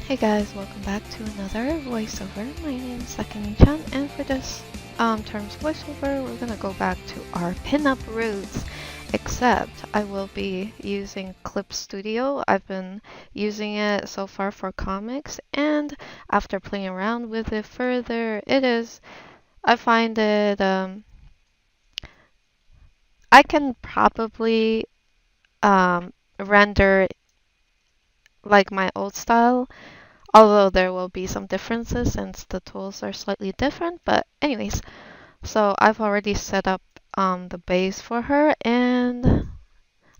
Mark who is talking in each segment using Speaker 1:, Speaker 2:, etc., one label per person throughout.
Speaker 1: Hey guys, welcome back to another voiceover. My name is Sakini-chan, and for this term's voiceover, we're gonna go back to our pinup roots. Except I will be using Clip Studio. I've been using it so far for comics, and after playing around with it further, I find it, I can probably render like my old style. Although there will be some differences since the tools are slightly different. But anyways, so I've already set up the base for her, and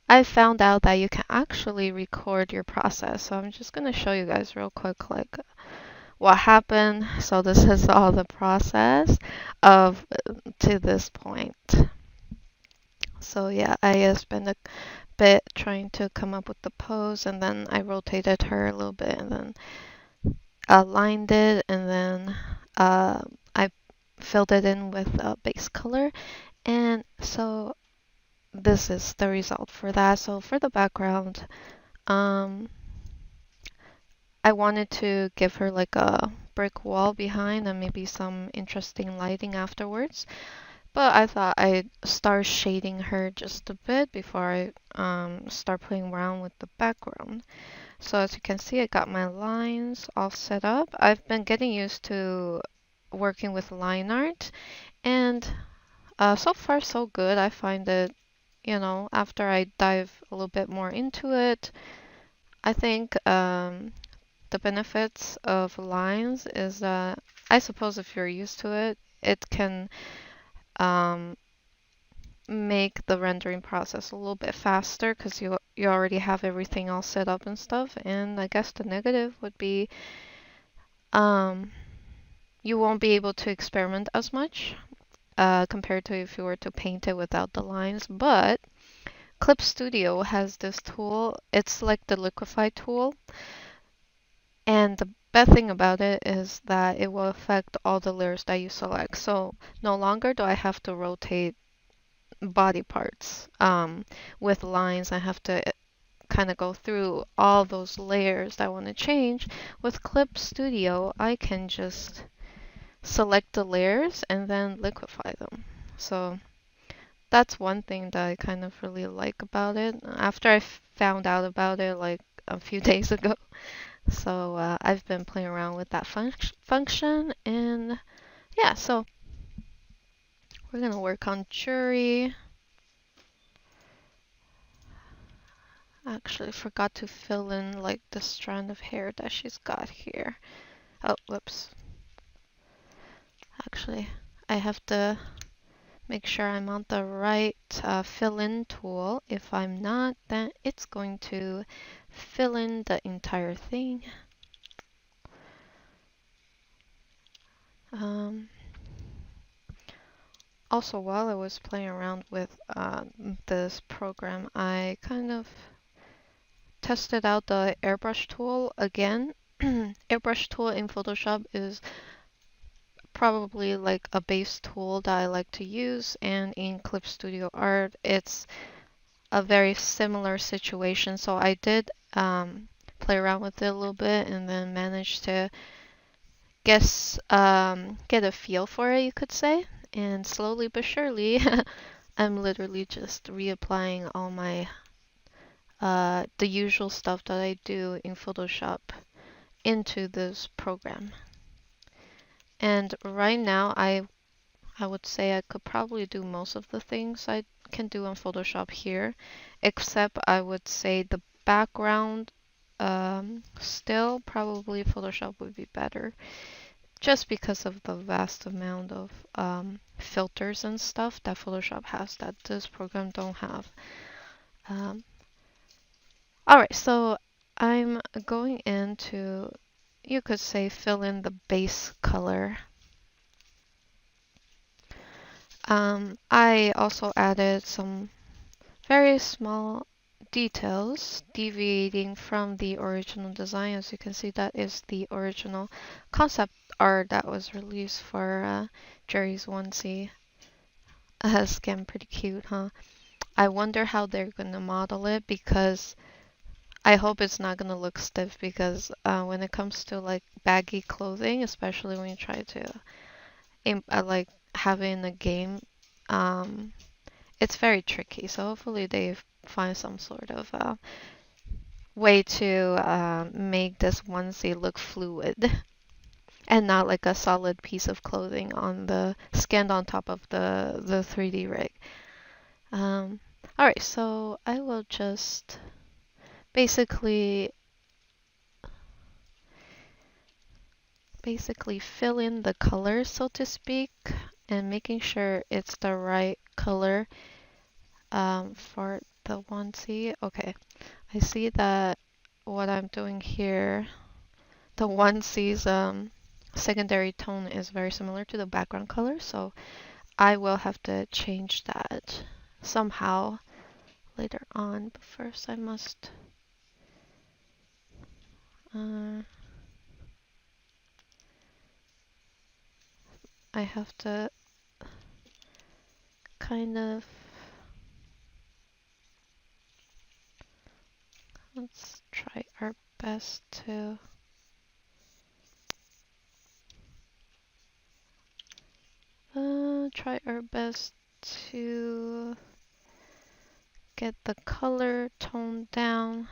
Speaker 1: I found out that you can actually record your process. So I'm just gonna show you guys real quick like what happened. So this is all the process of to this point. So yeah, I spent a bit trying to come up with the pose, and then I rotated her a little bit, and then lined it, and then I filled it in with a base color. And so this is the result for that. So for the background, um, I wanted to give her like a brick wall behind and maybe some interesting lighting afterwards. But I thought I'd start shading her just a bit before I start playing around with the background. So as you can see, I got my lines all set up. I've been getting used to working with line art, and so far so good. I find it, after I dive a little bit more into it, I think the benefits of lines is that I suppose if you're used to it, it can um, make the rendering process a little bit faster because you already have everything all set up and stuff. And I guess the negative would be um, you won't be able to experiment as much compared to if you were to paint it without the lines. But Clip Studio has this tool. It's like the liquify tool. And the best thing about it is that it will affect all the layers that you select. So no longer do I have to rotate body parts with lines. I have to kind of go through all those layers that I want to change. With Clip Studio, I can just select the layers and then liquify them. So that's one thing that I kind of really like about it. After I found out about it like a few days ago, so I've been playing around with that function, and yeah, so we're gonna work on Juri. Actually, forgot to fill in like the strand of hair that she's got here. Oh, whoops. Actually, I have to make sure I'm on the right fill-in tool. If I'm not, then it's going to fill in the entire thing. Um, Also, while I was playing around with this program, I kind of tested out the airbrush tool again. Airbrush tool in Photoshop is probably like a base tool that I like to use, and in Clip Studio Art, it's a very similar situation. So I did play around with it a little bit and then managed to get a feel for it, you could say. And slowly but surely, I'm literally just reapplying all my the usual stuff that I do in Photoshop into this program. And right now, I would say I could probably do most of the things I can do on Photoshop here, except I would say the background, still probably Photoshop would be better, just because of the vast amount of filters and stuff that Photoshop has that this program don't have. Um, Alright, so I'm going into, you could say, fill in the base color. I also added some very small details deviating from the original design. As you can see, that is the original concept art that was released for Juri Onesie. Again, pretty cute, huh? I wonder how they're gonna model it because I hope it's not gonna look stiff because when it comes to like baggy clothing, especially when you try to like have it in a game, um, it's very tricky. So hopefully they find some sort of way to make this onesie look fluid and not like a solid piece of clothing on the scanned on top of the 3D rig. Um, all right, so I will just basically fill in the color, so to speak, and making sure it's the right color for the onesie. Okay, I see that what I'm doing here, the onesie's secondary tone is very similar to the background color, so I will have to change that somehow later on. But first, I must uh, I have to kind of let's try our best to try our best to get the color toned down.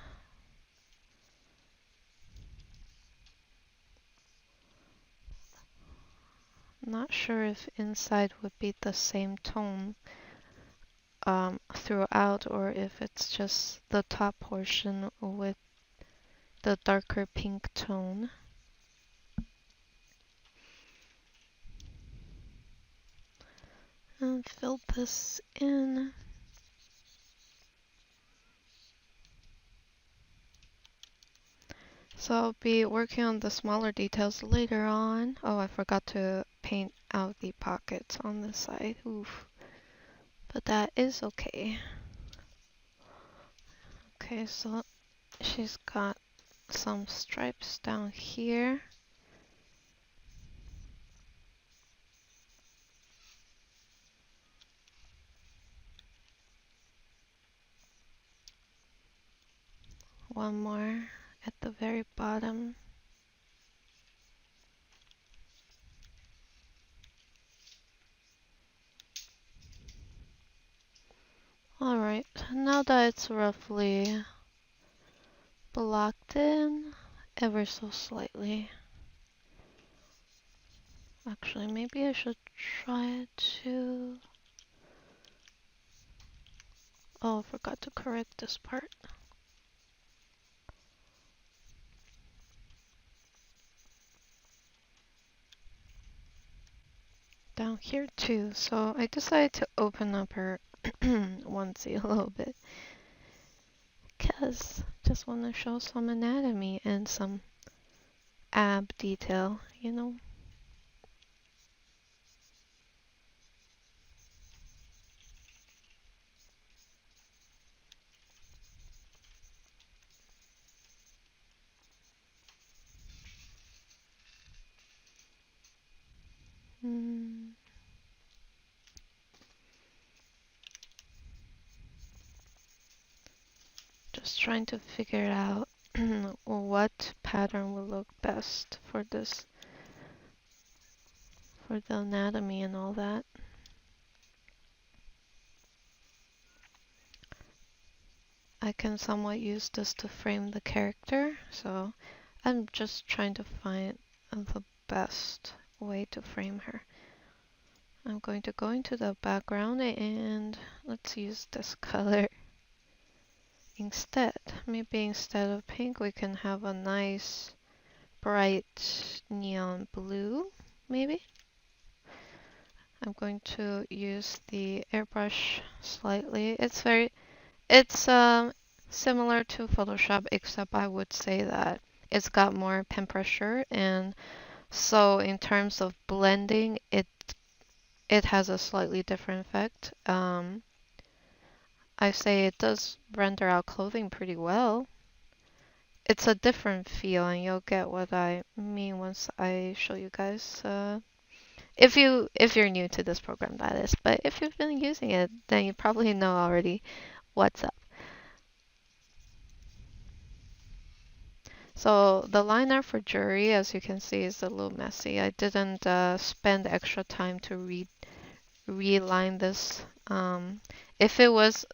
Speaker 1: Not sure if inside would be the same tone throughout or if it's just the top portion with the darker pink tone. And fill this in. So I'll be working on the smaller details later on. Oh, I forgot to paint out the pockets on this side. Oof. But that is okay. Okay, so she's got some stripes down here. One more at the very bottom. Alright, now that it's roughly blocked in ever so slightly. Actually, maybe I should try to... Oh, I forgot to correct this part. Down here too, so I decided to open up her onesie a little bit. Because just want to show some anatomy and some ab detail, you know? Mm. Just trying to figure out what pattern will look best for this, for the anatomy and all that. I can somewhat use this to frame the character, so I'm just trying to find the best way to frame her. I'm going to go into the background and let's use this color instead. Maybe instead of pink we can have a nice bright neon blue, maybe? I'm going to use the airbrush slightly. It's similar to Photoshop, except I would say that it's got more pen pressure, and so in terms of blending, it has a slightly different effect. I say it does render out clothing pretty well. It's a different feel, and you'll get what I mean once I show you guys. If you're new to this program, that is. But if you've been using it, then you probably know already what's up. So the line art for Juri, as you can see, is a little messy. I didn't spend extra time to reline this. If it was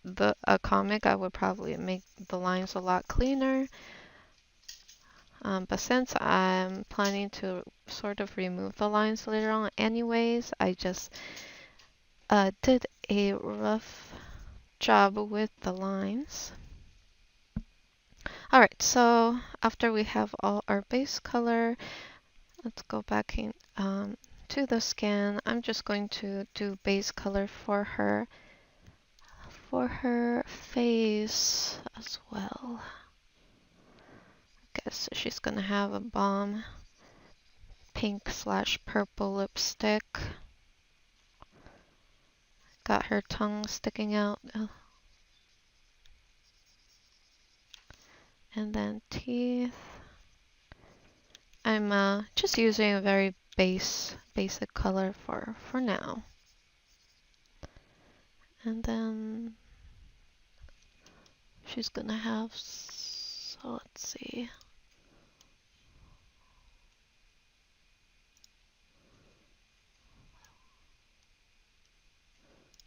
Speaker 1: a comic, I would probably make the lines a lot cleaner. But since I'm planning to sort of remove the lines later on anyways, I just did a rough job with the lines. Alright, so after we have all our base color, let's go back in to the scan. I'm just going to do base color for her face as well. Guess she's gonna have a bomb pink / purple lipstick. Got her tongue sticking out. And then teeth. I'm just using a very basic color for now. And then she's gonna have, so let's see.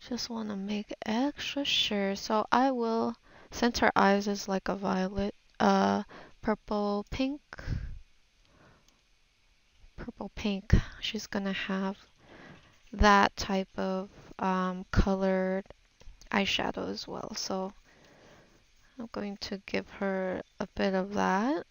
Speaker 1: Just want to make extra sure. So I will, since her eyes is like a violet, purple pink, she's gonna have that type of colored eyeshadow as well. So I'm going to give her a bit of that.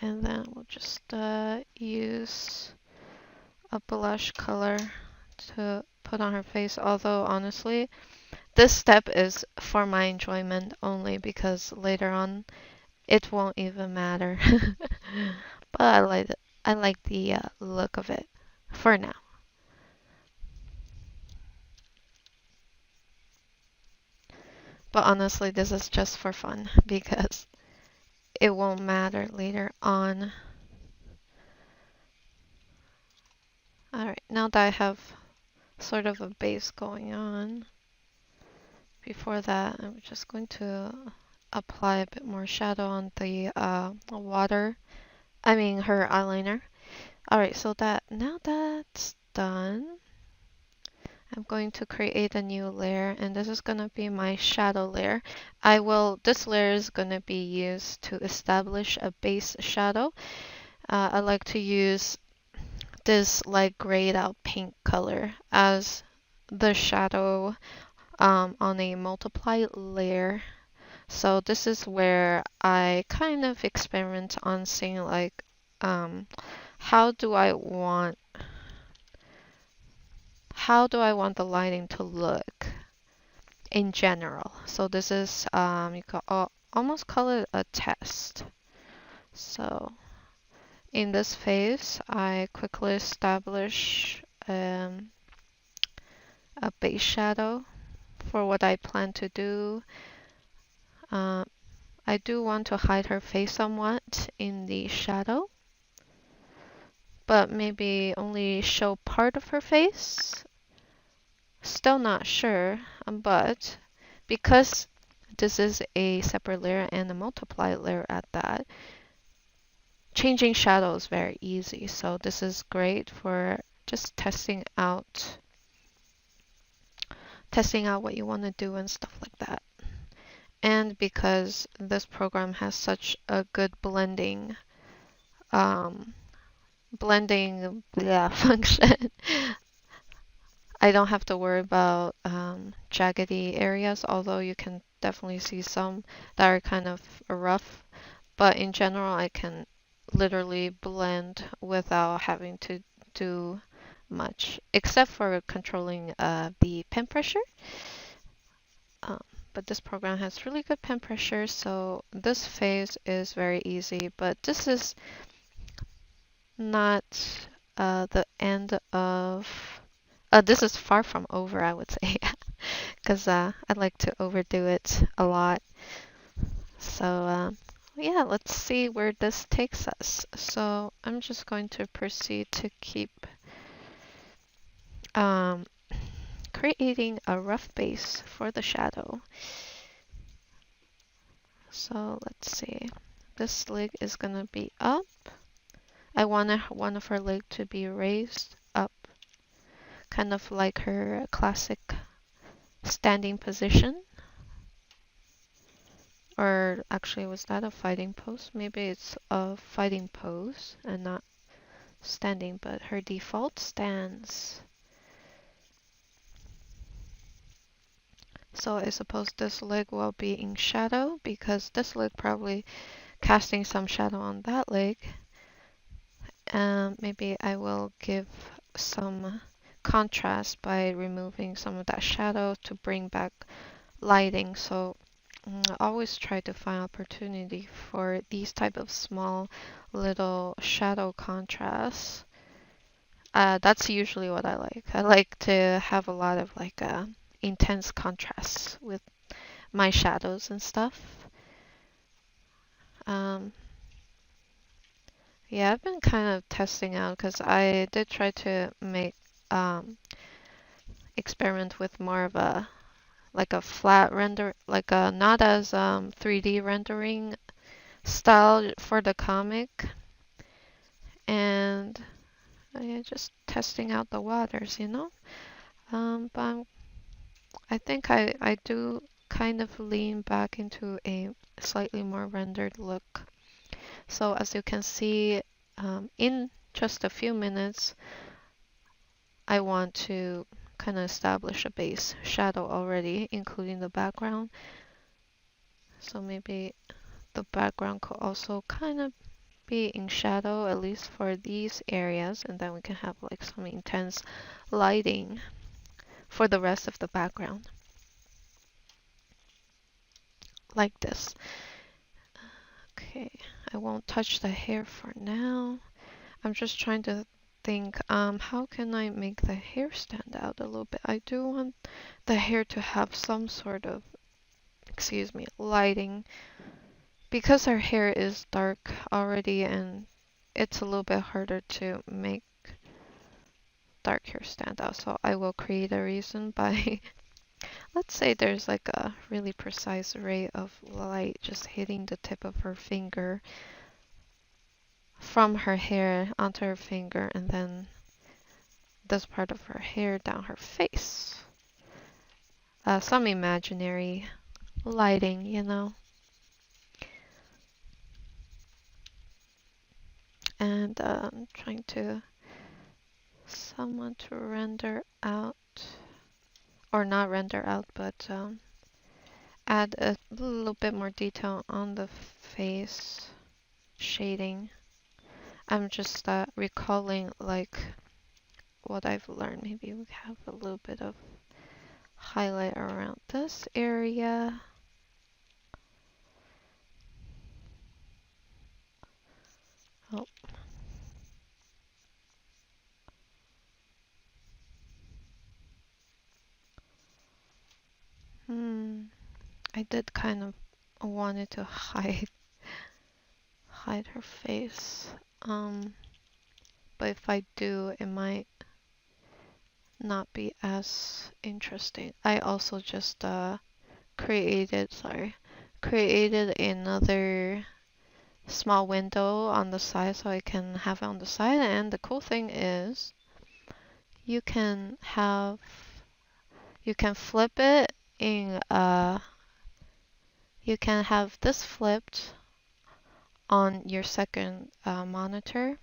Speaker 1: And then we'll just use a blush color to put on her face. Although honestly, this step is for my enjoyment only because later on it won't even matter. But I like the look of it for now. But honestly, this is just for fun because it won't matter later on. Alright, now that I have sort of a base going on, before that I'm just going to apply a bit more shadow on the her eyeliner. Alright, so now that's done, I'm going to create a new layer, and this is going to be my shadow layer. This layer is going to be used to establish a base shadow. I like to use this like grayed out pink color as the shadow on a multiply layer. So this is where I kind of experiment on seeing like how do I want the lighting to look in general. So this is you can almost call it a test. So in this phase, I quickly establish a base shadow for what I plan to do. I do want to hide her face somewhat in the shadow, but maybe only show part of her face. Still not sure, but because this is a separate layer and a multiply layer at that, changing shadow is very easy. So this is great for just testing out what you want to do and stuff like that. And because this program has such a good blending function, I don't have to worry about jaggedy areas, although you can definitely see some that are kind of rough. But in general, I can literally blend without having to do much, except for controlling the pen pressure. But this program has really good pen pressure, so this phase is very easy. But this is not the end of... this is far from over, I would say, because I like to overdo it a lot. So yeah, let's see where this takes us. So I'm just going to proceed to keep creating a rough base for the shadow. So let's see. This leg is gonna be up. I want one of her legs to be raised up, kind of like her classic standing position. Or actually, was that a fighting pose? Maybe it's a fighting pose and not standing, but her default stance. So I suppose this leg will be in shadow because this leg probably casting some shadow on that leg. Maybe I will give some contrast by removing some of that shadow to bring back lighting. So I always try to find opportunity for these type of small little shadow contrasts. That's usually what I like. I like to have a lot of like intense contrasts with my shadows and stuff. Yeah, I've been kind of testing out because I did try to make experiment with more of a like a flat render, like a not as 3D rendering style for the comic, and yeah, just testing out the waters, you know. But I think I do kind of lean back into a slightly more rendered look. So as you can see, in just a few minutes, I want to kind of establish a base shadow already, including the background. So maybe the background could also kind of be in shadow, at least for these areas, and then we can have like some intense lighting for the rest of the background. Like this. Okay, I won't touch the hair for now. I'm just trying to think, how can I make the hair stand out a little bit? I do want the hair to have some sort of, excuse me, lighting. Because her hair is dark already and it's a little bit harder to make dark hair stand out. So I will create a reason by, let's say there's like a really precise ray of light just hitting the tip of her finger from her hair onto her finger and then this part of her hair down her face. Some imaginary lighting, you know. And trying to someone to render out, or not render out, but add a little bit more detail on the face shading. I'm just recalling like what I've learned. Maybe we have a little bit of highlight around this area. Oh. I did kind of wanted to hide her face. But if I do, it might not be as interesting. I also just created another small window on the side so I can have it on the side. And the cool thing is you can flip it in you can have this flipped on your second monitor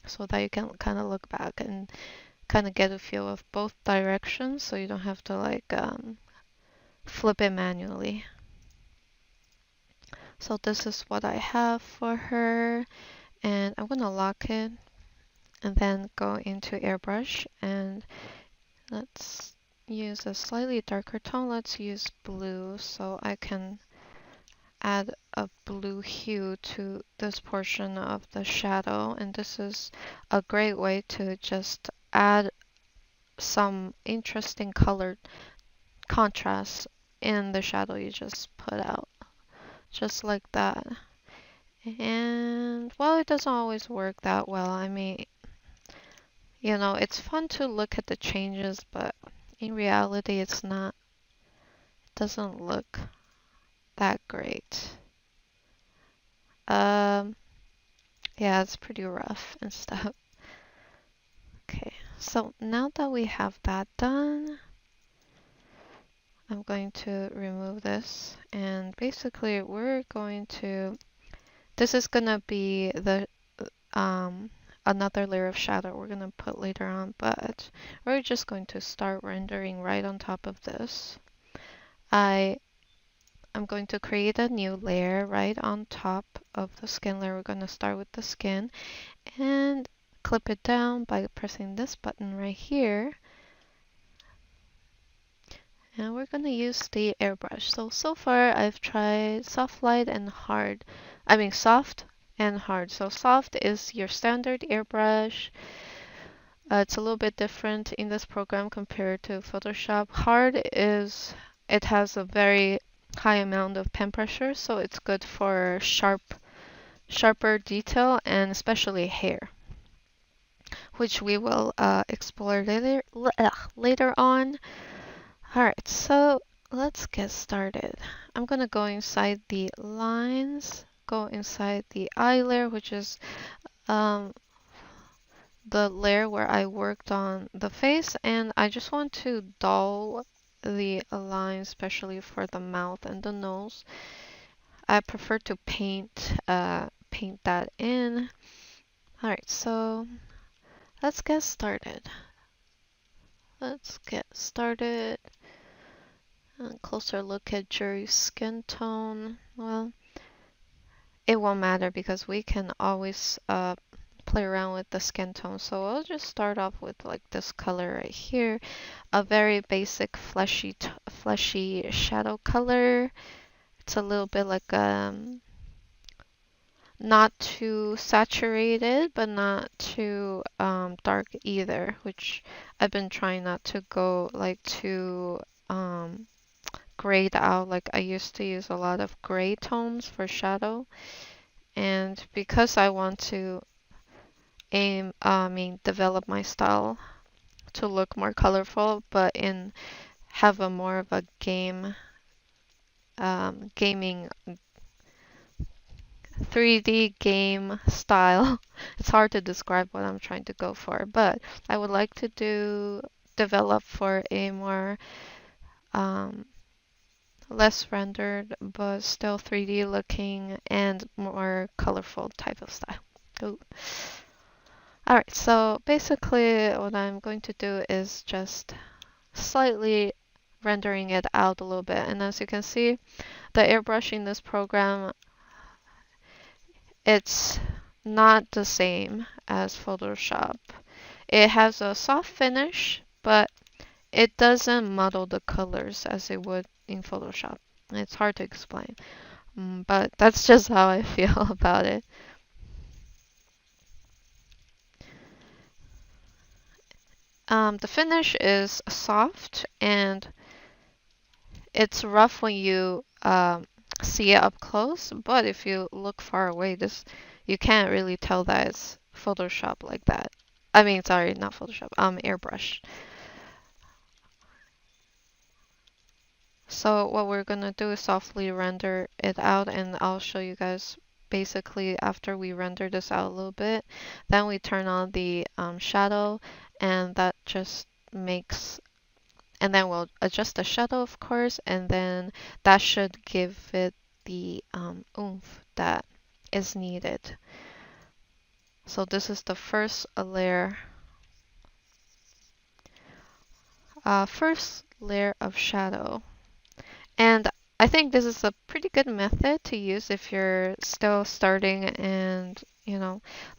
Speaker 1: so that you can kind of look back and kind of get a feel of both directions so you don't have to like flip it manually. So this is what I have for her, and I'm gonna lock it and then go into airbrush and let's use a slightly darker tone. Let's use blue so I can add a blue hue to this portion of the shadow, and this is a great way to just add some interesting colored contrast in the shadow you just put out, just like that. And well, it doesn't always work that well. I mean, you know, it's fun to look at the changes, but in reality it's not, it doesn't look that great. Um, yeah, it's pretty rough and stuff. Okay, so now that we have that done, I'm going to remove this, and basically we're going to, this is gonna be the um, another layer of shadow we're gonna put later on, but we're just going to start rendering right on top of this. I'm going to create a new layer right on top of the skin layer. We're gonna start with the skin and clip it down by pressing this button right here. And we're gonna use the airbrush. So far I've tried soft, light, and hard. I mean soft and hard. So soft is your standard airbrush. It's a little bit different in this program compared to Photoshop. Hard is, it has a very high amount of pen pressure, so it's good for sharper detail and especially hair, which we will explore later on. Alright, so let's get started. I'm gonna go inside the lines, go inside the eye layer, which is the layer where I worked on the face, and I just want to dull the line, especially for the mouth and the nose. I prefer to paint that in. Alright, so let's get started. Let's get started. A closer look at Juri's skin tone. Well, it won't matter because we can always play around with the skin tone. So I'll just start off with like this color right here, a very basic fleshy shadow color. It's a little bit like not too saturated, but not too dark either, which I've been trying not to go like too grayed out. Like I used to use a lot of gray tones for shadow, and because I want to develop my style to look more colorful, but have a more of a gaming 3D game style. It's hard to describe what I'm trying to go for, but I would like to develop for a more less rendered but still 3D looking and more colorful type of style. Ooh. Alright, so basically what I'm going to do is just slightly rendering it out a little bit. And as you can see, the airbrush in this program, it's not the same as Photoshop. It has a soft finish, but it doesn't muddle the colors as it would in Photoshop. It's hard to explain, but that's just how I feel about it. The finish is soft and it's rough when you see it up close, but if you look far away, you can't really tell that it's Photoshop like that. I mean, sorry, not Photoshop, airbrush. So what we're gonna do is softly render it out, and I'll show you guys basically after we render this out a little bit. Then we turn on the shadow, and that just makes, and then we'll adjust the shadow, of course, and then that should give it the oomph that is needed. So this is the first layer of shadow. And I think this is a pretty good method to use if you're still starting and,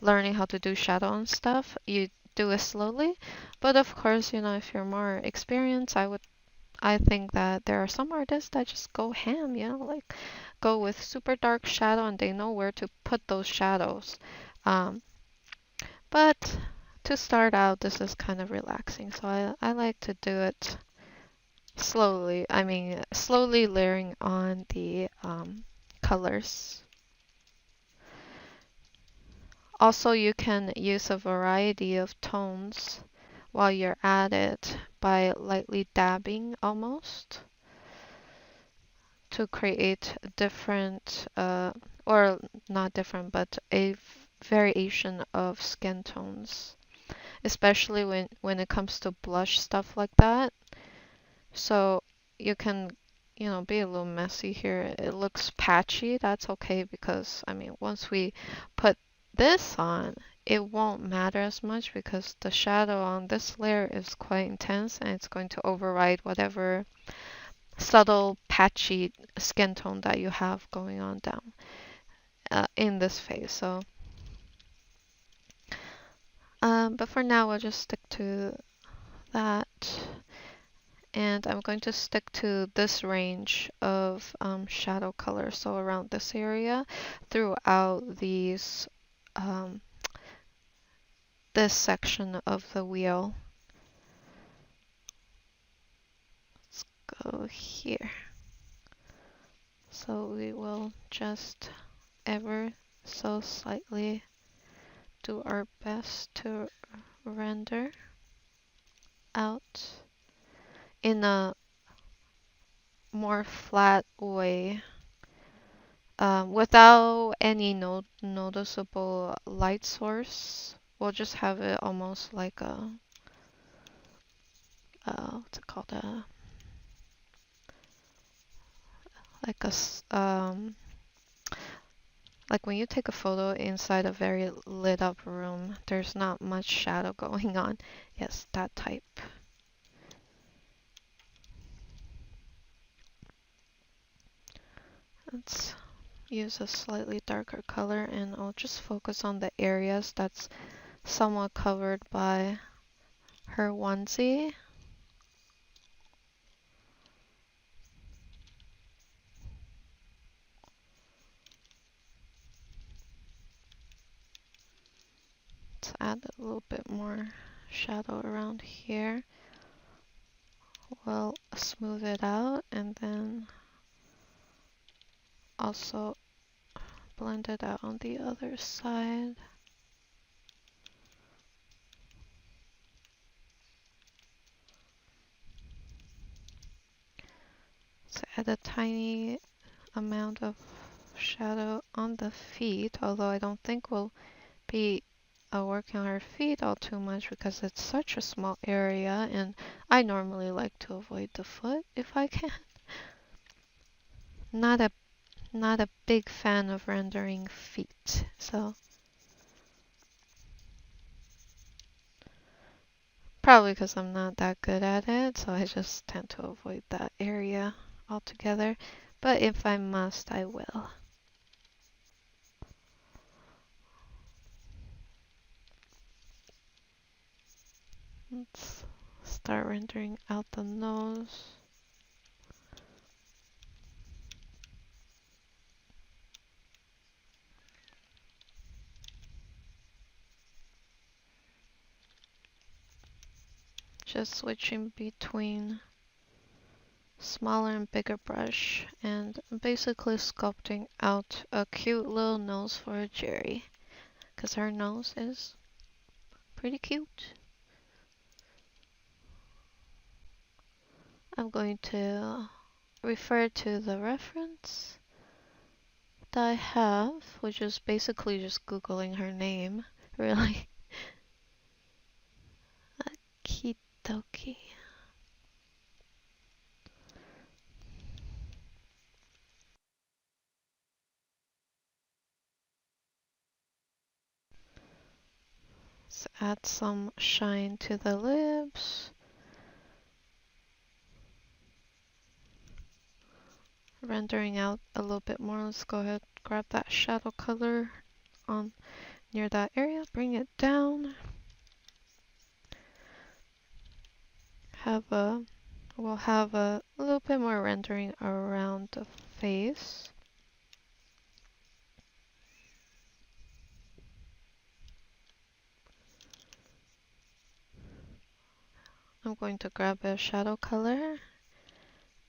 Speaker 1: learning how to do shadow and stuff. You do it slowly. But of course, if you're more experienced, I think that there are some artists that just go ham, like go with super dark shadow and they know where to put those shadows. But to start out, this is kind of relaxing. So I like to do it slowly. I mean, slowly layering on the colors. Also, you can use a variety of tones while you're at it by lightly dabbing almost to create different, or not different, but a variation of skin tones, especially when it comes to blush stuff like that. So you can, be a little messy here. It looks patchy. That's okay because, I mean, once we put this on, it won't matter as much because the shadow on this layer is quite intense and it's going to override whatever subtle patchy skin tone that you have going on down in this phase. So, but for now, we'll just stick to that. And I'm going to stick to this range of shadow color, so around this area throughout um, this section of the wheel. Let's go here. So we will just ever so slightly do our best to render out in a more flat way, without any noticeable light source. We'll just have it almost like a, what's it called? Like like when you take a photo inside a very lit up room, there's not much shadow going on. Yes, that type. Let's use a slightly darker color and I'll just focus on the areas that's somewhat covered by her onesie. Let's add a little bit more shadow around here. We'll smooth it out and then also blend it out on the other side. Let's add a tiny amount of shadow on the feet, although I don't think we'll be working on her feet all too much because it's such a small area and I normally like to avoid the foot if I can. Not a big fan of rendering feet, so probably because I'm not that good at it, so I just tend to avoid that area altogether. But if I must, I will. Let's start rendering out the nose. Just switching between smaller and bigger brush and basically sculpting out a cute little nose for Juri because her nose is pretty cute. I'm going to refer to the reference that I have, which is basically just googling her name, really. Okie Let's add some shine to the lips. Rendering out a little bit more. Let's go ahead, grab that shadow color on near that area, bring it down. We'll have a little bit more rendering around the face. I'm going to grab a shadow color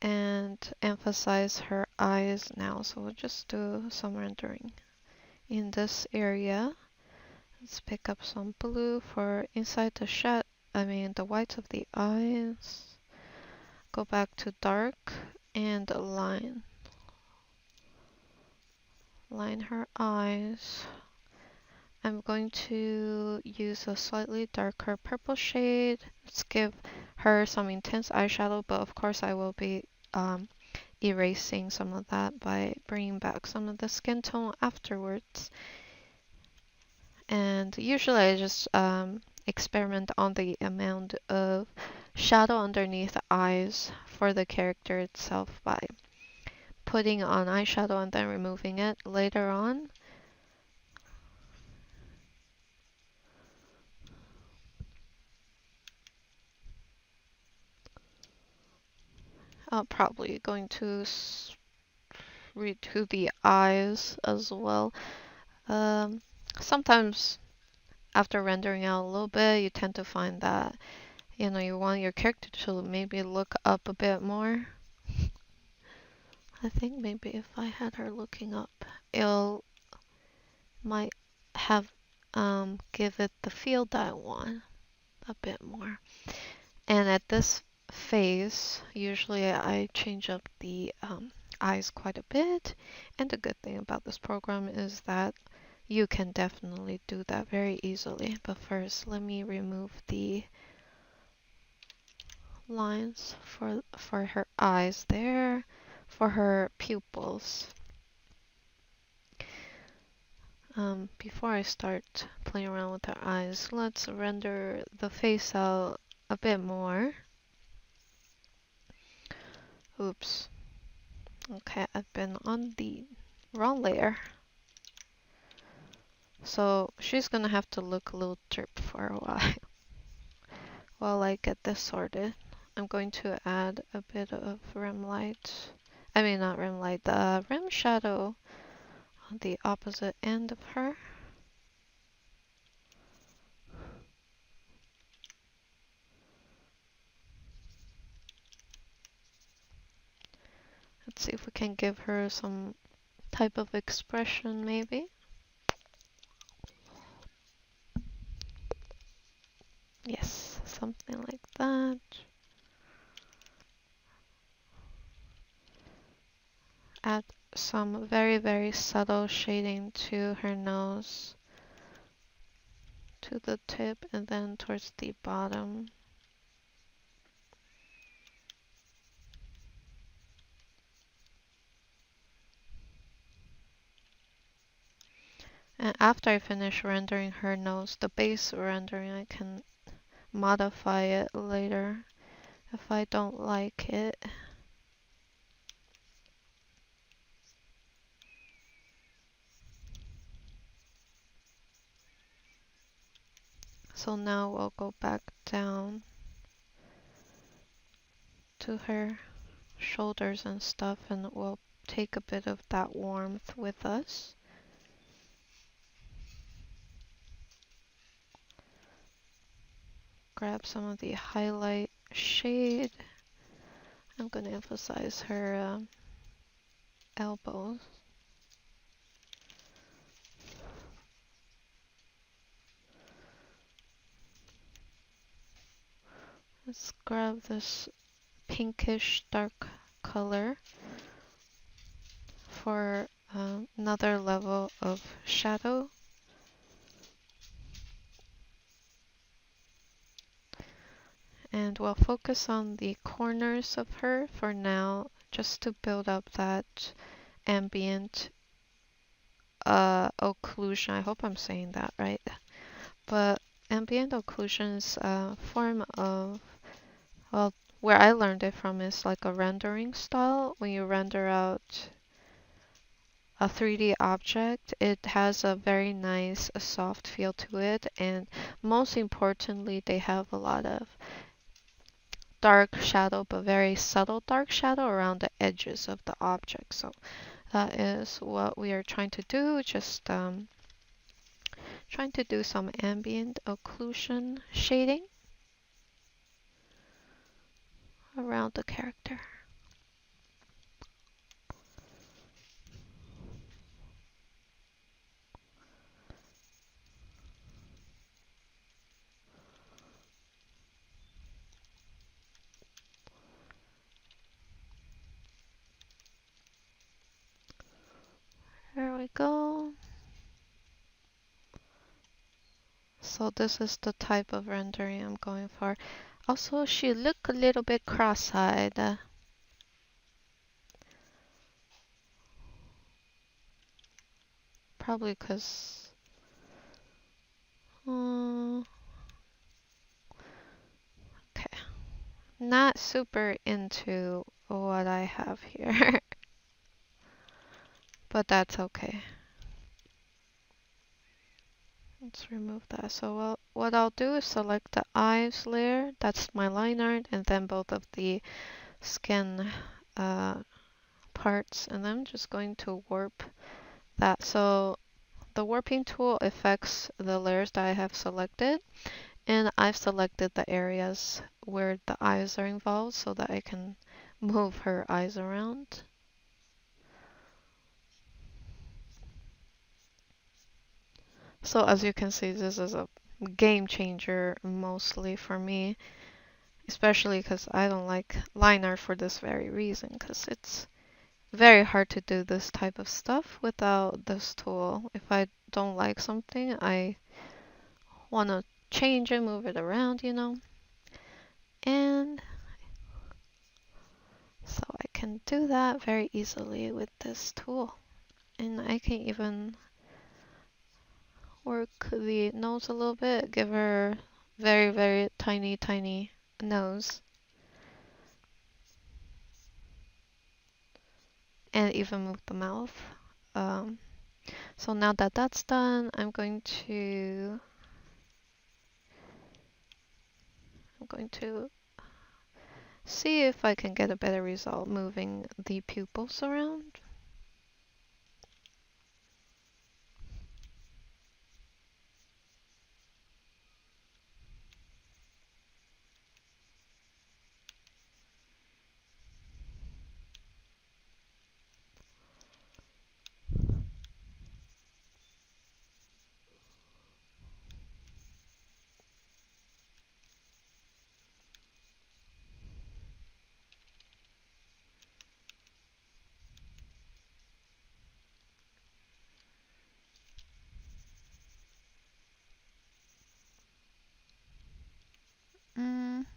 Speaker 1: and emphasize her eyes now. So we'll just do some rendering in this area. Let's pick up some blue for inside the the whites of the eyes. Go back to dark and line her eyes. I'm going to use a slightly darker purple shade. Let's give her some intense eyeshadow, but of course I will be erasing some of that by bringing back some of the skin tone afterwards. And usually I just experiment on the amount of shadow underneath the eyes for the character itself by putting on eyeshadow and then removing it later on. I'm probably going to redo the eyes as well. Sometimes after rendering out a little bit, you tend to find that, you want your character to maybe look up a bit more. I think maybe if I had her looking up, it might have give it the feel that I want a bit more. And at this phase, usually I change up the eyes quite a bit. And the good thing about this program is that you can definitely do that very easily. But first, let me remove the lines for her eyes there, for her pupils. Before I start playing around with her eyes, let's render the face out a bit more. Oops. Okay, I've been on the wrong layer. So she's gonna have to look a little drip for a while while I get this sorted. I'm going to add a bit of rim light. Not rim light, the rim shadow on the opposite end of her. Let's see if we can give her some type of expression maybe. Yes, something like that. Add some very, very subtle shading to her nose, to the tip, and then towards the bottom. And after I finish rendering her nose, the base rendering, I can modify it later if I don't like it. So now we'll go back down to her shoulders and stuff, and we'll take a bit of that warmth with us. Grab some of the highlight shade. I'm going to emphasize her elbows. Let's grab this pinkish dark color for another level of shadow. And we'll focus on the corners of her for now, just to build up that ambient occlusion. I hope I'm saying that right. But ambient occlusion is a form of, well, where I learned it from is like a rendering style. When you render out a 3D object, it has a very nice, soft feel to it, and most importantly, they have a lot of dark shadow, but very subtle dark shadow around the edges of the object. So that is what we are trying to do, just trying to do some ambient occlusion shading around the character. There we go. So this is the type of rendering I'm going for. Also, she looked a little bit cross-eyed. Probably because... okay. Not super into what I have here. But that's okay. Let's remove that. So what I'll do is select the eyes layer. That's my line art. And then both of the skin parts. And I'm just going to warp that. So the warping tool affects the layers that I have selected. And I've selected the areas where the eyes are involved so that I can move her eyes around. So as you can see, this is a game changer mostly for me, especially because I don't like line art for this very reason, because it's very hard to do this type of stuff without this tool. If I don't like something, I want to change it, move it around, you know? And so I can do that very easily with this tool. And I can even work the nose a little bit, give her very, very tiny, tiny nose. And even move the mouth. So now that that's done, I'm going to see if I can get a better result moving the pupils around.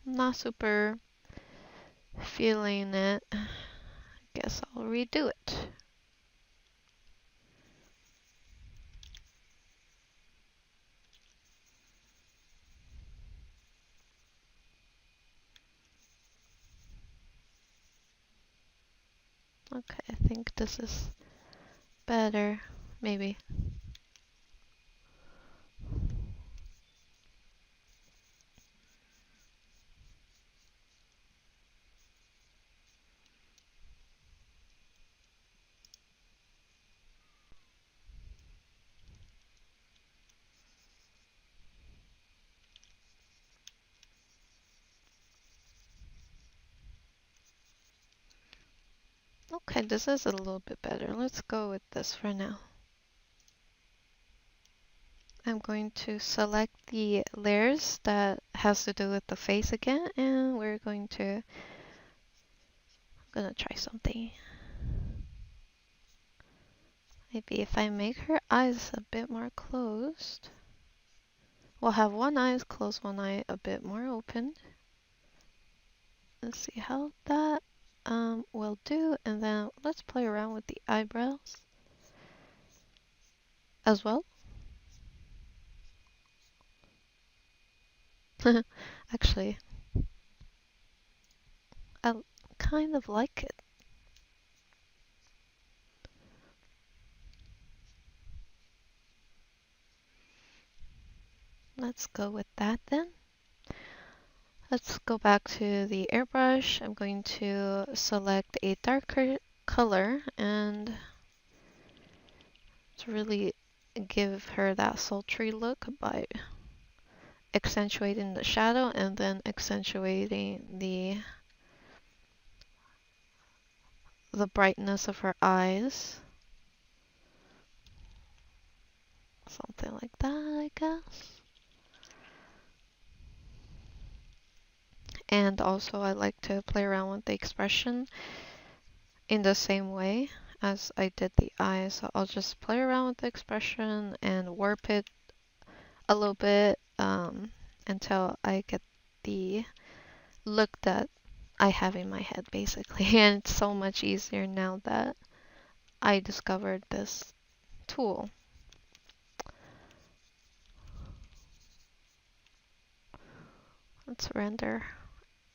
Speaker 1: Not super feeling it. Guess I'll redo it. Okay, I think this is better, maybe. Okay, this is a little bit better. Let's go with this for now. I'm going to select the layers that has to do with the face again, and we're going to, I'm gonna try something. Maybe if I make her eyes a bit more closed, we'll have one eye closed, one eye a bit more open. Let's see how that will do, and then let's play around with the eyebrows as well. Actually, I kind of like it. Let's go with that then. Let's go back to the airbrush. I'm going to select a darker color and to really give her that sultry look by accentuating the shadow and then accentuating the brightness of her eyes. Something like that, I guess. And also I like to play around with the expression in the same way as I did the eyes. So I'll just play around with the expression and warp it a little bit until I get the look that I have in my head, basically. And it's so much easier now that I discovered this tool. Let's render.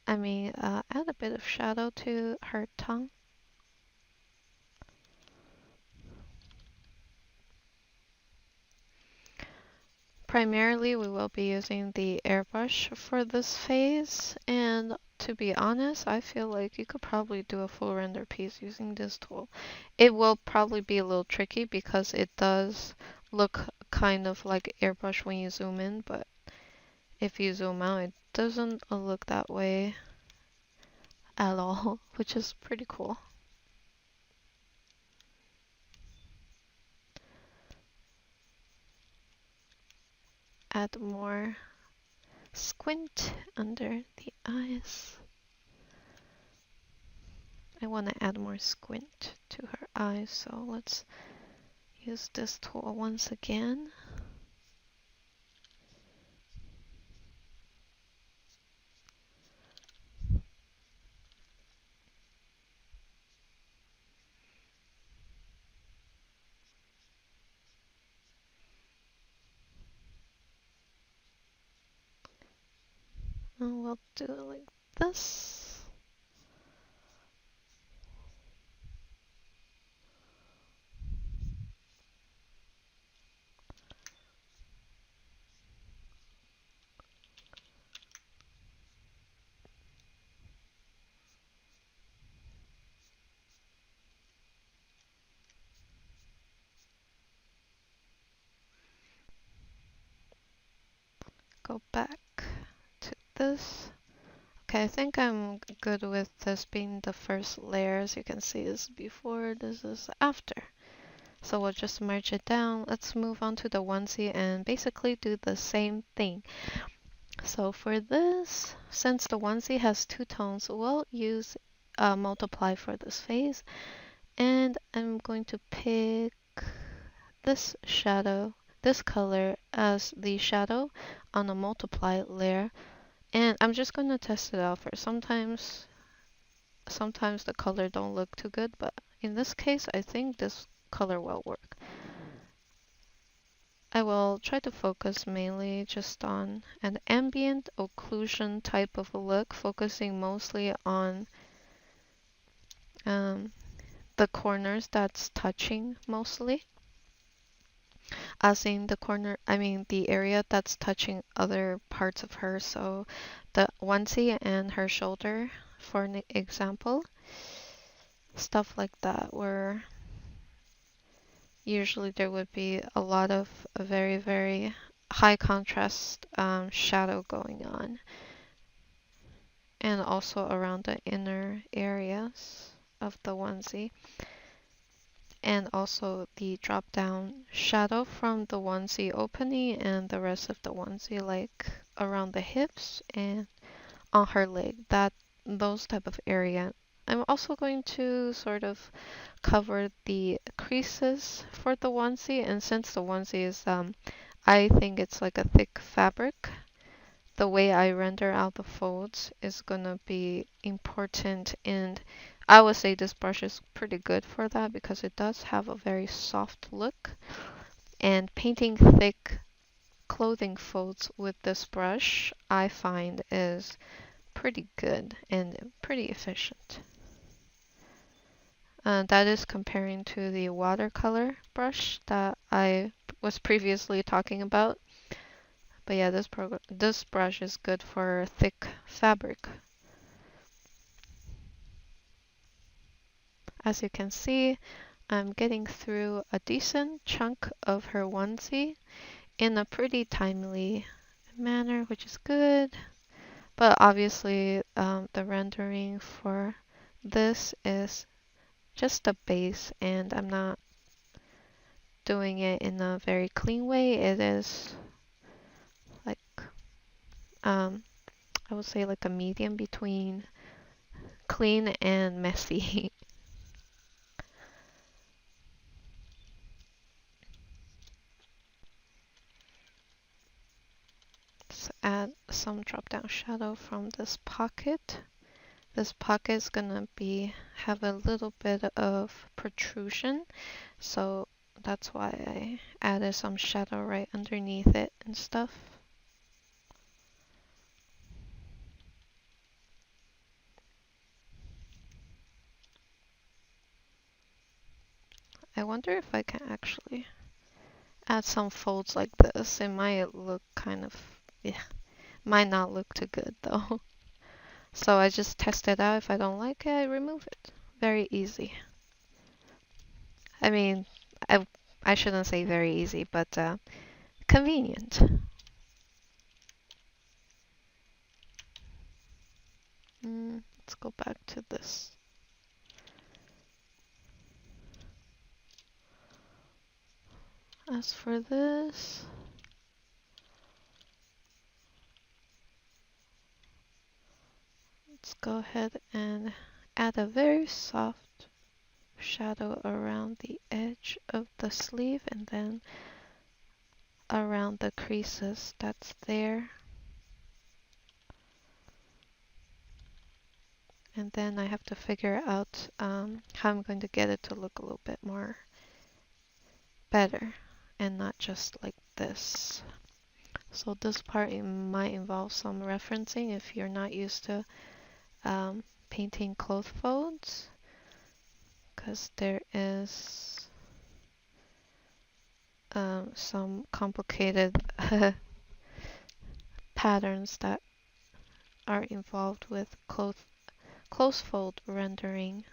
Speaker 1: Add a bit of shadow to her tongue. Primarily, we will be using the airbrush for this phase, and to be honest, I feel like you could probably do a full render piece using this tool. It will probably be a little tricky because it does look kind of like airbrush when you zoom in, but if you zoom out, it doesn't look that way at all, which is pretty cool. Add more squint under the eyes. I want to add more squint to her eyes, so let's use this tool once again. And we'll do it like this. Go back to this. Okay, I think I'm good with this being the first layer. As you can see, this is before, this is after. So we'll just merge it down. Let's move on to the onesie and basically do the same thing. So for this, since the onesie has two tones, we'll use multiply for this phase. And I'm going to pick this shadow, this color as the shadow on a multiply layer. And I'm just going to test it out first. Sometimes the color don't look too good, but in this case, I think this color will work. I will try to focus mainly just on an ambient occlusion type of a look, focusing mostly on the corners that's touching mostly. As in the corner, the area that's touching other parts of her. So the onesie and her shoulder, for an example. Stuff like that, where usually there would be a lot of a very, very high contrast shadow going on. And also around the inner areas of the onesie. And also the drop down shadow from the onesie opening and the rest of the onesie, like around the hips and on her leg, those type of area. I'm also going to sort of cover the creases for the onesie, and since the onesie is I think it's like a thick fabric, the way I render out the folds is gonna be important, and I would say this brush is pretty good for that because it does have a very soft look, and painting thick clothing folds with this brush I find is pretty good and pretty efficient. That is comparing to the watercolor brush that I was previously talking about. But yeah, this brush is good for thick fabric. As you can see, I'm getting through a decent chunk of her onesie in a pretty timely manner, which is good. But obviously, the rendering for this is just a base, and I'm not doing it in a very clean way. It is like, I would say like a medium between clean and messy. Let's add some drop down shadow from this pocket. This pocket is gonna have a little bit of protrusion, so that's why I added some shadow right underneath it and stuff. I wonder if I can actually add some folds like this. It might look kind of, yeah, might not look too good though. So I just test it out. If I don't like it, I remove it. Very easy. I mean, I shouldn't say very easy, but convenient. Let's go back to this. As for this, let's go ahead and add a very soft shadow around the edge of the sleeve and then around the creases that's there. And then I have to figure out how I'm going to get it to look a little bit more better and not just like this. So this part might involve some referencing if you're not used to painting cloth folds, because there is some complicated patterns that are involved with close fold rendering.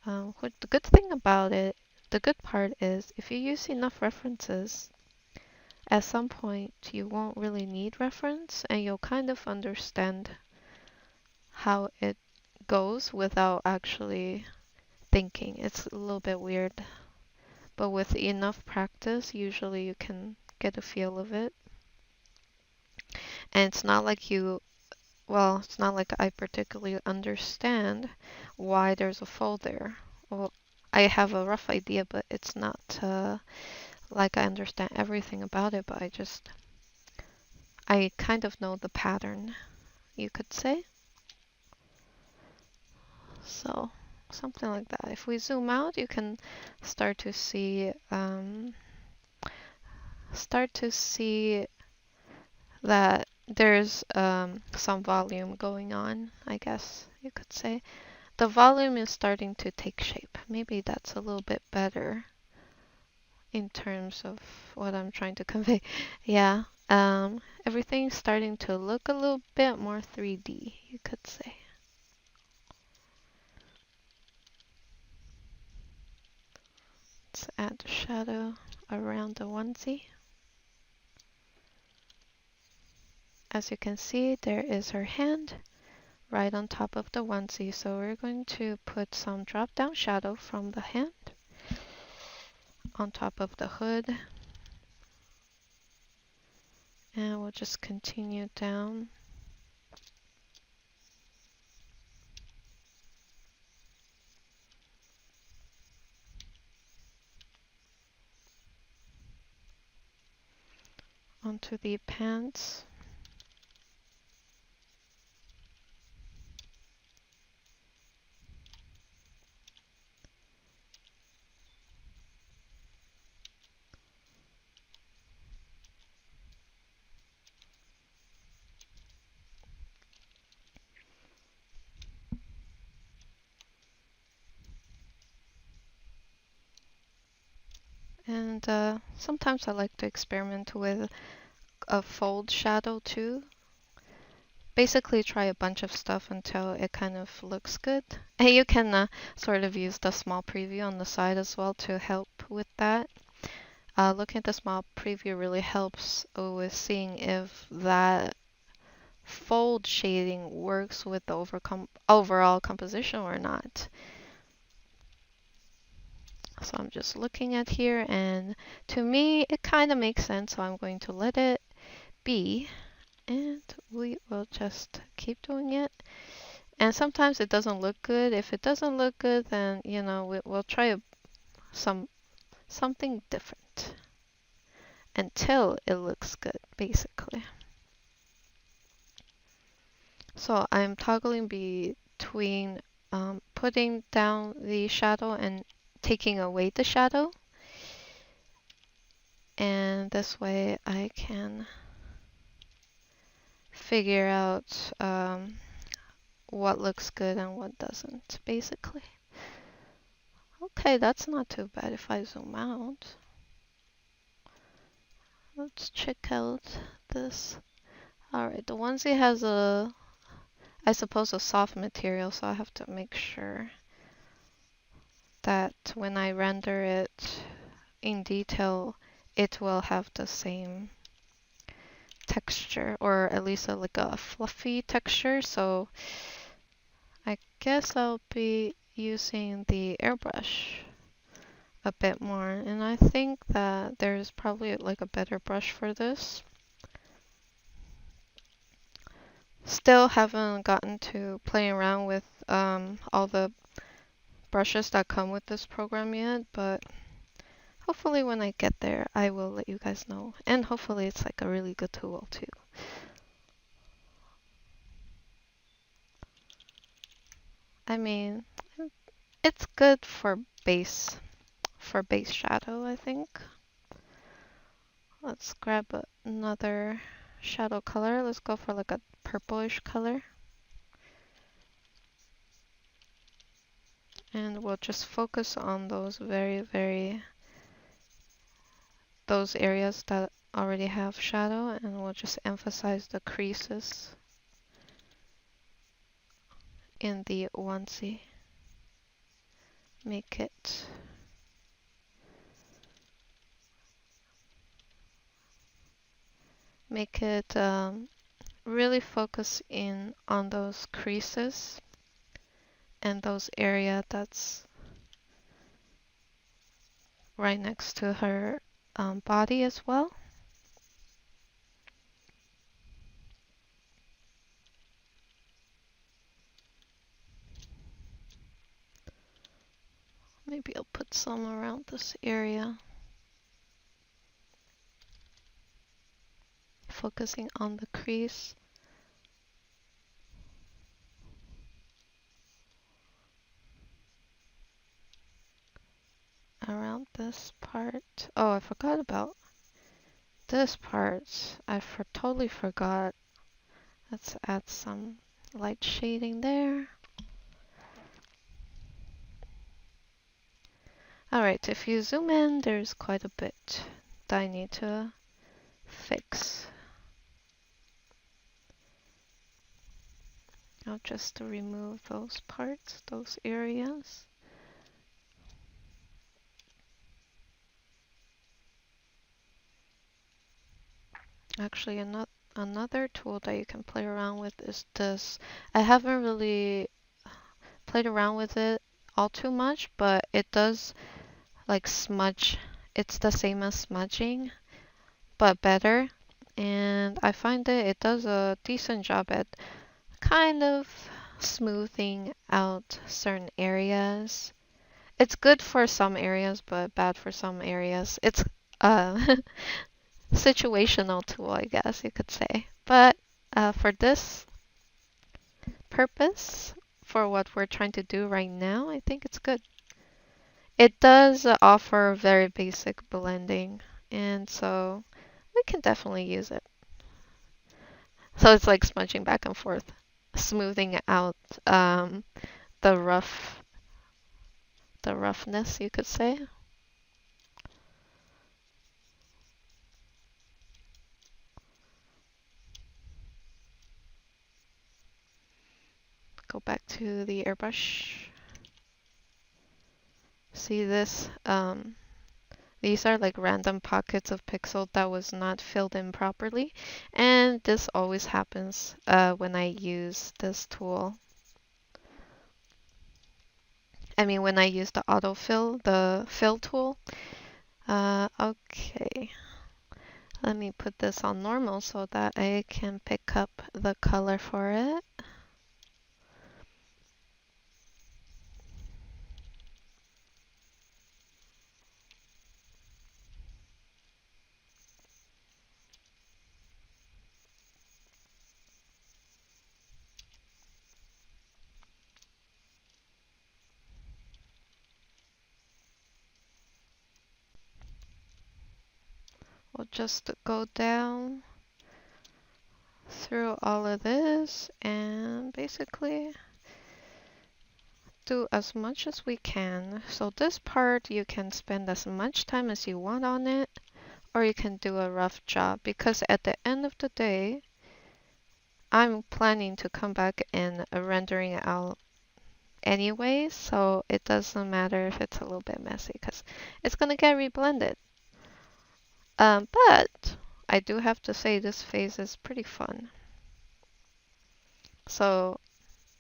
Speaker 1: The good thing about it, the good part is if you use enough references, at some point you won't really need reference and you'll kind of understand how it goes without actually thinking. It's a little bit weird, but with enough practice, usually you can get a feel of it. And it's not like it's not like I particularly understand why there's a fold there. Well, I have a rough idea, but it's not like I understand everything about it, but I kind of know the pattern, you could say. So, something like that. If we zoom out, you can start to see that there's some volume going on, I guess you could say. The volume is starting to take shape. Maybe that's a little bit better in terms of what I'm trying to convey. Yeah, everything's starting to look a little bit more 3D, you could say. Let's add the shadow around the onesie. As you can see, there is her hand right on top of the onesie. So we're going to put some drop down shadow from the hand on top of the hood. And we'll just continue down. Onto the pants. And sometimes I like to experiment with a fold shadow too. Basically try a bunch of stuff until it kind of looks good. And you can sort of use the small preview on the side as well to help with that. Looking at the small preview really helps with seeing if that fold shading works with the overall composition or not. So I'm just looking at here, and to me it kind of makes sense, so I'm going to let it be, and we will just keep doing it. And sometimes it doesn't look good. If it doesn't look good, then we'll try something different. until it looks good, basically. So I'm toggling between putting down the shadow and taking away the shadow. And this way I can figure out what looks good and what doesn't, basically. Okay, that's not too bad if I zoom out. Let's check out this. Alright, the onesie has I suppose a soft material, so I have to make sure that when I render it in detail, it will have the same texture, or at least like a fluffy texture. So I guess I'll be using the airbrush a bit more, and I think that there's probably like a better brush for this. Still haven't gotten to playing around with all the brushes that come with this program yet, but hopefully when I get there, I will let you guys know. And hopefully it's like a really good tool too. I mean, it's good for base shadow, I think. Let's grab another shadow color. Let's go for like a purplish color. And we'll just focus on those those areas that already have shadow, and we'll just emphasize the creases in the onesie. Make it really focus in on those creases and those area that's right next to her body as well. Maybe I'll put some around this area. Focusing on the crease. Around this part. Oh, I forgot about this part. Totally forgot. Let's add some light shading there. Alright, if you zoom in, there's quite a bit that I need to fix. I'll just remove those parts, those areas. Actually, another tool that you can play around with is this. I haven't really played around with it all too much, but it does like smudge. It's the same as smudging, but better. And I find that it does a decent job at kind of smoothing out certain areas. It's good for some areas, but bad for some areas. It's a situational tool, I guess you could say. But for this purpose, for what we're trying to do right now, I think it's good. It does offer very basic blending, and so we can definitely use it. So it's like smudging back and forth, smoothing out the roughness, you could say. Go back to the airbrush. See this? These are like random pockets of pixel that was not filled in properly, and this always happens when I use this tool. I mean, when I use the autofill, the fill tool. Okay. Let me put this on normal so that I can pick up the color for it. we'll just go down through all of this and basically do as much as we can. So this part you can spend as much time as you want on it, or you can do a rough job, because at the end of the day I'm planning to come back and rendering it out anyway, so it doesn't matter if it's a little bit messy because it's gonna get reblended. But I do have to say this phase is pretty fun. So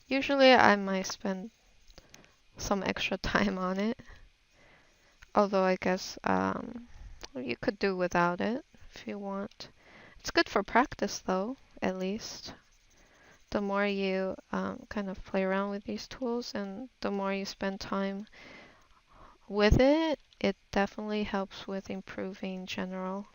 Speaker 1: usually I might spend some extra time on it, although I guess you could do without it if you want. It's good for practice though, at least. The more you kind of play around with these tools and the more you spend time with it, it definitely helps with improving general.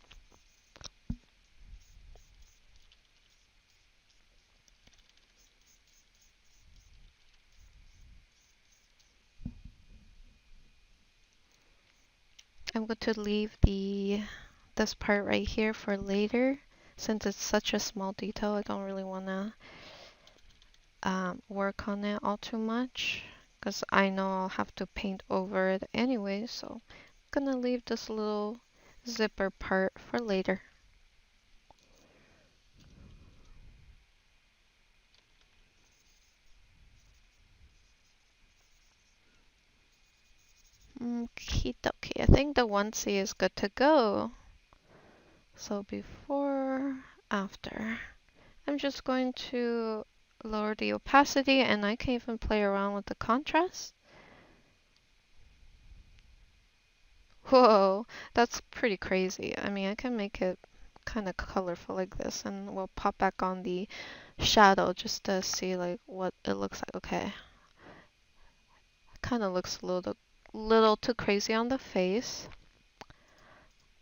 Speaker 1: I'm going to leave this part right here for later. Since it's such a small detail, I don't really want to work on it all too much, because I know I'll have to paint over it anyway, so I'm gonna leave this little zipper part for later. Okie dokie, I think the onesie is good to go. So before, after. I'm just going to lower the opacity, and I can even play around with the contrast. Whoa, that's pretty crazy. I mean, I can make it kind of colorful like this, and we'll pop back on the shadow just to see like what it looks like. Okay, kind of looks a little too crazy on the face,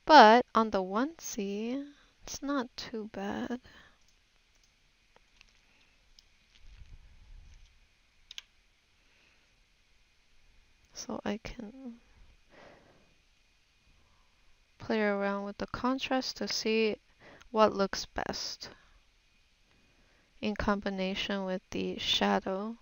Speaker 1: but on the onesie, it's not too bad. So I can play around with the contrast to see what looks best in combination with the shadow.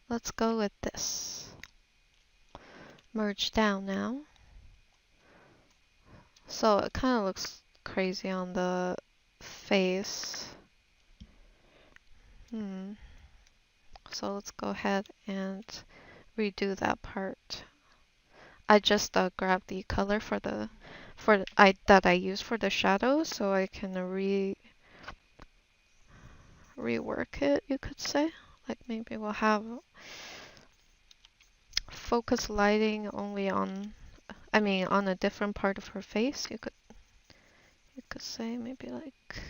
Speaker 1: Let's go with this. Merge down now. So it kind of looks crazy on the face. So let's go ahead and redo that part. I just grabbed the color that I use for the shadow, so I can rework it, you could say. Like maybe we'll have focus lighting only on, I mean, on a different part of her face. You could say maybe like.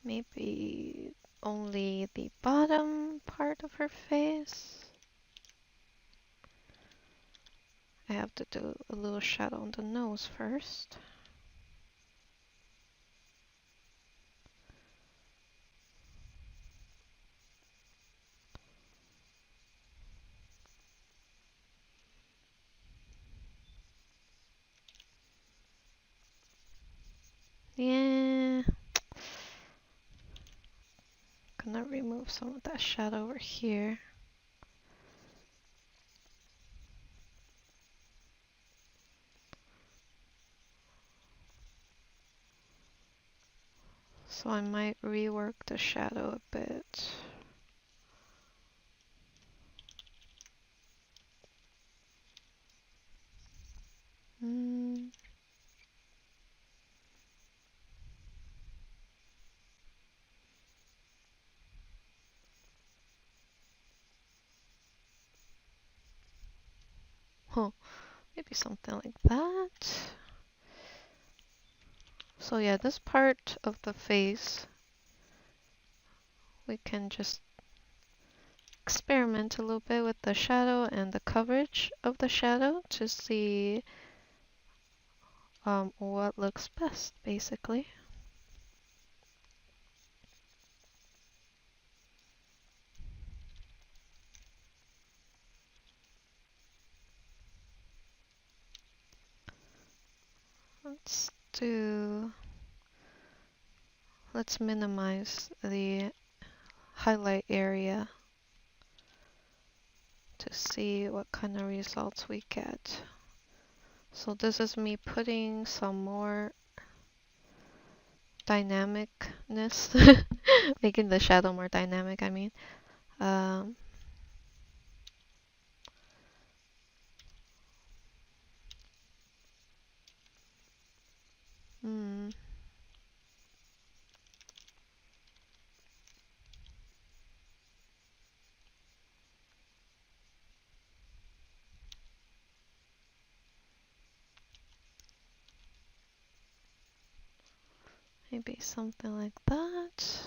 Speaker 1: Maybe only the bottom part of her face. I have to do a little shadow on the nose first. Yeah. Gonna remove some of that shadow over here. So I might rework the shadow a bit. Huh, maybe something like that. So yeah, this part of the face, we can just experiment a little bit with the shadow and the coverage of the shadow to see what looks best, basically. Let's minimize the highlight area to see what kind of results we get. So this is me putting some more dynamicness, making the shadow more dynamic, I mean. Um, hmm. Maybe something like that.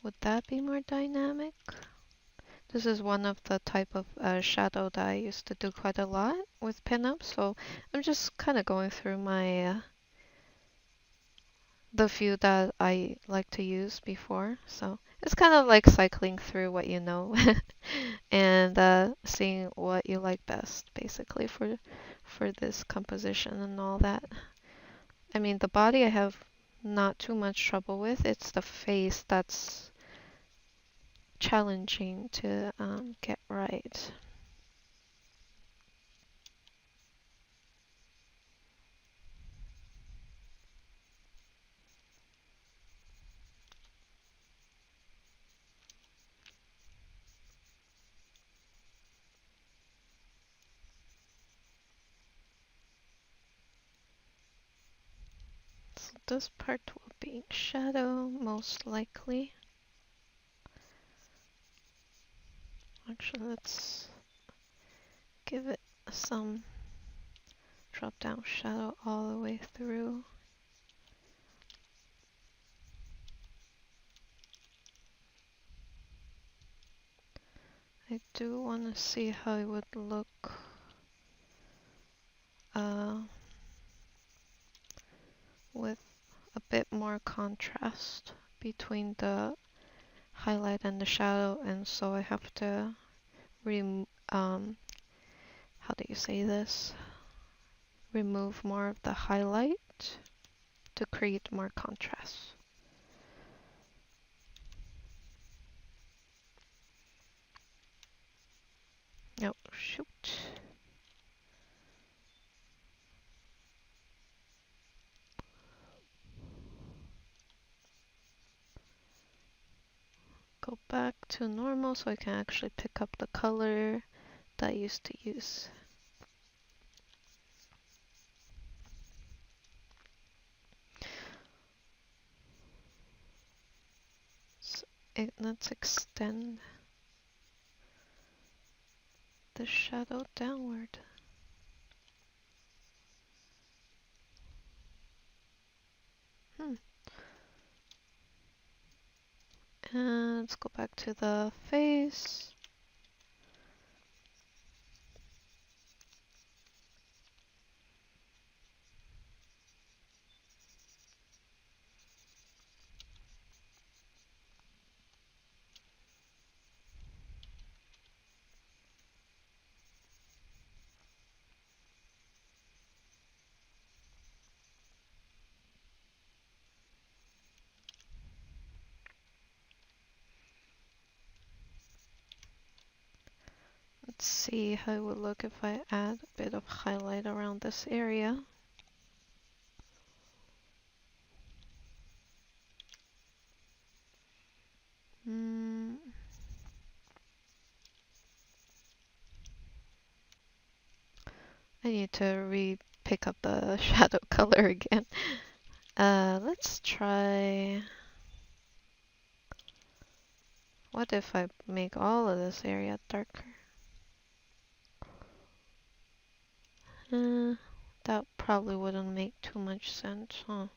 Speaker 1: Would that be more dynamic? This is one of the type of shadow that I used to do quite a lot with pinups, so I'm just kind of going through my the few that I like to use before. So it's kind of like cycling through what you know and seeing what you like best, basically for this composition and all that. I mean, the body I have not too much trouble with. It's the face that's challenging to get right. So this part will be shadow, most likely. Actually, let's give it some drop down shadow all the way through. I do want to see how it would look with a bit more contrast between the highlight and the shadow, and so I have to how do you say this? Remove more of the highlight to create more contrast. Oh, shoot. Go back to normal so I can actually pick up the color that I used to use. So let's extend the shadow downward. And let's go back to the face. Let's see how it would look if I add a bit of highlight around this area. I need to pick up the shadow color again. Let's try. What if I make all of this area darker? That probably wouldn't make too much sense, huh?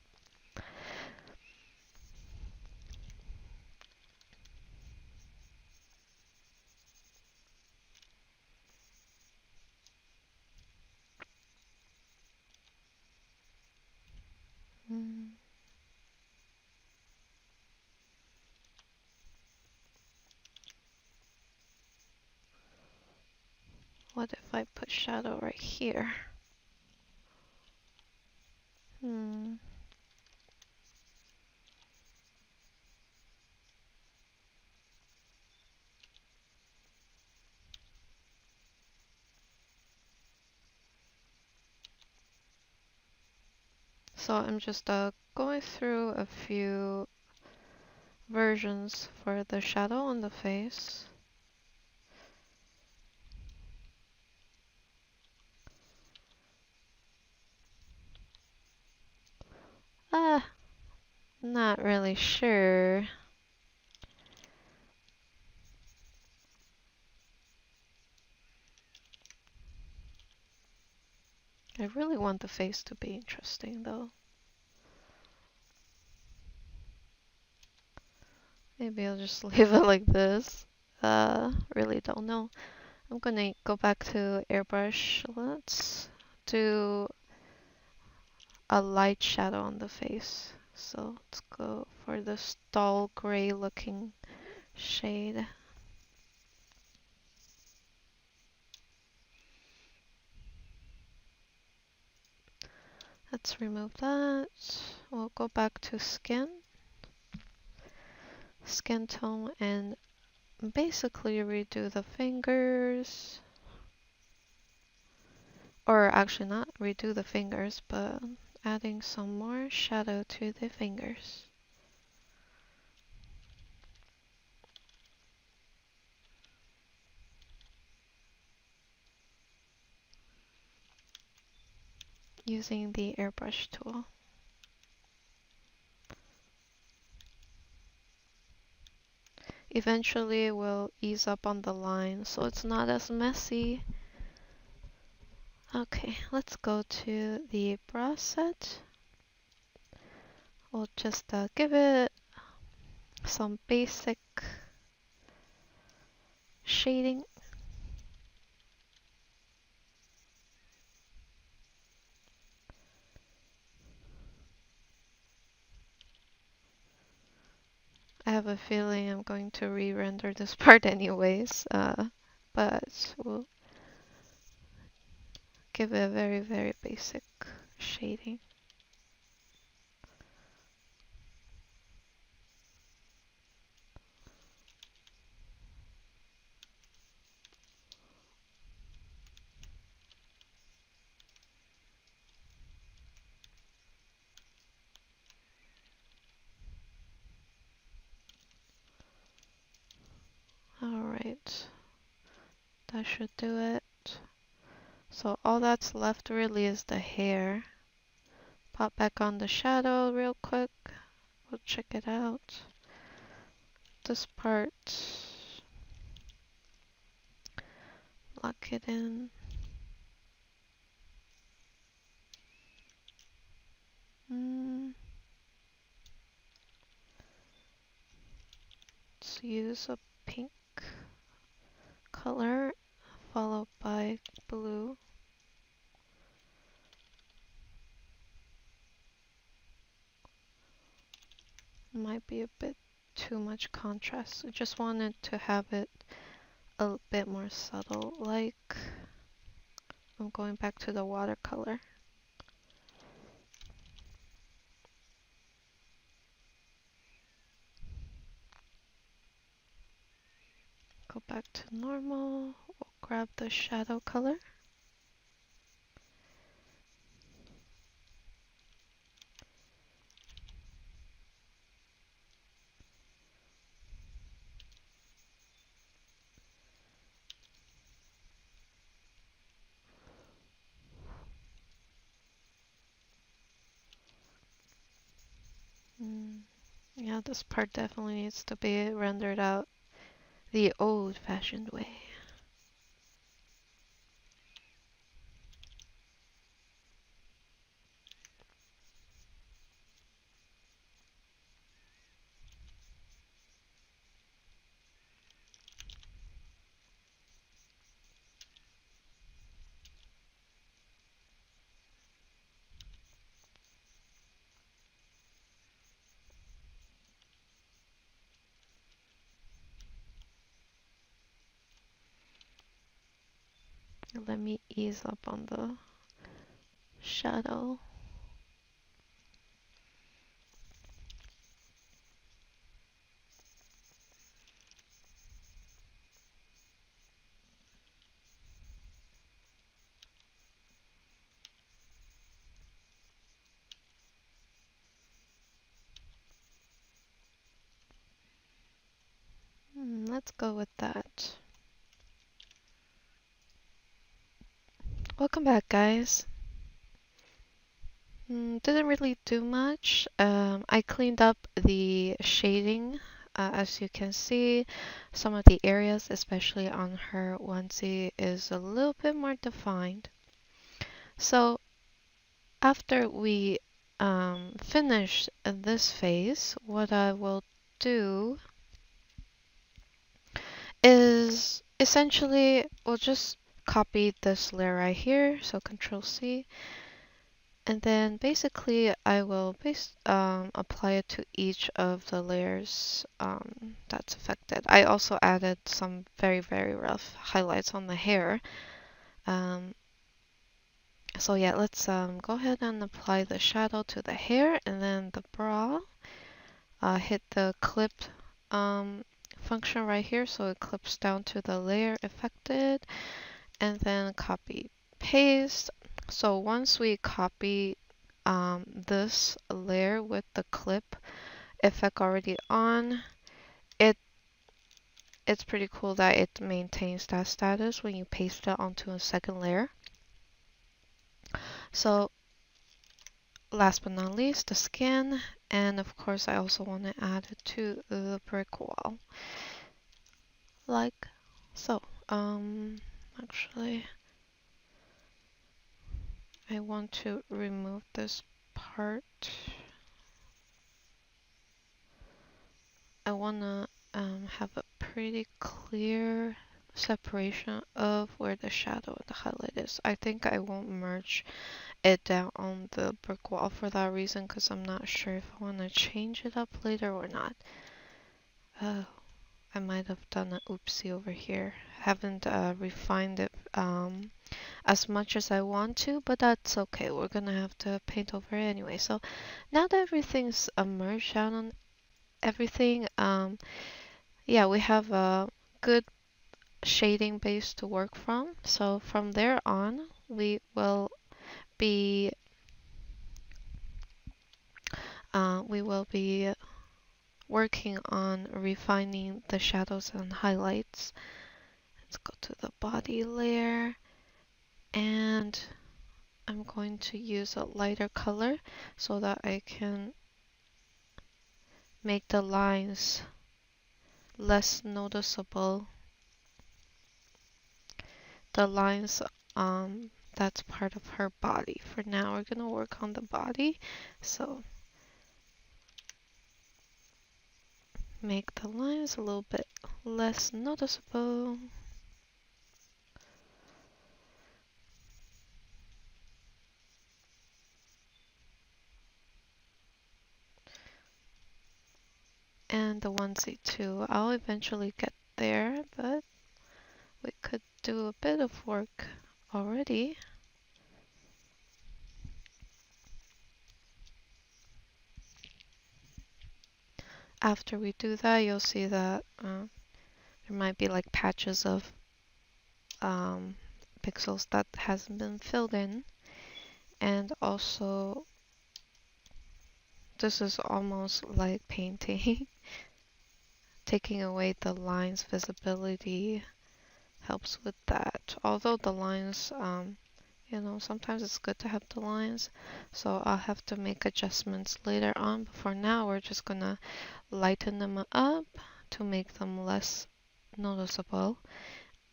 Speaker 1: What if I put shadow right here? So I'm just going through a few versions for the shadow on the face. Not really sure. I really want the face to be interesting though. Maybe I'll just leave it like this. Really don't know. I'm gonna go back to airbrush. Let's do a light shadow on the face. So let's go for this dull gray looking shade. Let's remove that. We'll go back to skin tone, and basically redo the fingers. Or actually not redo the fingers, but adding some more shadow to the fingers. Using the airbrush tool. Eventually we'll ease up on the line so it's not as messy. Okay, let's go to the brush set. We'll just give it some basic shading. I have a feeling I'm going to re-render this part anyways, but we'll give it a very, very basic shading. Alright, that should do it. So all that's left really is the hair. Pop back on the shadow real quick. We'll check it out. This part, lock it in. Let's use a pink color followed by blue. Might be a bit too much contrast. I just wanted to have it a bit more subtle, like I'm going back to the watercolor. Go back to normal. We'll grab the shadow color. Yeah, this part definitely needs to be rendered out the old-fashioned way. Let me ease up on the shadow. Let's go with that. Welcome back, guys. Didn't really do much. I cleaned up the shading. As you can see, some of the areas, especially on her onesie, is a little bit more defined. So after we finish this phase, what I will do is essentially we'll just copy this layer right here. So Control C. And then basically I will apply it to each of the layers that's affected. I also added some very, very rough highlights on the hair. So yeah, let's go ahead and apply the shadow to the hair and then the brow. Hit the clip function right here so it clips down to the layer affected and then copy paste. So once we copy this layer with the clip effect already on, it's pretty cool that it maintains that status when you paste it onto a second layer. So last but not least, the skin, and of course I also want to add it to the brick wall, like so. Actually, I want to remove this part. I want to have a pretty clear separation of where the shadow and the highlight is. I think I won't merge it down on the brick wall for that reason because I'm not sure if I want to change it up later or not. Oh, I might have done an oopsie over here. Haven't refined it as much as I want to, but that's okay. We're gonna have to paint over it anyway. So now that everything's merged down on everything, yeah, we have a good shading base to work from. So from there on, we will be working on refining the shadows and highlights. Let's go to the body layer, and I'm going to use a lighter color so that I can make the lines less noticeable. The lines that's part of her body. For now, we're gonna work on the body. So make the lines a little bit less noticeable. And the onesie too. I'll eventually get there, but we could do a bit of work already. After we do that, you'll see that there might be like patches of pixels that hasn't been filled in. And also, this is almost like painting. Taking away the lines visibility helps with that. Although the lines, you know, sometimes it's good to have the lines. So I'll have to make adjustments later on. But for now, we're just gonna lighten them up to make them less noticeable.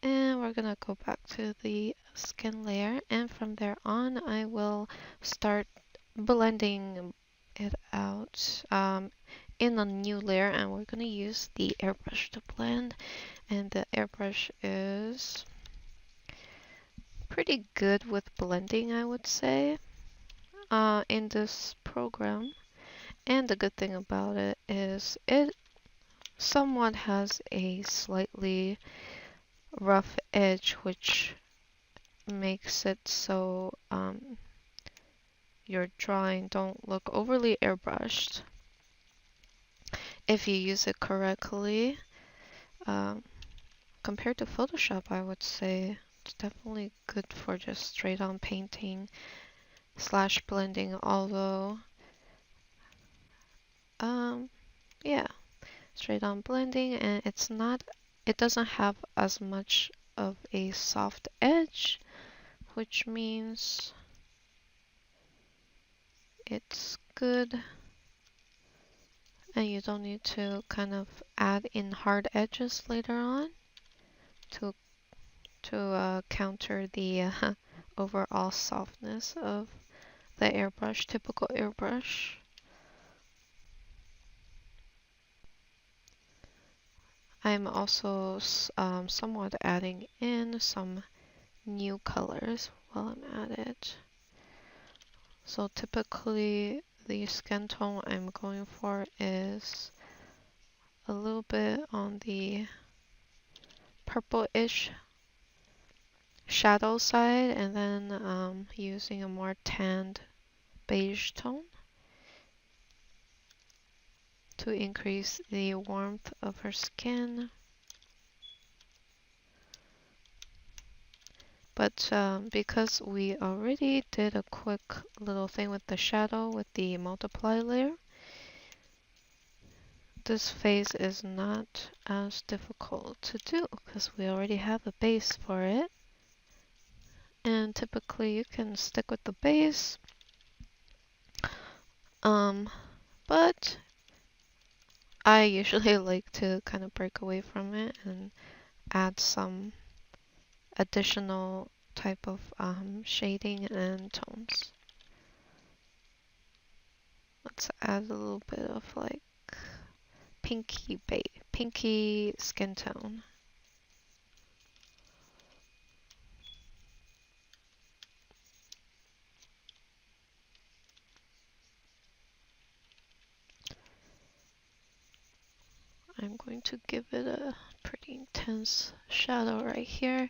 Speaker 1: And we're gonna go back to the skin layer, and from there on I will start blending it out in a new layer, and we're gonna use the airbrush to blend, and the airbrush is pretty good with blending, I would say, in this program. And the good thing about it is it somewhat has a slightly rough edge, which makes it so your drawing don't look overly airbrushed if you use it correctly. Um, Compared to Photoshop, I would say it's definitely good for just straight on painting slash blending, although, um, yeah, straight on blending, and it doesn't have as much of a soft edge, which means it's good, and you don't need to kind of add in hard edges later on to counter the overall softness of the airbrush, typical airbrush. I'm also somewhat adding in some new colors while I'm at it. So typically the skin tone I'm going for is a little bit on the purple-ish shadow side, and then using a more tanned beige tone to increase the warmth of her skin. But because we already did a quick little thing with the shadow with the multiply layer, this phase is not as difficult to do because we already have a base for it. And typically you can stick with the base, but I usually like to kind of break away from it and add some additional type of shading and tones. Let's add a little bit of like pinky skin tone. I'm going to give it a pretty intense shadow right here.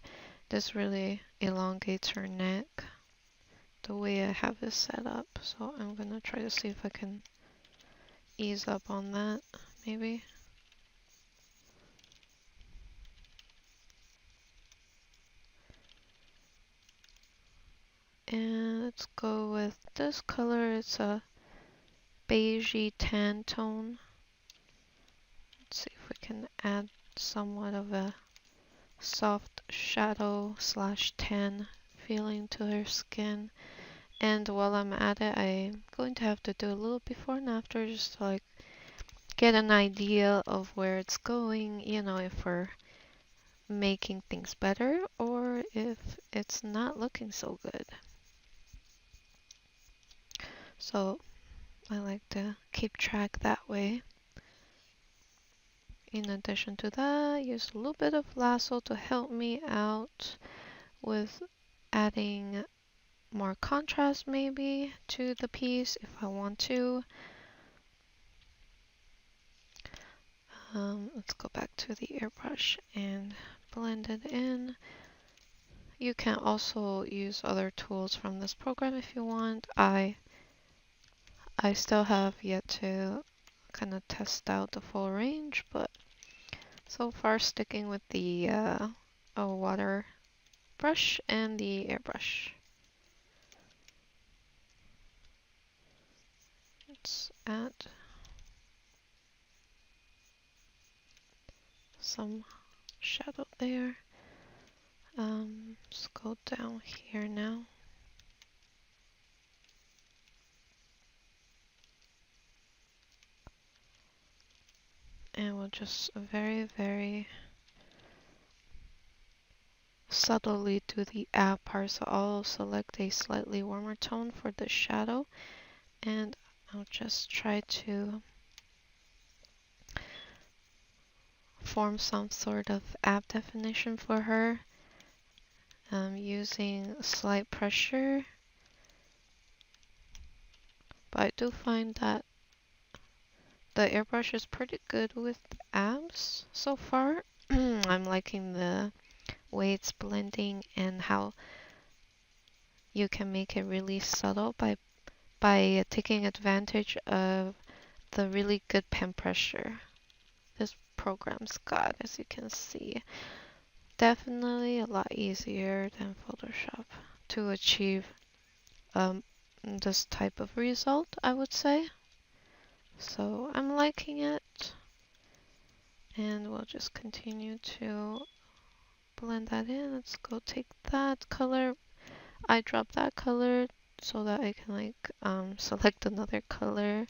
Speaker 1: This really elongates her neck the way I have it set up, so I'm gonna try to see if I can ease up on that, maybe. And let's go with this color. It's a beigey tan tone. Let's see if we can add somewhat of a soft shadow slash tan feeling to her skin. And while I'm at it, I'm going to have to do a little before and after just to like get an idea of where it's going, you know, if we're making things better or if it's not looking so good. So I like to keep track that way. In addition to that, use a little bit of lasso to help me out with adding more contrast maybe to the piece if I want to. Let's go back to the airbrush and blend it in. You can also use other tools from this program if you want. I still have yet to kind of test out the full range, but so far sticking with the water brush and the airbrush. Let's add some shadow there. Let's go down here now. And we'll just very subtly do the add part. So I'll select a slightly warmer tone for the shadow, and I'll just try to form some sort of app definition for her using slight pressure. But I do find that the airbrush is pretty good with abs so far. I'm liking the way it's blending and how you can make it really subtle by taking advantage of the really good pen pressure this program's got, as you can see. Definitely a lot easier than Photoshop to achieve um, this type of result, I would say. So I'm liking it, and we'll just continue to blend that in. Let's go take that color. I drop that color so that I can select another color.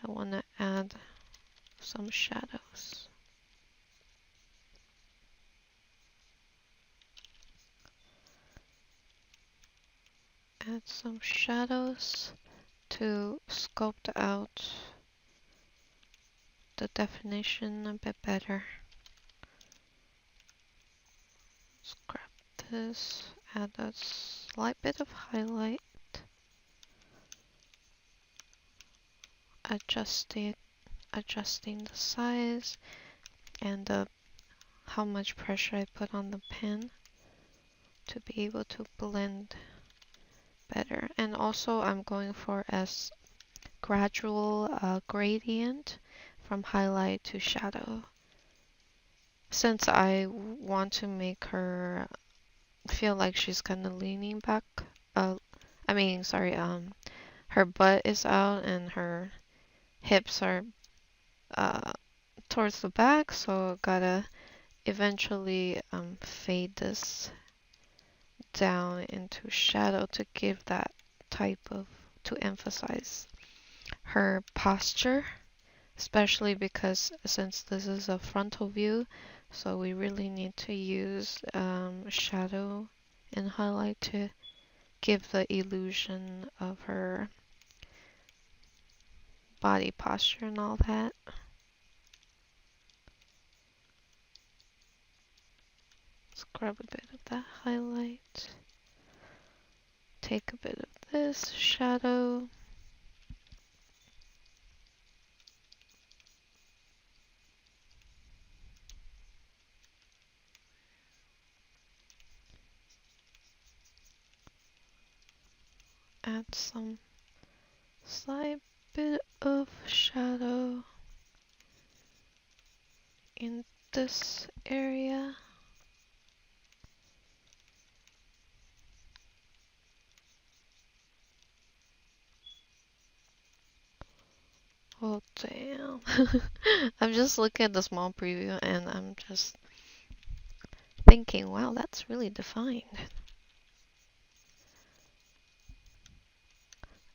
Speaker 1: I want to add some shadows. Add some shadows to sculpt out the definition a bit better. Let's grab this, add a slight bit of highlight, adjusting the size and how much pressure I put on the pen to be able to blend better. And also I'm going for a gradual gradient from highlight to shadow. Since I want to make her feel like she's kind of leaning back, her butt is out and her hips are towards the back, so gotta eventually fade this down into shadow to give that to emphasize her posture, especially because since this is a frontal view, so we really need to use shadow and highlight to give the illusion of her body posture and all that. Let's grab a bit of that highlight. Take a bit of this shadow. Add some slight bit of shadow in this area. Oh damn. I'm just looking at the small preview and I'm just thinking, wow, that's really defined.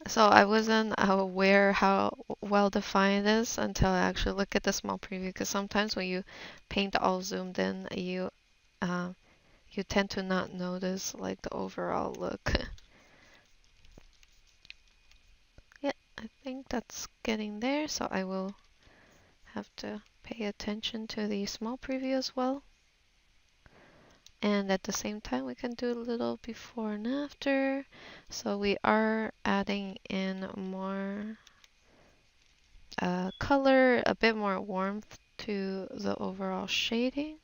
Speaker 1: So I wasn't aware how well defined it is until I actually look at the small preview, because sometimes when you paint all zoomed in, you tend to not notice like the overall look. Yeah, I think that's getting there, so I will have to pay attention to the small preview as well. And at the same time, we can do a little before and after. So we are adding in more color, a bit more warmth to the overall shading.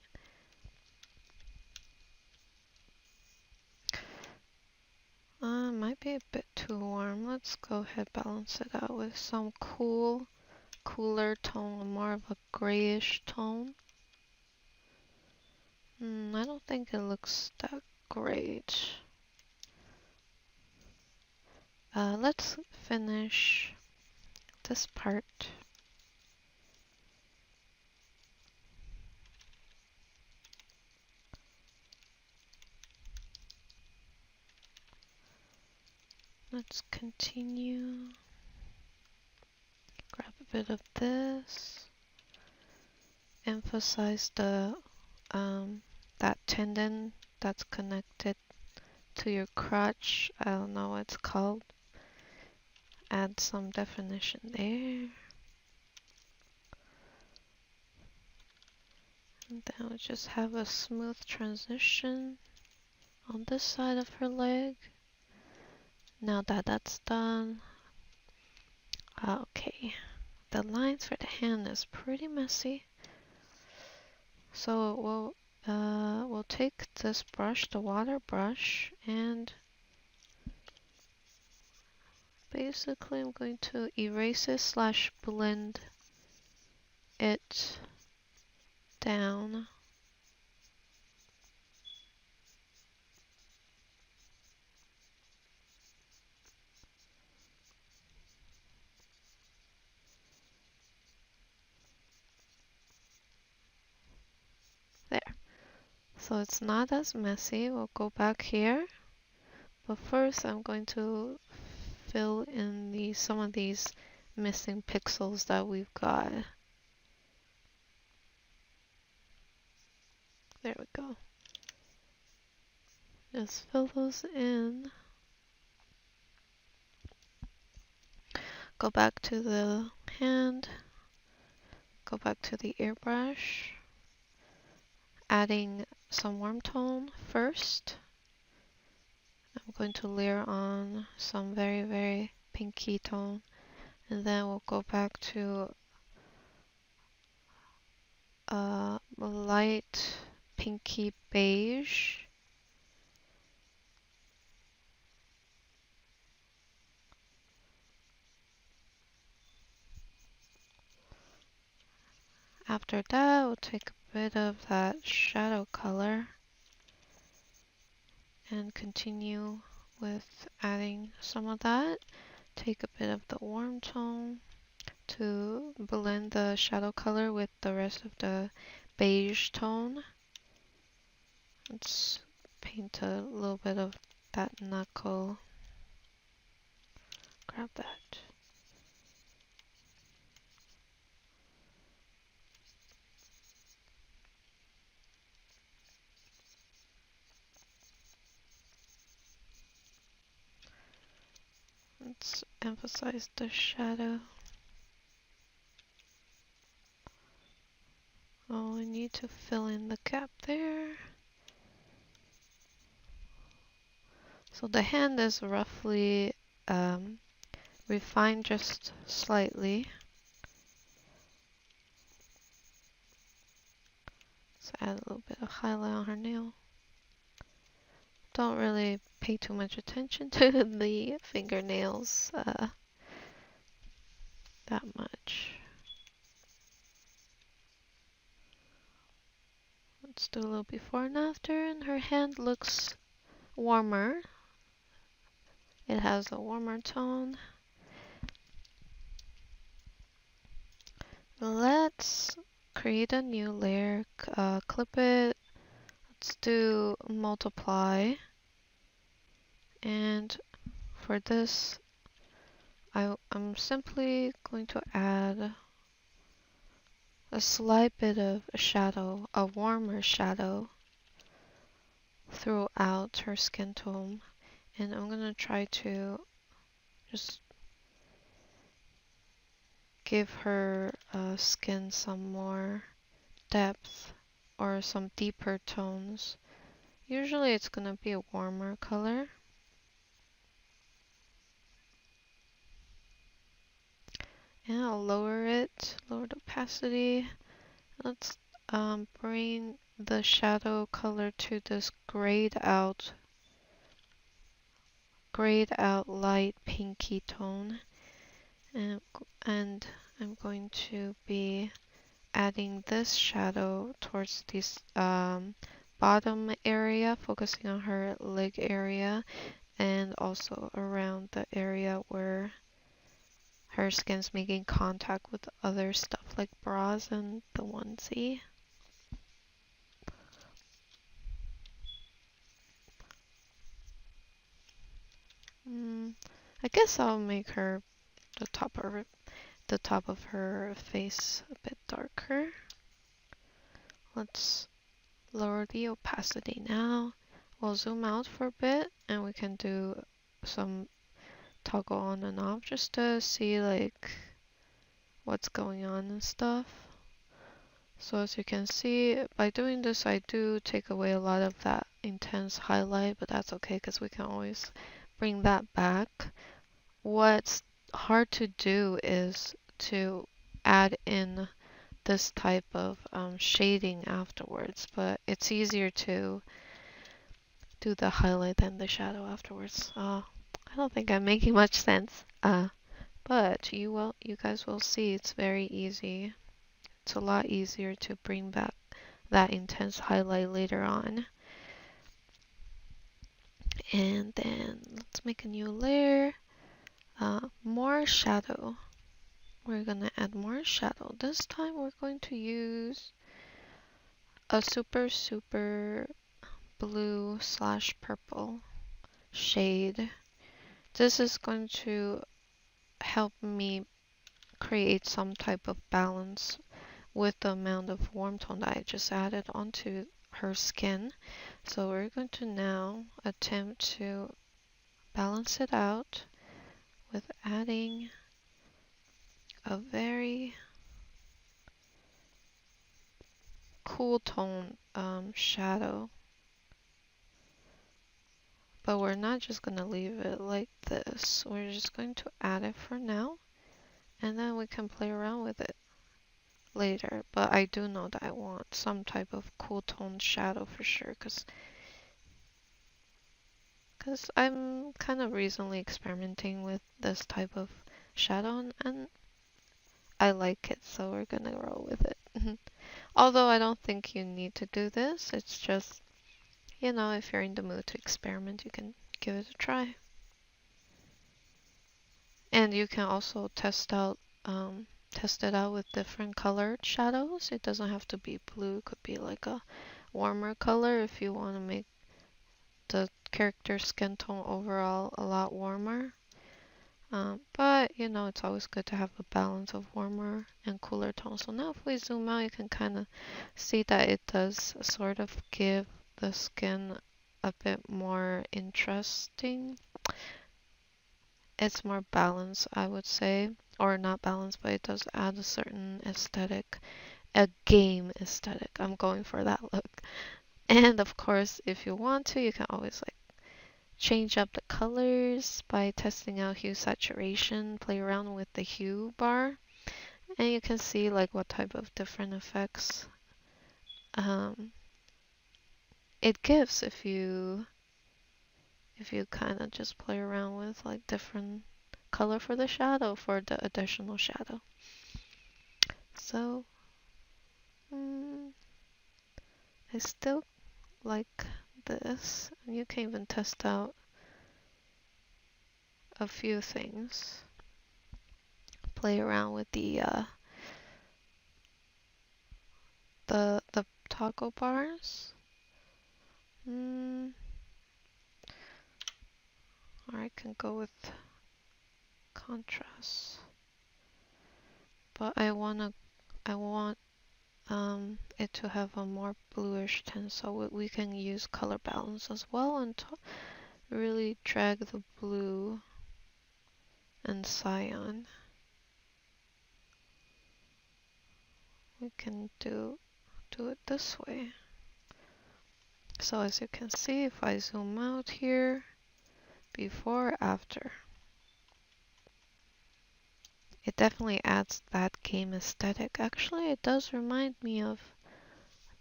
Speaker 1: Might be a bit too warm. Let's go ahead balance it out with some cooler tone, more of a grayish tone. I don't think it looks that great. Let's finish this part. Let's continue. Grab a bit of this. Emphasize the that tendon that's connected to your crotch. I don't know what it's called. Add some definition there. And then we'll just have a smooth transition on this side of her leg. Now that that's done, okay, the lines for the hand is pretty messy. So we'll we'll take this brush, the water brush, and basically I'm going to erase it slash blend it down. There. So it's not as messy. We'll go back here. But first I'm going to fill in some of these missing pixels that we've got. There we go. Just fill those in. Go back to the hand. Go back to the airbrush. Adding some warm tone first. I'm going to layer on some very, very pinky tone. And then we'll go back to light pinky beige. After that, we'll take a bit of that shadow color and continue with adding some of that. Take a bit of the warm tone to blend the shadow color with the rest of the beige tone. Let's paint a little bit of that knuckle. Grab that. Let's emphasize the shadow. Oh, I need to fill in the gap there. So the hand is roughly refined just slightly. Let's add a little bit of highlight on her nail. Don't really pay too much attention to the fingernails that much. Let's do a little before and after, and her hand looks warmer. It has a warmer tone. Let's create a new layer, clip it. Let's do multiply. And for this, I'm simply going to add a slight bit of a shadow, a warmer shadow throughout her skin tone. And I'm going to try to just give her skin some more depth or some deeper tones. Usually it's going to be a warmer color. And I'll lower it, lower the opacity. Let's bring the shadow color to this grayed out light pinky tone. And I'm going to be adding this shadow towards this bottom area, focusing on her leg area and also around the area where her skin's making contact with other stuff like bras and the onesie. I guess I'll make her the top of her face a bit darker. Let's lower the opacity now. We'll zoom out for a bit and we can do some toggle on and off just to see like what's going on and stuff. So as you can see, by doing this I do take away a lot of that intense highlight, but that's okay because we can always bring that back. What's hard to do is to add in this type of shading afterwards, but it's easier to do the highlight than the shadow afterwards. I don't think I'm making much sense. But you guys will see it's very easy. It's a lot easier to bring back that intense highlight later on. And then let's make a new layer. More shadow. We're gonna add more shadow. This time we're going to use a super blue / purple shade. This is going to help me create some type of balance with the amount of warm tone that I just added onto her skin. So we're going to now attempt to balance it out with adding a very cool tone shadow. But we're not just going to leave it like this. We're just going to add it for now, and then we can play around with it later. But I do know that I want some type of cool tone shadow for sure, because I'm kind of recently experimenting with this type of shadow, and I like it, so we're gonna roll with it. Although I don't think you need to do this, it's just, you know, if you're in the mood to experiment, you can give it a try. And you can also test it out with different colored shadows. It doesn't have to be blue, it could be like a warmer color if you want to make the character skin tone overall a lot warmer. But you know, it's always good to have a balance of warmer and cooler tones. So now if we zoom out, you can kind of see that it does sort of give the skin a bit more interesting. It's more balanced, I would say. Or not balanced, but it does add a certain aesthetic, a game aesthetic. I'm going for that look. And of course, if you want to, you can always like change up the colors by testing out hue saturation, play around with the hue bar, and you can see like what type of different effects it gives if you kind of just play around with like different color for the shadow, for the additional shadow. So I still like this, and you can even test out a few things. Play around with the toggle bars. Or I can go with contrast. But I want it to have a more bluish tint, so we can use color balance as well and really drag the blue and cyan. We can do it this way. So as you can see, if I zoom out here, before, after, it definitely adds that game aesthetic. Actually, it does remind me of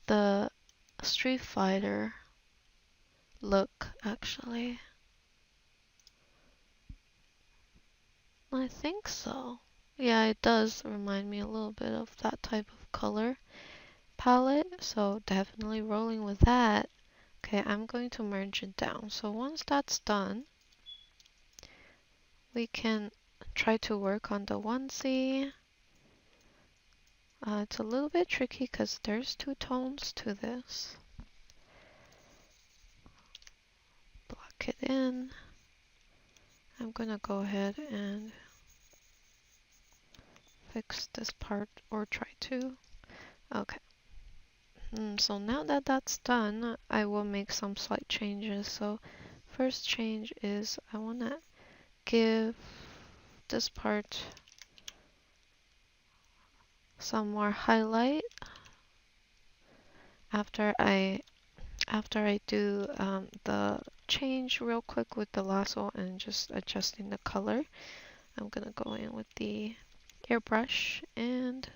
Speaker 1: the Street Fighter look, actually. I think so. Yeah, it does remind me a little bit of that type of color palette, so definitely rolling with that. Okay, I'm going to merge it down. So once that's done, we can try to work on the onesie. It's a little bit tricky because there's two tones to this. Block it in. I'm gonna go ahead and fix this part, or try to. Okay. So now that that's done, I will make some slight changes. So first change is I want to give this part some more highlight after I do the change real quick with the lasso and just adjusting the color. I'm gonna go in with the airbrush and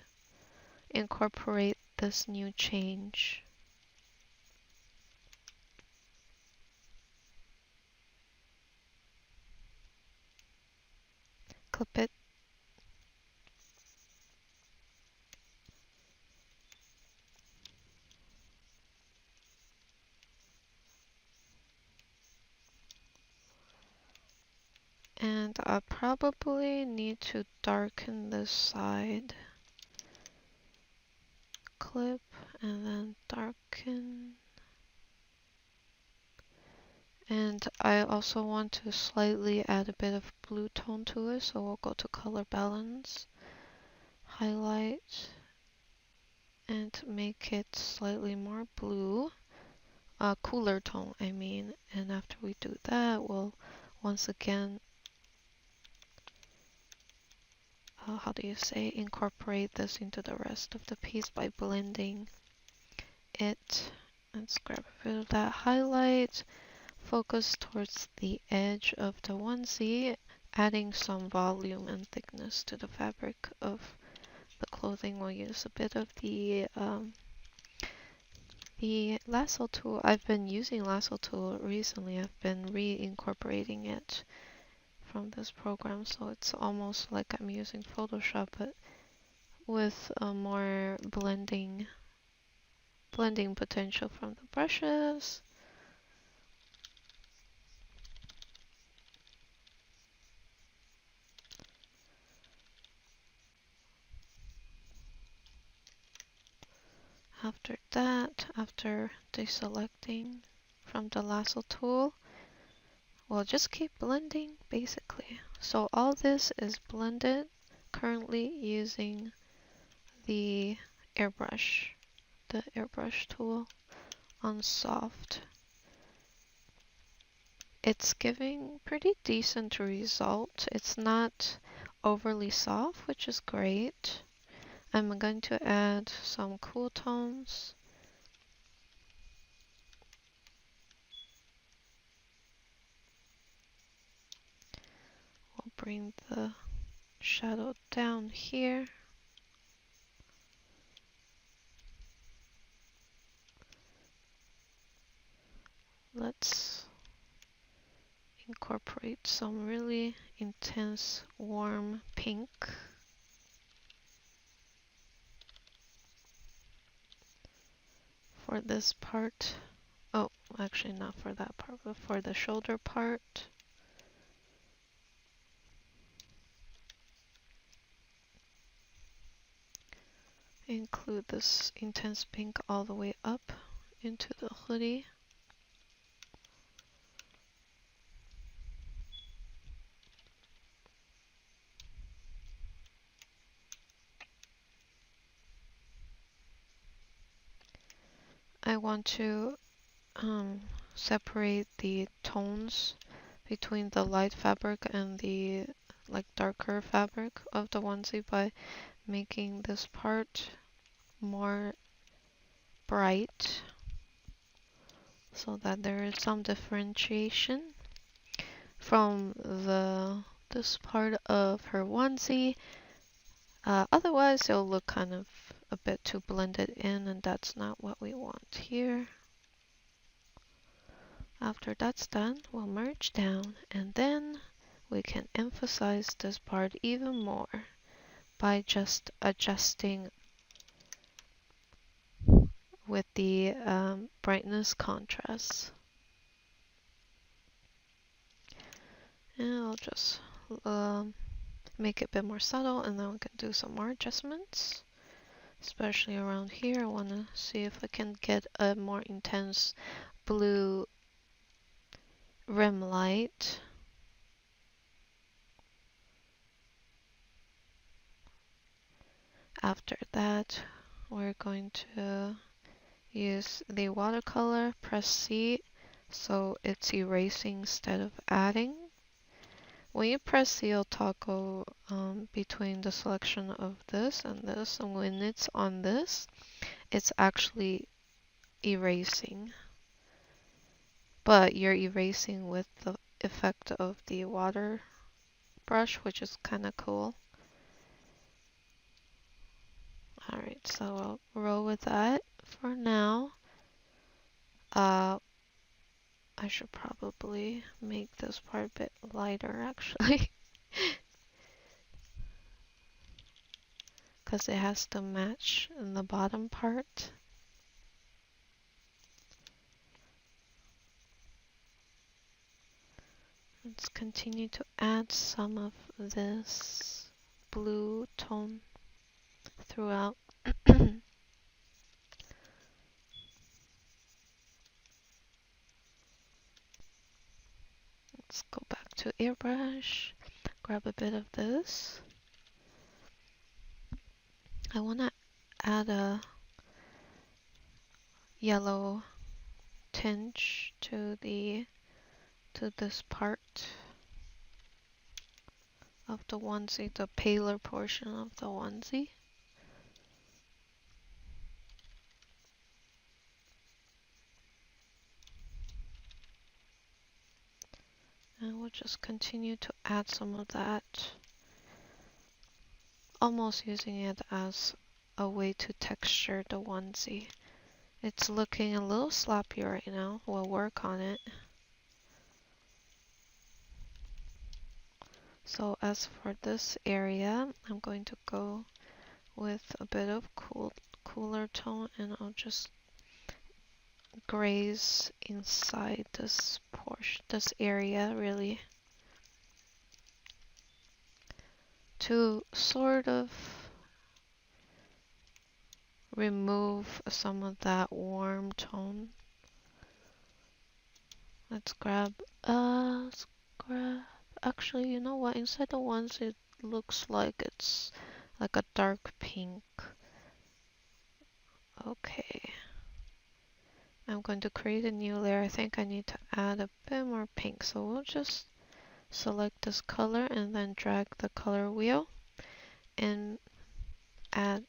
Speaker 1: incorporate this new change. Clip it. And I probably need to darken this side. Clip and then darken. And I also want to slightly add a bit of blue tone to it, so we'll go to color balance, highlight, and make it slightly more blue, cooler tone I mean. And after we do that, we'll once again, how do you say, incorporate this into the rest of the piece by blending it. Let's grab a bit of that highlight. Focus towards the edge of the onesie, adding some volume and thickness to the fabric of the clothing. We'll use a bit of the lasso tool. I've been using lasso tool recently. I've been reincorporating it from this program, so it's almost like I'm using Photoshop, but with a more blending potential from the brushes. After that, after deselecting from the lasso tool, we'll just keep blending basically. So all this is blended currently using the airbrush tool on soft. It's giving pretty decent result. It's not overly soft, which is great. I'm going to add some cool tones. We'll bring the shadow down here. Let's incorporate some really intense warm pink. For this part. Oh, actually not for that part, but for the shoulder part. Include this intense pink all the way up into the hoodie. I want to separate the tones between the light fabric and the darker fabric of the onesie by making this part more bright so that there is some differentiation from this part of her onesie. Otherwise it'll look kind of a bit too blended in, and that's not what we want here. After that's done, we'll merge down, and then we can emphasize this part even more by just adjusting with the brightness contrast. And I'll just make it a bit more subtle, and then we can do some more adjustments. Especially around here, I want to see if I can get a more intense blue rim light. After that, we're going to use the watercolor, press C, so it's erasing instead of adding. When you press C, it'll toggle between the selection of this and this, and when it's on this, it's actually erasing. But you're erasing with the effect of the water brush, which is kind of cool. Alright, so I'll roll with that for now. I should probably make this part a bit lighter actually. Because it has to match in the bottom part. Let's continue to add some of this blue tone throughout. Let's go back to airbrush, grab a bit of this. I want to add a yellow tinge to this part of the onesie, the paler portion of the onesie. And we'll just continue to add some of that, almost using it as a way to texture the onesie. It's looking a little sloppy right now. We'll work on it. So as for this area, I'm going to go with a bit of cooler tone, and I'll just graze inside this portion, this area really, to sort of remove some of that warm tone. Let's grab, actually, you know what? Inside the ones, it looks like it's like a dark pink. Okay. I'm going to create a new layer. I think I need to add a bit more pink. So we'll just select this color and then drag the color wheel and add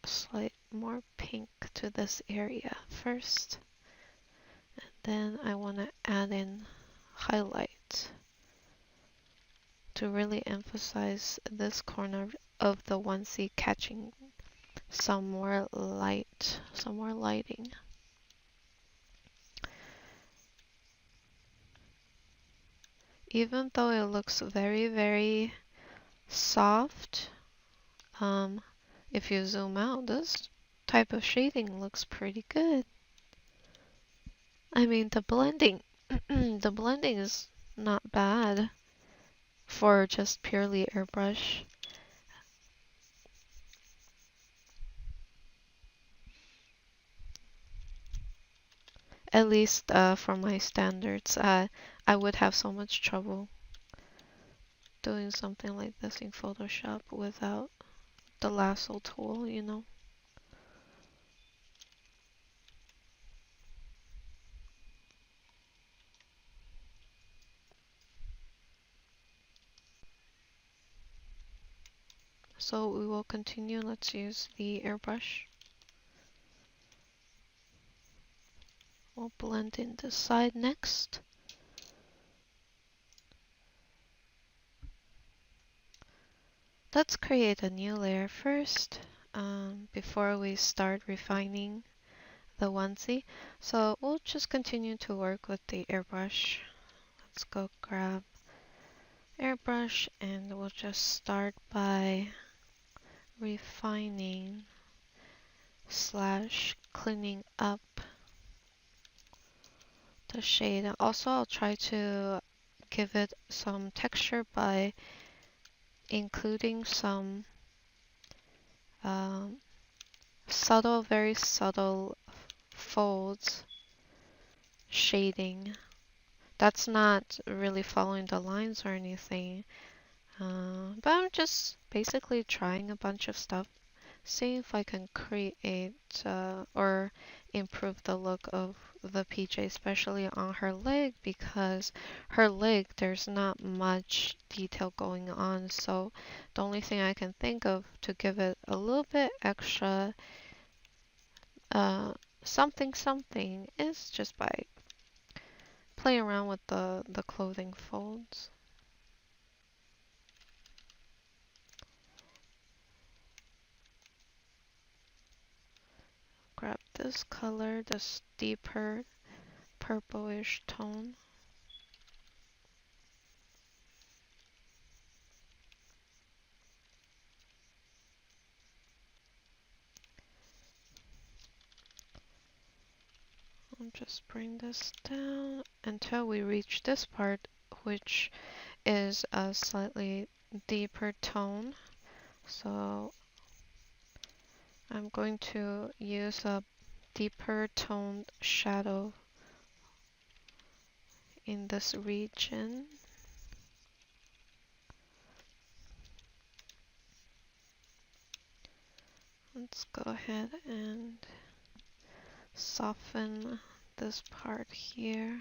Speaker 1: slight more pink to this area first. And then I want to add in highlight to really emphasize this corner of the onesie, catching some more light, some more lighting. Even though it looks very, very soft, if you zoom out, this type of shading looks pretty good. I mean, the blending, the blending is not bad for just purely airbrush. At least for my standards, I would have so much trouble doing something like this in Photoshop without the lasso tool, you know. So we will continue. Let's use the airbrush. We'll blend in this side next. Let's create a new layer first before we start refining the onesie. So we'll just continue to work with the airbrush. Let's go grab airbrush and we'll just start by refining / cleaning up the shade. Also, I'll try to give it some texture by including some subtle, very subtle folds shading. That's not really following the lines or anything, but I'm just basically trying a bunch of stuff, see if I can create or improve the look of the PJ, especially on her leg, because her leg, there's not much detail going on. So the only thing I can think of to give it a little bit extra something is just by playing around with the clothing folds. grab this color, this deeper purplish tone. I'll just bring this down until we reach this part, which is a slightly deeper tone. So I'm going to use a deeper toned shadow in this region. Let's go ahead and soften this part here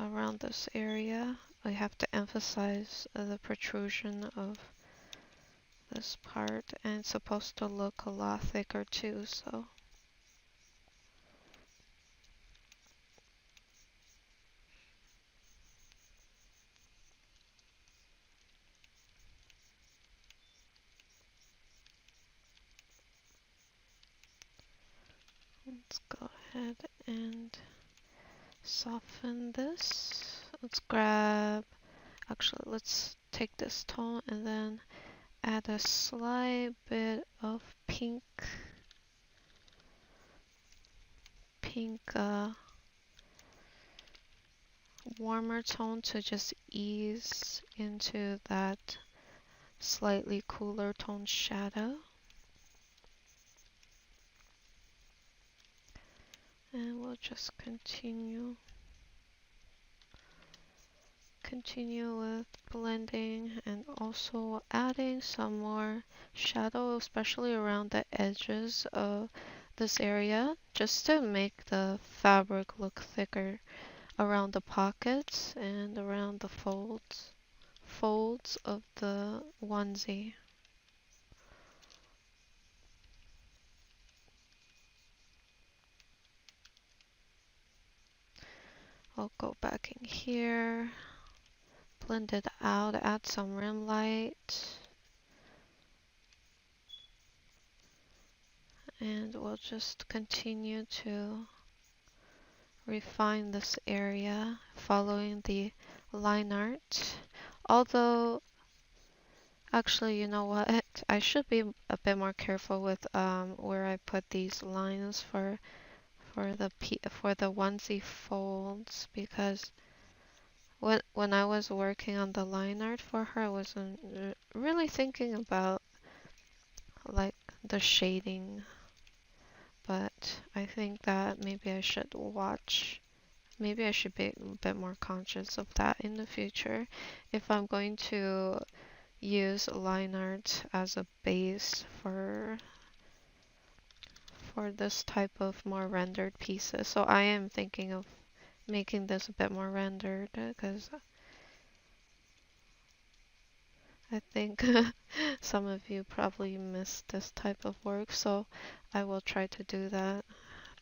Speaker 1: around this area. I have to emphasize the protrusion of this part, and it's supposed to look a lot thicker too, so let's go ahead and soften this. Let's take this tone and then add a slight bit of pink warmer tone to just ease into that slightly cooler tone shadow. And we'll just continue with blending and also adding some more shadow, especially around the edges of this area, just to make the fabric look thicker around the pockets and around the folds of the onesie. I'll go back in here, blend it out, add some rim light, and we'll just continue to refine this area following the line art. Although, actually, you know what? I should be a bit more careful with where I put these lines for the onesie folds, because when I was working on the line art for her, I wasn't really thinking about like the shading, but I think that maybe I should be a bit more conscious of that in the future if I'm going to use line art as a base for this type of more rendered pieces. So I am thinking of making this a bit more rendered, because I think some of you probably miss this type of work, so I will try to do that.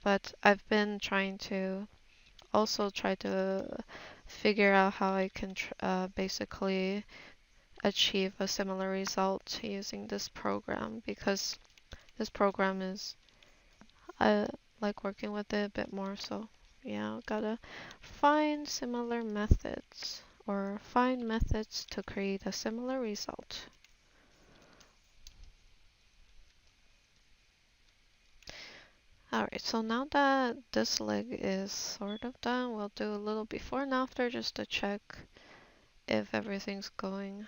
Speaker 1: But I've been trying to also try to figure out how I can basically achieve a similar result using this program, because this program is, I like working with it a bit more, so yeah, gotta find similar methods or find methods to create a similar result. Alright, so now that this leg is sort of done, we'll do a little before and after just to check if everything's going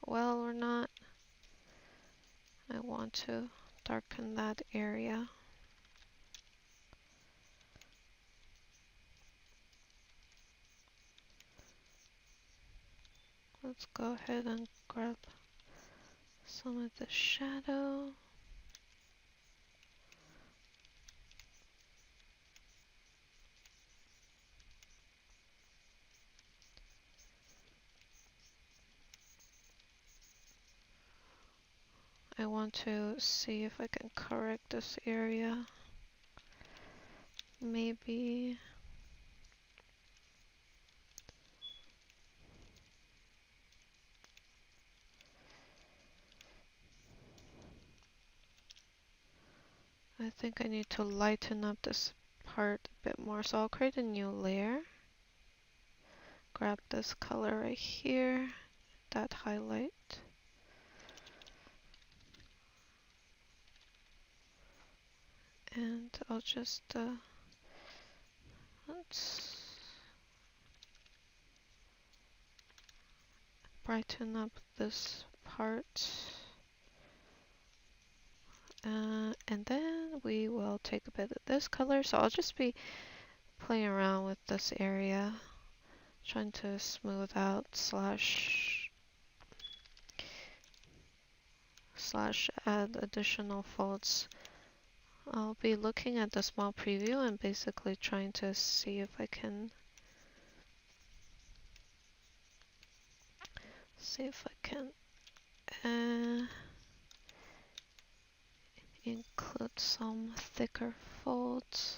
Speaker 1: well or not. I want to darken that area. Let's go ahead and grab some of the shadow. I want to see if I can correct this area. Maybe I think I need to lighten up this part a bit more. So I'll create a new layer. Grab this color right here, that highlight. And I'll just, let's brighten up this part. And then we will take a bit of this color. So I'll just be playing around with this area, trying to smooth out slash add additional folds. I'll be looking at the small preview and basically trying to see if I can include some thicker folds.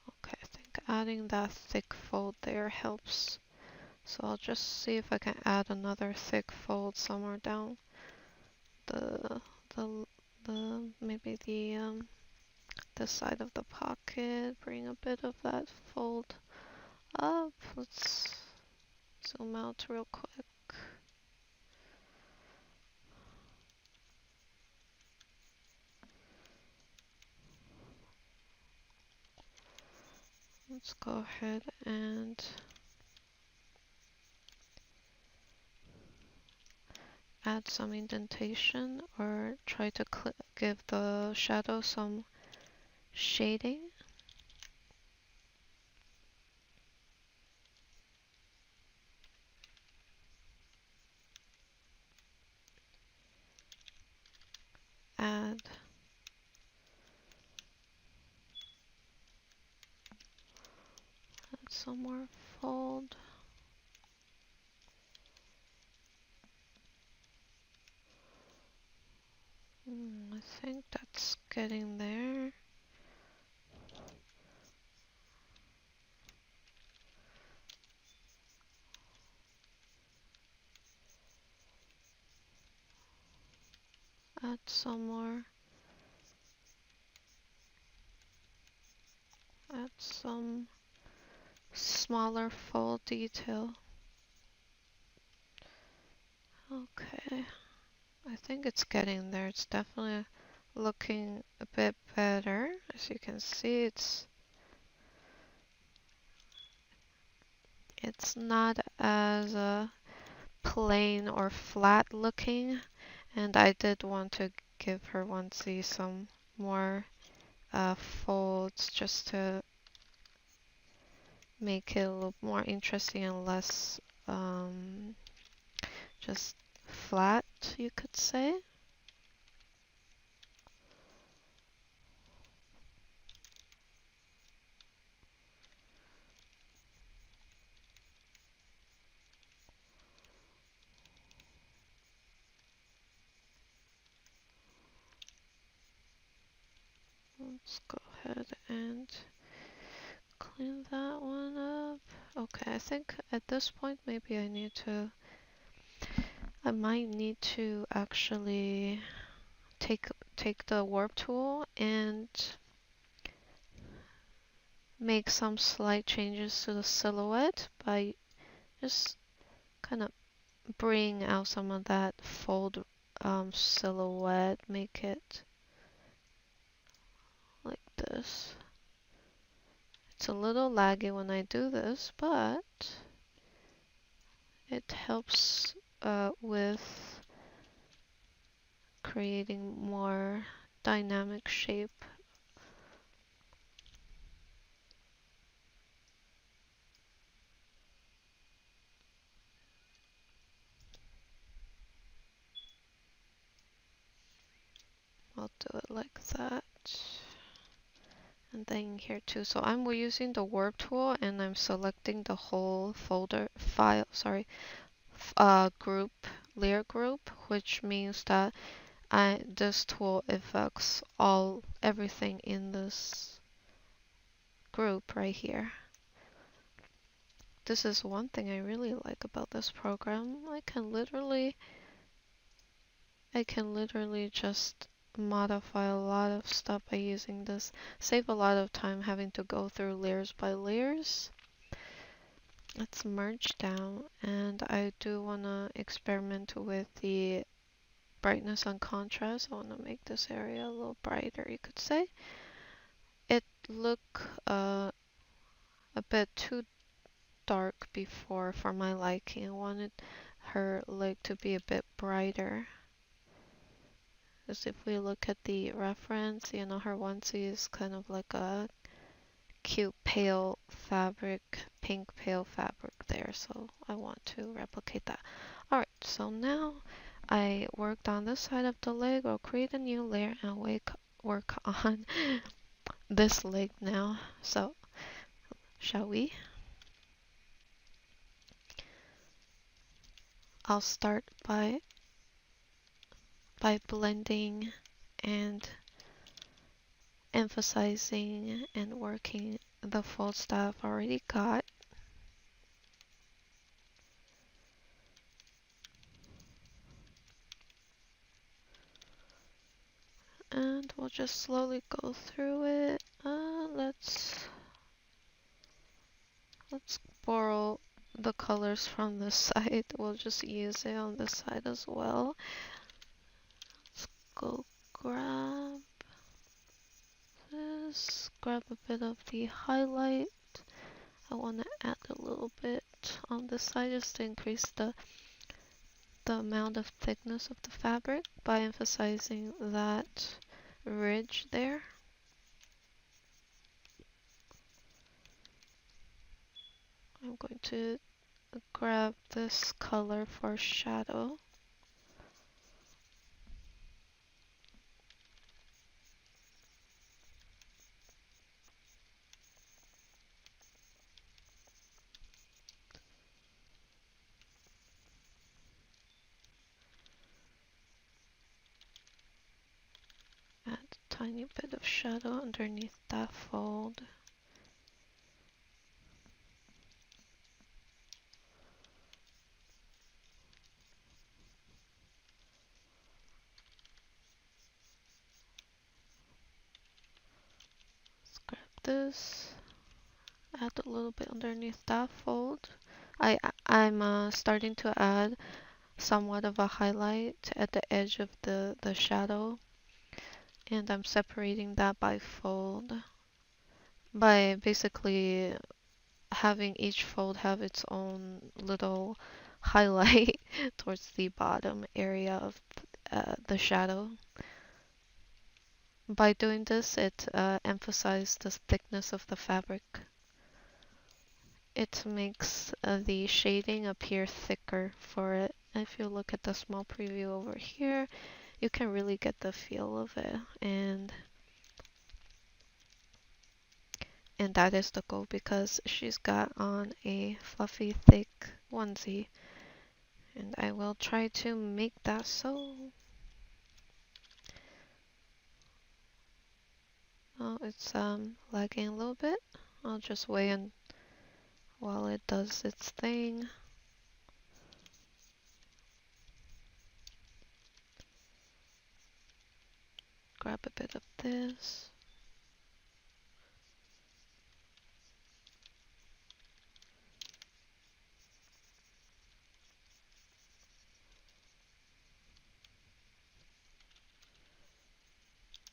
Speaker 1: Okay, I think adding that thick fold there helps. So I'll just see if I can add another thick fold somewhere down maybe the side of the pocket. Bring a bit of that fold up. Let's zoom out real quick. Let's go ahead and add some indentation or try to give the shadow some shading. Add some more fold. I think that's getting there. Add some more. Add some smaller fold detail. Okay. I think it's getting there. It's definitely looking a bit better. As you can see, it's not as plain or flat looking, and I did want to give her Onesie some more folds just to make it a little more interesting and less just flat, you could say. Let's go ahead and clean that one up. Okay, I think at this point maybe I might need to actually take the warp tool and make some slight changes to the silhouette by just kind of bring out some of that fold silhouette, make it like this. It's a little laggy when I do this, but it helps with creating more dynamic shape. I'll do it like that. And then here too. So I'm using the warp tool and I'm selecting the whole layer group, which means that this tool affects everything in this group right here. This is one thing I really like about this program. I can literally just modify a lot of stuff by using this. Save a lot of time having to go through layers by layers. Let's merge down, and I do want to experiment with the brightness and contrast. I want to make this area a little brighter, you could say. It looked a bit too dark before for my liking. I wanted her leg to be a bit brighter. Because if we look at the reference, you know, her onesie is kind of like a cute pale fabric, pink pale fabric there, so I want to replicate that. Alright, so now I worked on this side of the leg. I'll create a new layer and work on this leg now. So, shall we? I'll start by blending and emphasizing and working the folds that I've already got. And we'll just slowly go through it. Let's borrow the colors from this side. We'll just use it on this side as well. Let's go grab this, grab a bit of the highlight. I want to add a little bit on this side just to increase the amount of thickness of the fabric by emphasizing that ridge there. I'm going to grab this color for shadow. Add a tiny bit of shadow underneath that fold. Let's grab this, add a little bit underneath that fold. I'm starting to add somewhat of a highlight at the edge of the shadow, and I'm separating that by fold, by basically having each fold have its own little highlight towards the bottom area of the shadow. By doing this, it emphasizes the thickness of the fabric. It makes the shading appear thicker for it. If you look at the small preview over here, you can really get the feel of it, and that is the goal, because she's got on a fluffy, thick onesie, and I will try to make that so. Oh, it's lagging a little bit. I'll just wait while it does its thing. Grab a bit of this.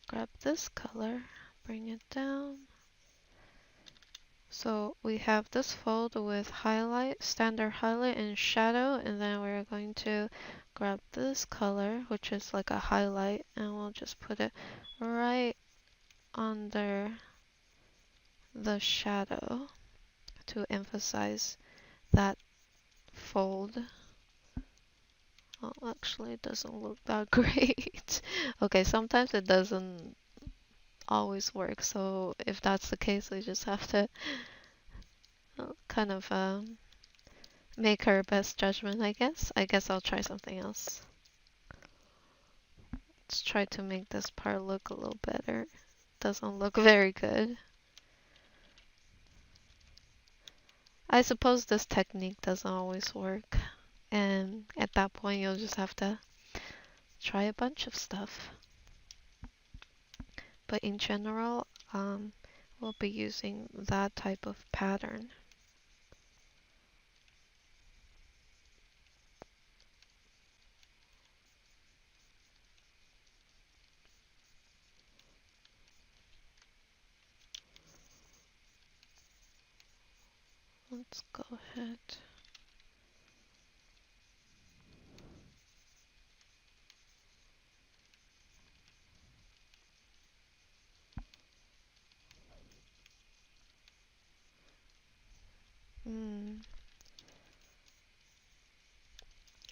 Speaker 1: Grab this color, bring it down. So we have this fold with highlight, standard highlight and shadow, and then we're going to grab this color, which is like a highlight, and we'll just put it right under the shadow to emphasize that fold. Oh, actually it doesn't look that great. Okay, sometimes it doesn't always work, so if that's the case, we just have to kind of make our best judgment, I guess. I guess I'll try something else. Let's try to make this part look a little better. Doesn't look very good. I suppose this technique doesn't always work, and at that point you'll just have to try a bunch of stuff. But in general, we'll be using that type of pattern. Let's go ahead.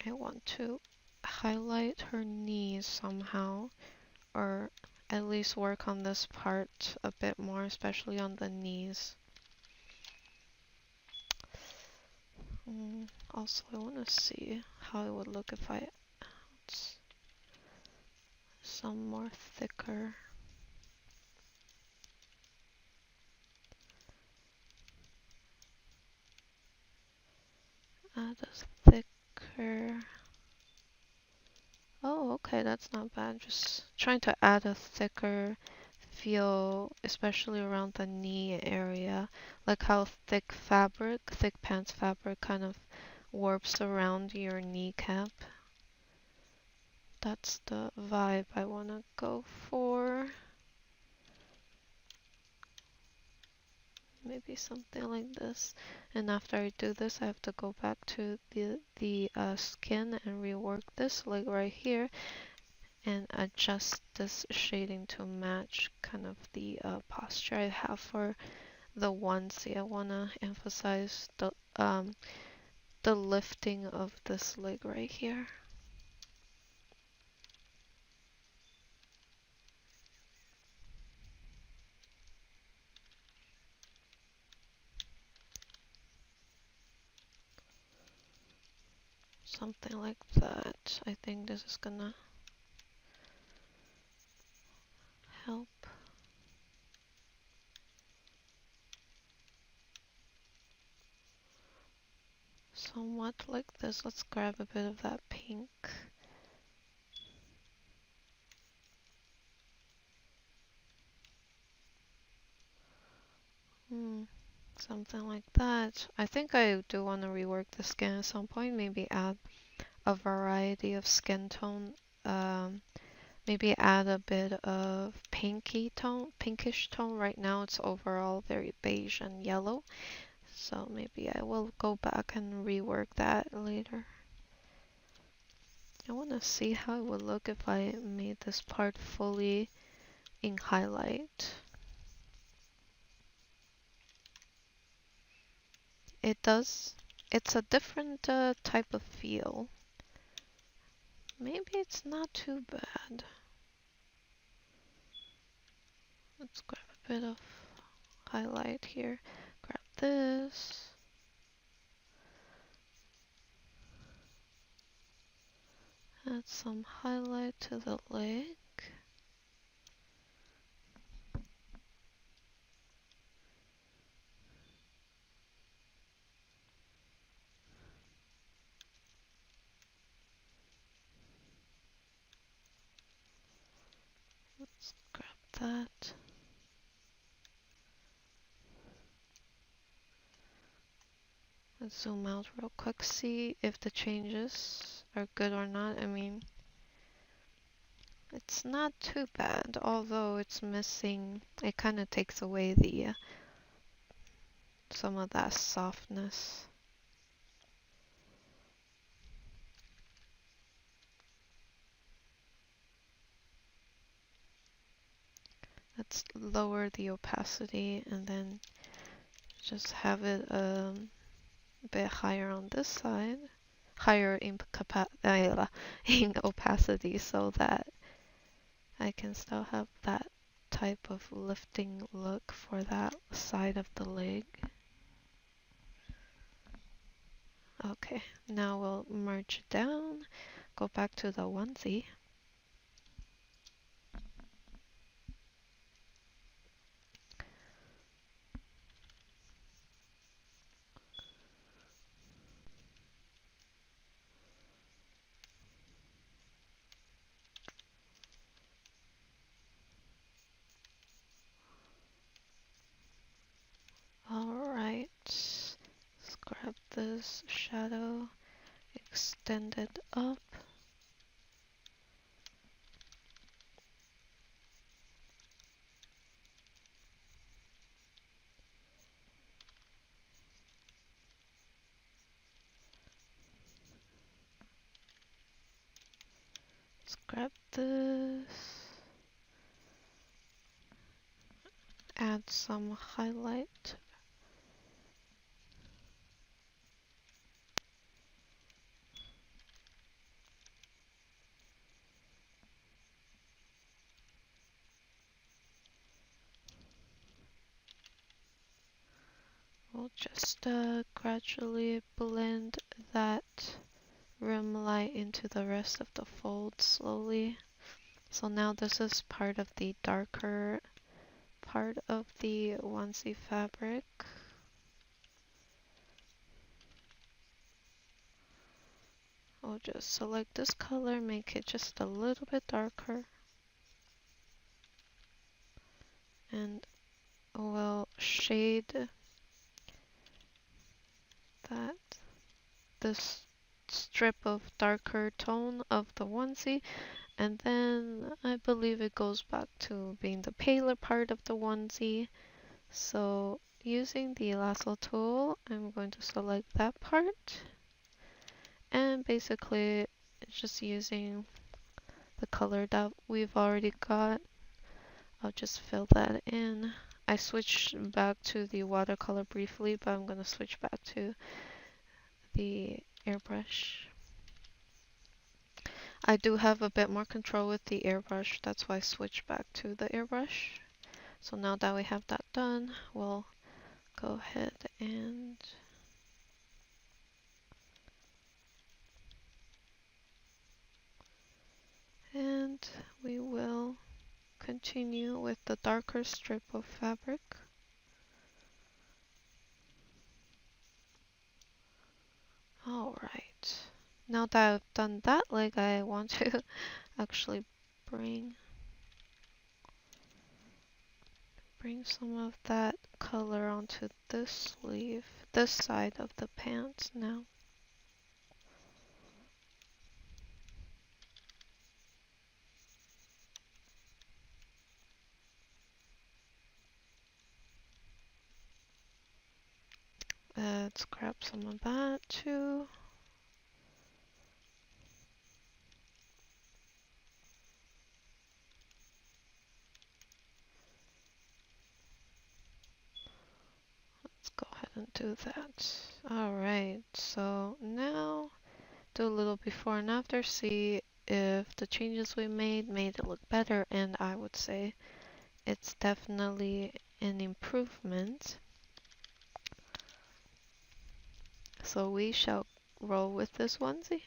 Speaker 1: I want to highlight her knees somehow, or at least work on this part a bit more, especially on the knees. Also, I want to see how it would look if I add some more thicker. Add a thicker. Oh, okay, that's not bad. Just trying to add a thicker feel, especially around the knee area. Like how thick pants fabric kind of warps around your kneecap. That's the vibe I want to go for. Maybe something like this. And after I do this, I have to go back to the skin and rework this, like right here, and adjust this shading to match kind of the posture I have for the onesie. I want to emphasize the lifting of this leg right here. Something like that. I think this is gonna help. Somewhat like this. Let's grab a bit of that pink. Something like that. I think I do want to rework the skin at some point. Maybe add a variety of skin tone. Maybe add a bit of pinkish tone. Right now it's overall very beige and yellow. So maybe I will go back and rework that later. I want to see how it would look if I made this part fully in highlight. It does. It's a different type of feel. Maybe it's not too bad. Let's grab a bit of highlight here. Grab this. Add some highlight to the leg. Let's grab that. Let's zoom out real quick, see if the changes are good or not. I mean, it's not too bad, although it's missing, it kind of takes away the some of that softness. Let's lower the opacity and then just have it a bit higher on this side, higher in opacity, so that I can still have that type of lifting look for that side of the leg. Okay, now we'll merge down, go back to the onesie. this shadow, extend it up. Let's grab this, add some highlight. We'll just gradually blend that rim light into the rest of the fold slowly. So now this is part of the darker part of the onesie fabric. I'll just select this color, make it just a little bit darker, and we'll shade that this strip of darker tone of the onesie, and then I believe it goes back to being the paler part of the onesie. So using the lasso tool, I'm going to select that part, and basically just using the color that we've already got, I'll just fill that in. I switched back to the watercolor briefly, but I'm going to switch back to the airbrush. I do have a bit more control with the airbrush, that's why I switched back to the airbrush. So now that we have that done, we'll go ahead and we will continue with the darker strip of fabric. Alright, now that I've done that leg, I want to actually bring some of that color onto this sleeve, this side of the pants now. Let's grab some of that too. Let's go ahead and do that. Alright, so now do a little before and after, see if the changes we made it look better, and I would say it's definitely an improvement. So we shall roll with this onesie.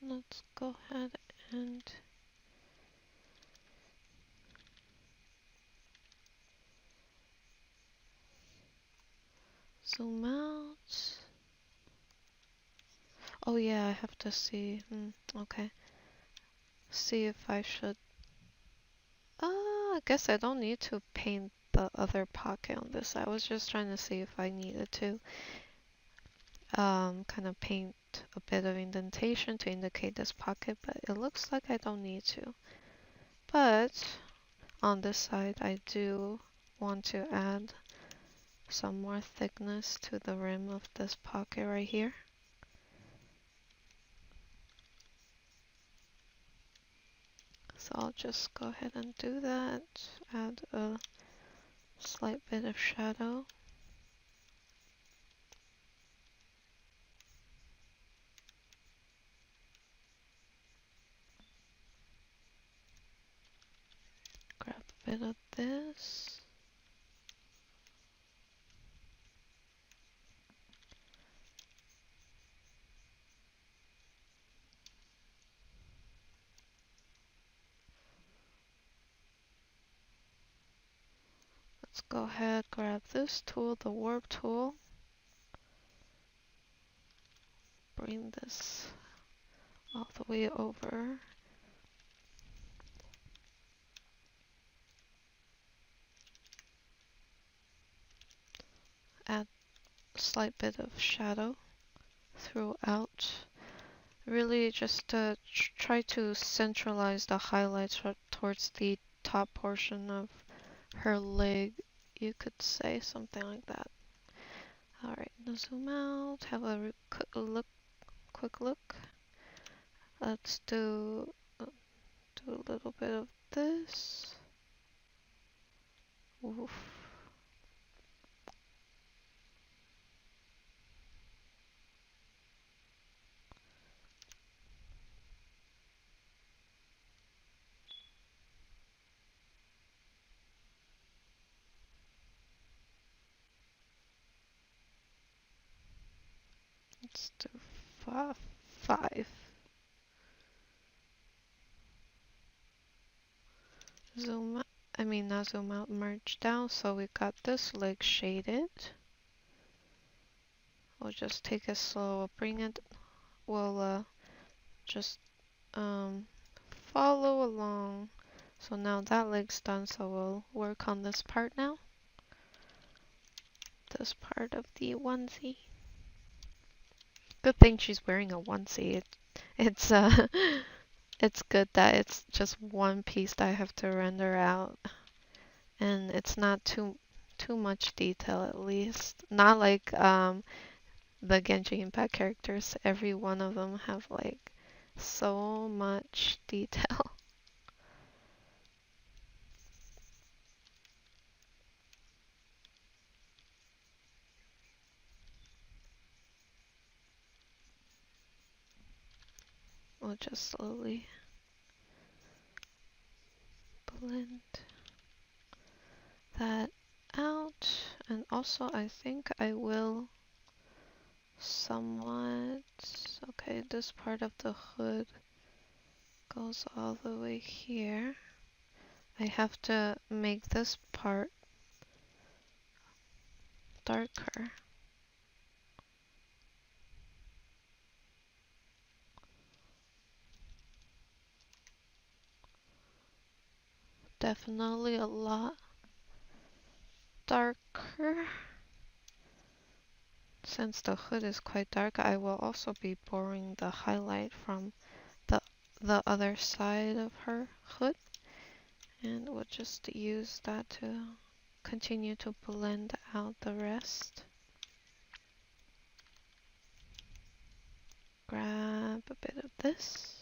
Speaker 1: Let's go ahead and zoom out. Oh yeah, I have to see. Okay. See if I should. I guess I don't need to paint the other pocket on this. I was just trying to see if I needed to kind of paint a bit of indentation to indicate this pocket, but it looks like I don't need to. But on this side, I do want to add some more thickness to the rim of this pocket right here. So I'll just go ahead and do that. Add a slight bit of shadow. Grab a bit of this. Let's go ahead, grab this tool, the warp tool. Bring this all the way over. Add a slight bit of shadow throughout. Really just to try to centralize the highlights towards the top portion of her leg, you could say, something like that. Alright, now zoom out, have a quick look. Let's do a little bit of this. Oof. Let's do five. Zoom out, not zoom out, merge down. So we got this leg shaded. We'll just take it slow, we'll just follow along. So now that leg's done, so we'll work on this part now. This part of the onesie. Good thing she's wearing a onesie. It's it's good that it's just one piece that I have to render out, and it's not too much detail, at least. Not like the Genshin Impact characters. Every one of them have like so much detail. We'll just slowly blend that out. And also I think I will somewhat, okay, this part of the hood goes all the way here. I have to make this part darker. Definitely a lot darker. Since the hood is quite dark, I will also be borrowing the highlight from the other side of her hood, and we'll just use that to continue to blend out the rest. Grab a bit of this.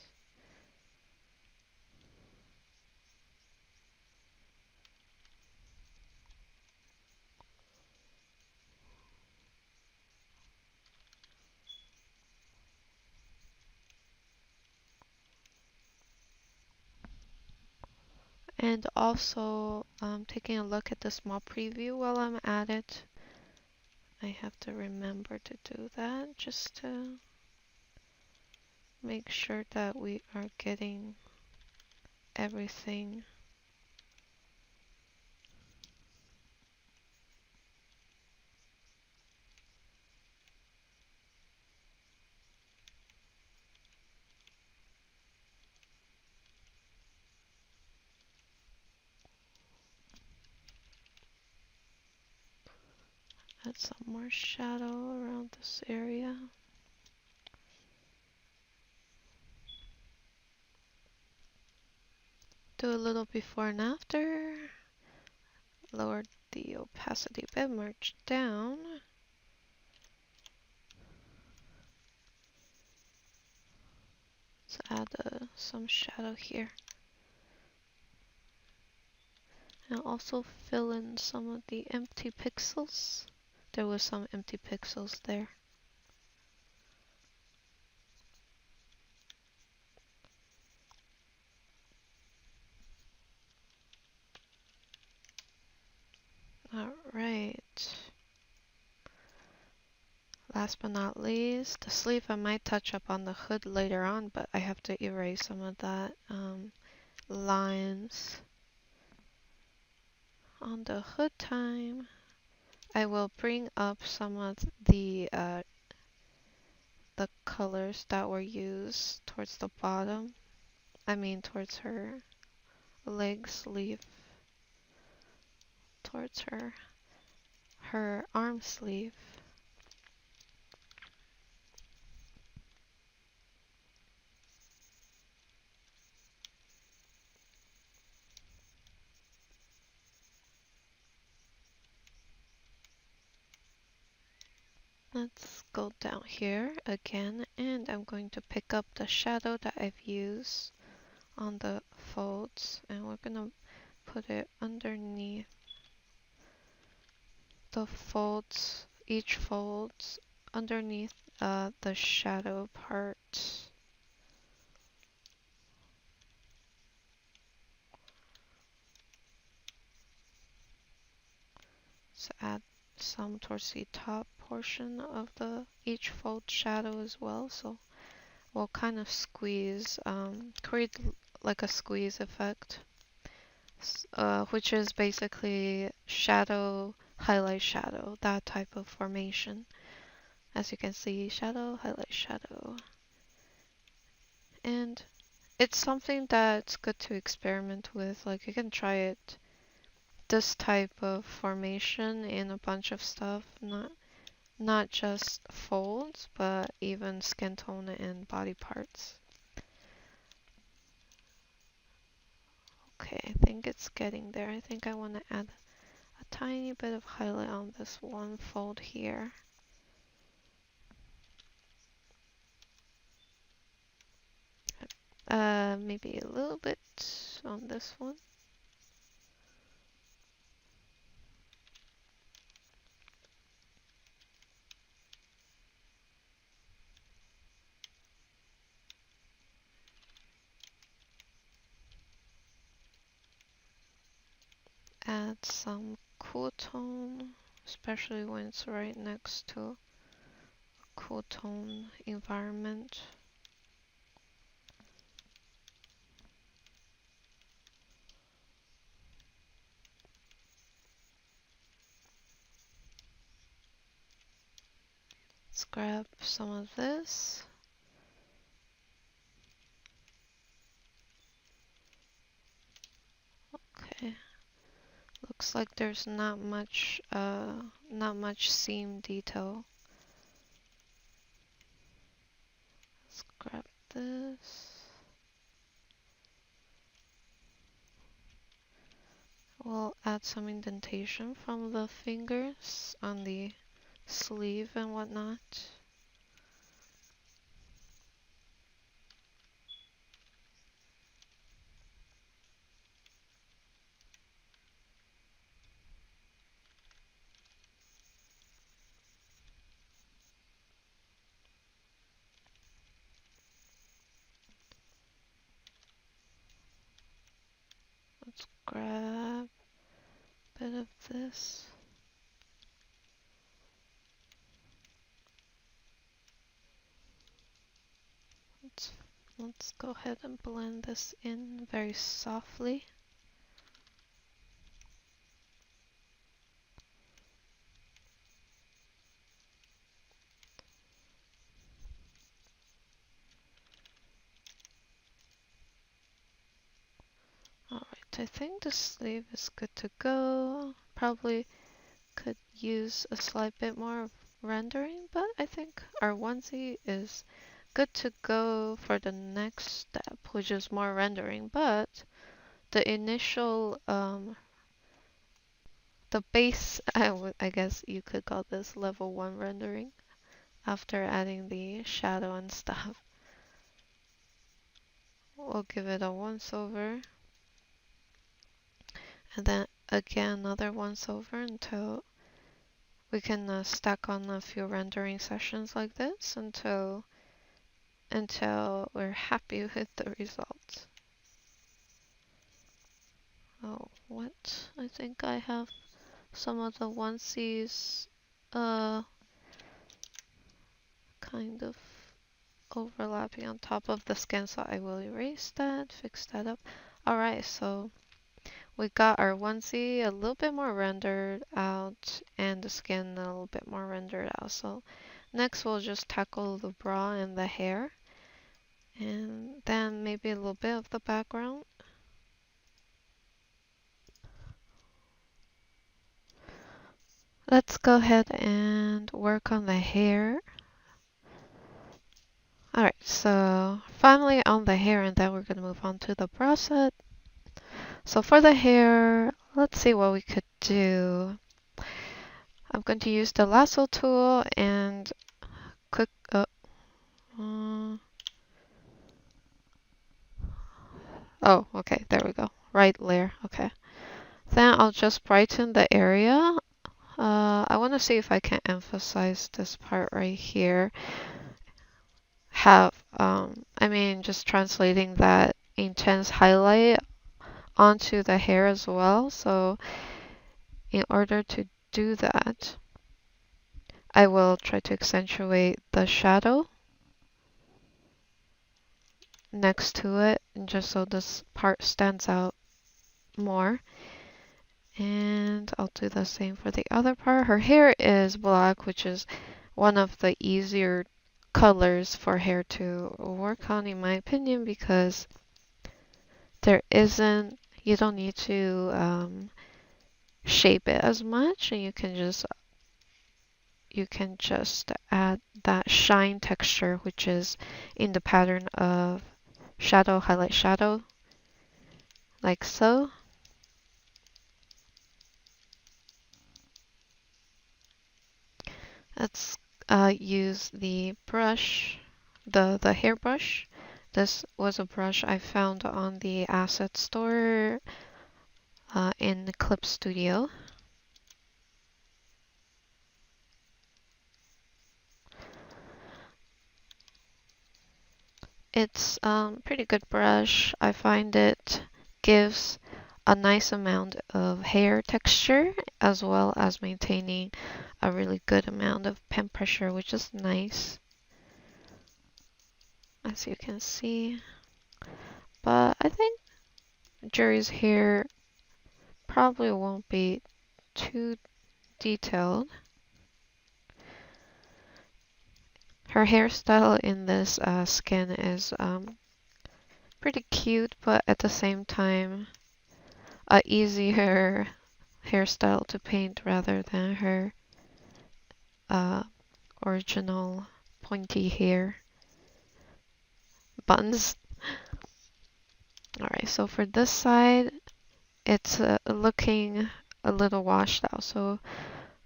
Speaker 1: And also, taking a look at the small preview while I'm at it. I have to remember to do that just to make sure that we are getting everything add some more shadow around this area. Do a little before and after. Lower the opacity a bit, merge down. Let's add some shadow here. And also fill in some of the empty pixels. There was some empty pixels there. Alright. Last but not least, the sleeve. I might touch up on the hood later on, but I have to erase some of that lines on the hood time, I will bring up some of the colors that were used towards the bottom. I mean towards her leg sleeve, towards her arm sleeve. Let's go down here again, and I'm going to pick up the shadow that I've used on the folds, and we're gonna put it underneath the folds, each folds underneath the shadow part. So add some towards the top portion of the each fold shadow as well. So we'll kind of squeeze, create like a squeeze effect, which is basically shadow, highlight shadow, that type of formation. As you can see, shadow, highlight shadow. And it's something that's good to experiment with. Like you can try it, this type of formation in a bunch of stuff, not just folds, but even skin tone and body parts. Okay, I think it's getting there. I think I want to add a tiny bit of highlight on this one fold here. Maybe a little bit on this one. Add some cool tone, especially when it's right next to a cool tone environment. Let's grab some of this. Okay. Looks like there's not much seam detail. Let's grab this. We'll add some indentation from the fingers on the sleeve and whatnot. Let's grab a bit of this. Let's go ahead and blend this in very softly. Alright, I think the sleeve is good to go. Probably could use a slight bit more of rendering, but I think our onesie is good to go for the next step, which is more rendering. But the initial, the base, I guess you could call this level 1 rendering after adding the shadow and stuff. We'll give it a once over, and then again another once over until we can stack on a few rendering sessions like this until we're happy with the result. Oh, what? I think I have some of the onesies kind of overlapping on top of the skin, so I will erase that, fix that up. Alright, so we got our onesie a little bit more rendered out and the skin a little bit more rendered out. So next we'll just tackle the bra and the hair and then maybe a little bit of the background. Let's go ahead and work on the hair. Alright, so finally on the hair and then we're going to move on to the bra set. So for the hair, let's see what we could do. I'm going to use the lasso tool and click up. Oh, okay, there we go. Right layer, okay. Then I'll just brighten the area. I want to see if I can emphasize this part right here. Just translating that intense highlight onto the hair as well. So in order to do that, I will try to accentuate the shadow next to it, just so this part stands out more. And I'll do the same for the other part. Her hair is black, which is one of the easier colors for hair to work on, in my opinion, because you don't need to shape it as much, and you can just add that shine texture, which is in the pattern of shadow, highlight, shadow, like so. Let's use the brush, the hair brush. This was a brush I found on the asset store in the Clip Studio. It's pretty good brush. I find it gives a nice amount of hair texture as well as maintaining a really good amount of pen pressure, which is nice, as you can see. But I think Juri's hair probably won't be too detailed. Her hairstyle in this skin is pretty cute, but at the same time a easier hairstyle to paint rather than her original pointy hair buns. Alright, so for this side, it's looking a little washed out, so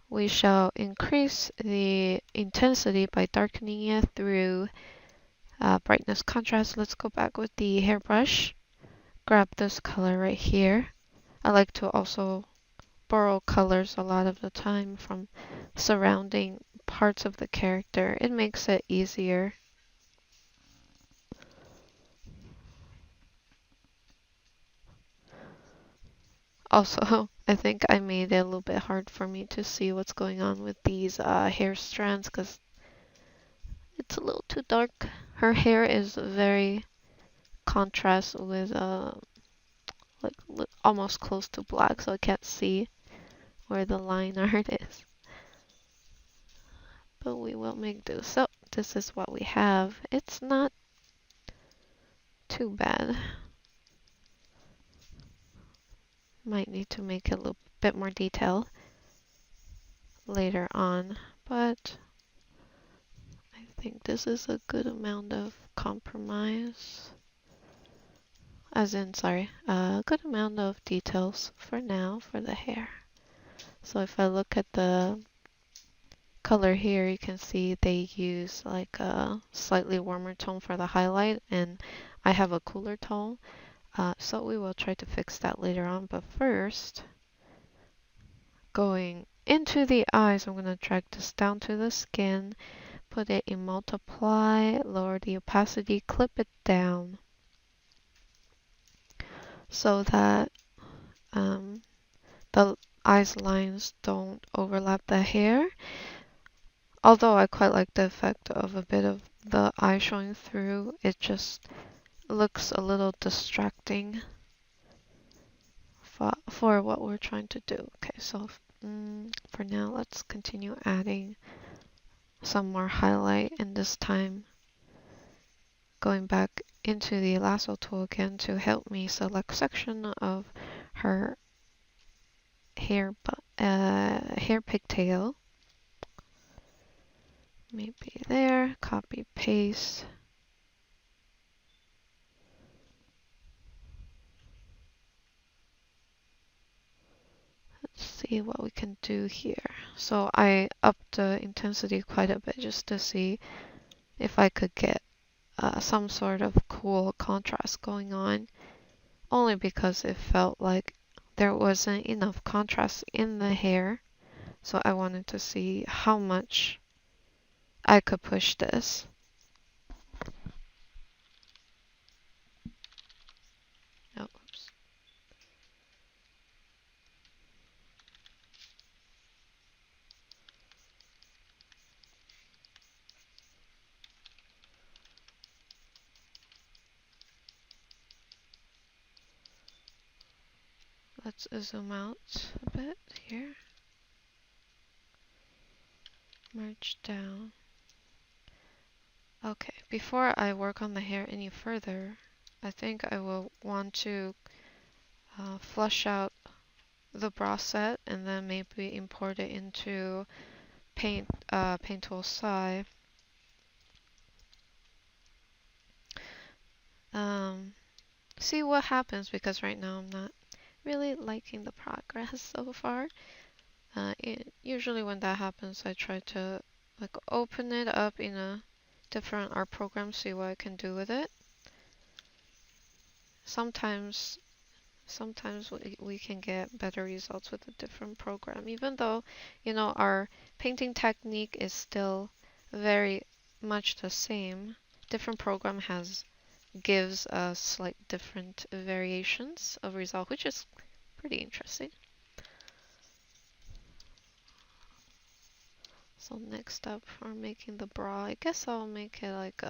Speaker 1: we shall increase the intensity by darkening it through brightness contrast. Let's go back with the hairbrush. Grab this color right here. I like to also borrow colors a lot of the time from surrounding parts of the character. It makes it easier. Also, I think I made it a little bit hard for me to see what's going on with these hair strands because it's a little too dark. Her hair is very contrast with like almost close to black, so I can't see where the line art is. But we will make do. So this is what we have. It's not too bad. Might need to make it a little bit more detailed later on, but I think this is a good amount of compromise. A good amount of details for now for the hair. So if I look at the color here, you can see they use like a slightly warmer tone for the highlight, and I have a cooler tone. So we will try to fix that later on, but first, going into the eyes, I'm going to drag this down to the skin, put it in multiply, lower the opacity, clip it down so that the eyes lines don't overlap the hair. Although I quite like the effect of a bit of the eye showing through, it just looks a little distracting for what we're trying to do. Okay, so for now, let's continue adding some more highlight, and this time going back into the lasso tool again to help me select section of her hair pigtail. Maybe there, copy, paste. Let's see what we can do here. So I upped the intensity quite a bit just to see if I could get some sort of cool contrast going on, only because it felt like there wasn't enough contrast in the hair. So I wanted to see how much I could push this. Oh, oops. Let's zoom out a bit here. Merge down. Okay, before I work on the hair any further, I think I will want to flush out the bra set and then maybe import it into paint tool side. See what happens, because right now I'm not really liking the progress so far. Usually when that happens, I try to like open it up in a different art program, see what I can do with it. Sometimes we can get better results with a different program, even though, you know, our painting technique is still very much the same. Different program gives us like different variations of result, which is pretty interesting. So next up for making the bra, I guess I'll make it like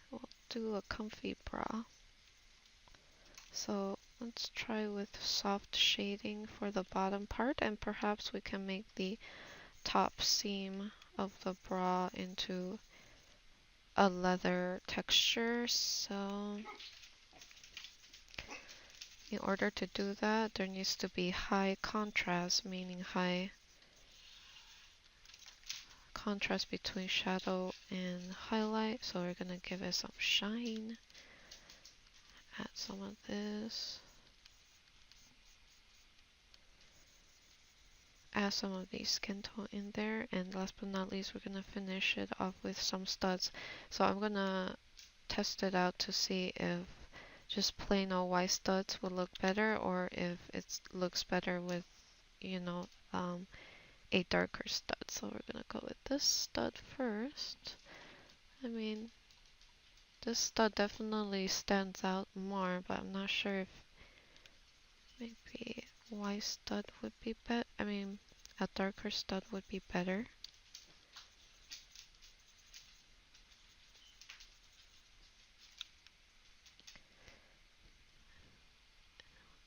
Speaker 1: we'll do a comfy bra. So let's try with soft shading for the bottom part, and perhaps we can make the top seam of the bra into a leather texture. So in order to do that, there needs to be high contrast, meaning high contrast between shadow and highlight. So we're gonna give it some shine. Add some of this. Add some of the skin tone in there, and last but not least, we're gonna finish it off with some studs. So I'm gonna test it out to see if just plain old white studs would look better, or if it looks better with, you know, a darker stud. So we're gonna go with this stud first. I mean, this stud definitely stands out more, but I'm not sure if maybe white stud would be better. I mean, a darker stud would be better.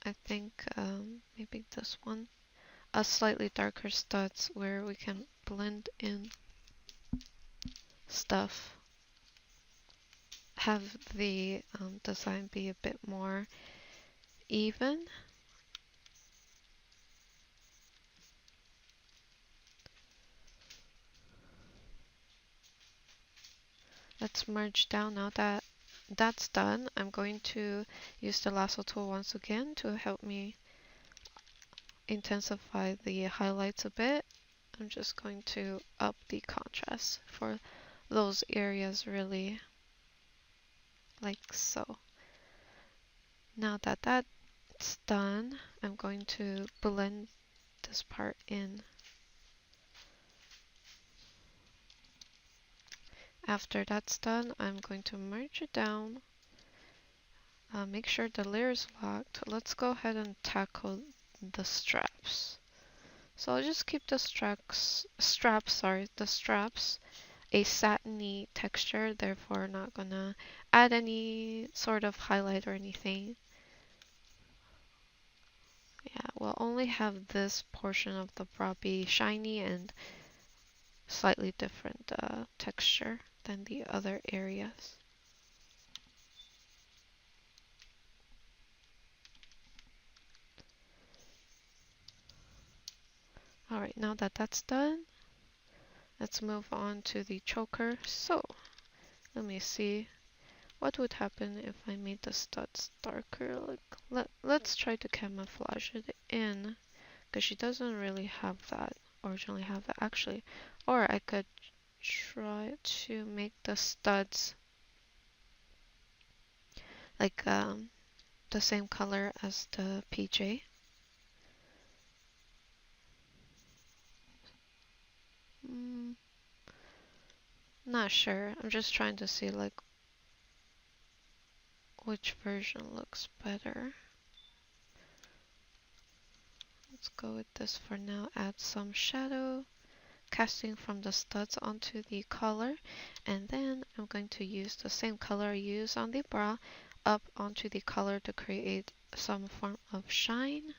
Speaker 1: I think maybe this one. A slightly darker studs where we can blend in stuff. Have the design be a bit more even. Let's merge down. Now that that's done, I'm going to use the lasso tool once again to help me intensify the highlights a bit. I'm just going to up the contrast for those areas, really, like so. Now that that's done, I'm going to blend this part in. After that's done, I'm going to merge it down. Make sure the layer is locked. Let's go ahead and tackle the straps. So I'll just keep the straps a satiny texture, therefore not gonna add any sort of highlight or anything. Yeah, we'll only have this portion of the bra be shiny and slightly different texture than the other areas. Alright, now that that's done, let's move on to the choker. So, let me see. What would happen if I made the studs darker? Like, let's try to camouflage it in, because she doesn't really have that, originally have that actually. Or I could try to make the studs like the same color as the PJ. Mm, not sure. I'm just trying to see like which version looks better. Let's go with this for now. Add some shadow, casting from the studs onto the collar, and then I'm going to use the same color I used on the bra up onto the collar to create some form of shine.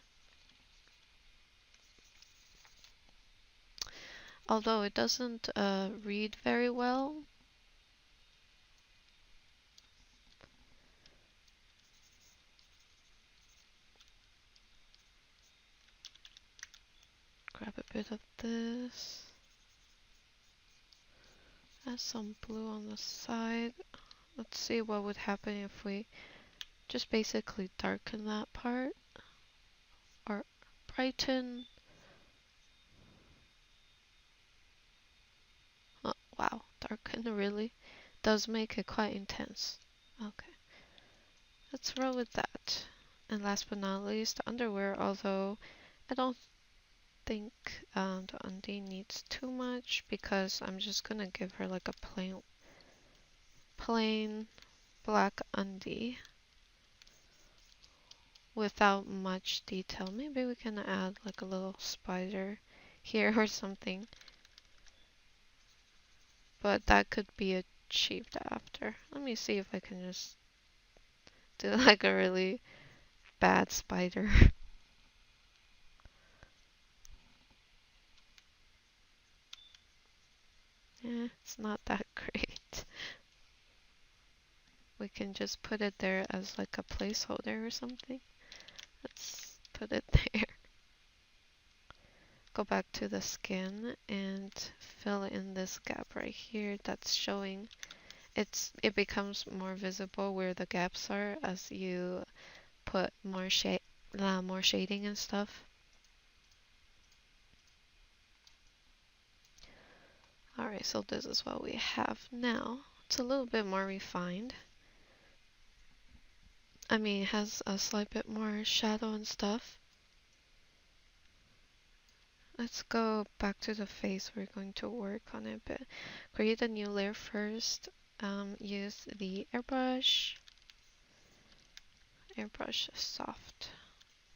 Speaker 1: Although it doesn't read very well. Grab a bit of this. Add some blue on the side. Let's see what would happen if we just basically darken that part. Or brighten. Oh, wow, darken really does make it quite intense. Okay, let's roll with that. And last but not least, underwear, although I don't think the undie needs too much because I'm just gonna give her like a plain black undie without much detail. Maybe we can add like a little spider here or something, but that could be achieved after. Let me see if I can just do like a really bad spider. Yeah, it's not that great. We can just put it there as like a placeholder or something. Let's put it there. Go back to the skin and fill in this gap right here that's showing. It becomes more visible where the gaps are as you put more shading and stuff. Alright, so this is what we have now. It's a little bit more refined. I mean, it has a slight bit more shadow and stuff. Let's go back to the face. We're going to work on it a bit. Create a new layer first. Use the airbrush. Airbrush soft.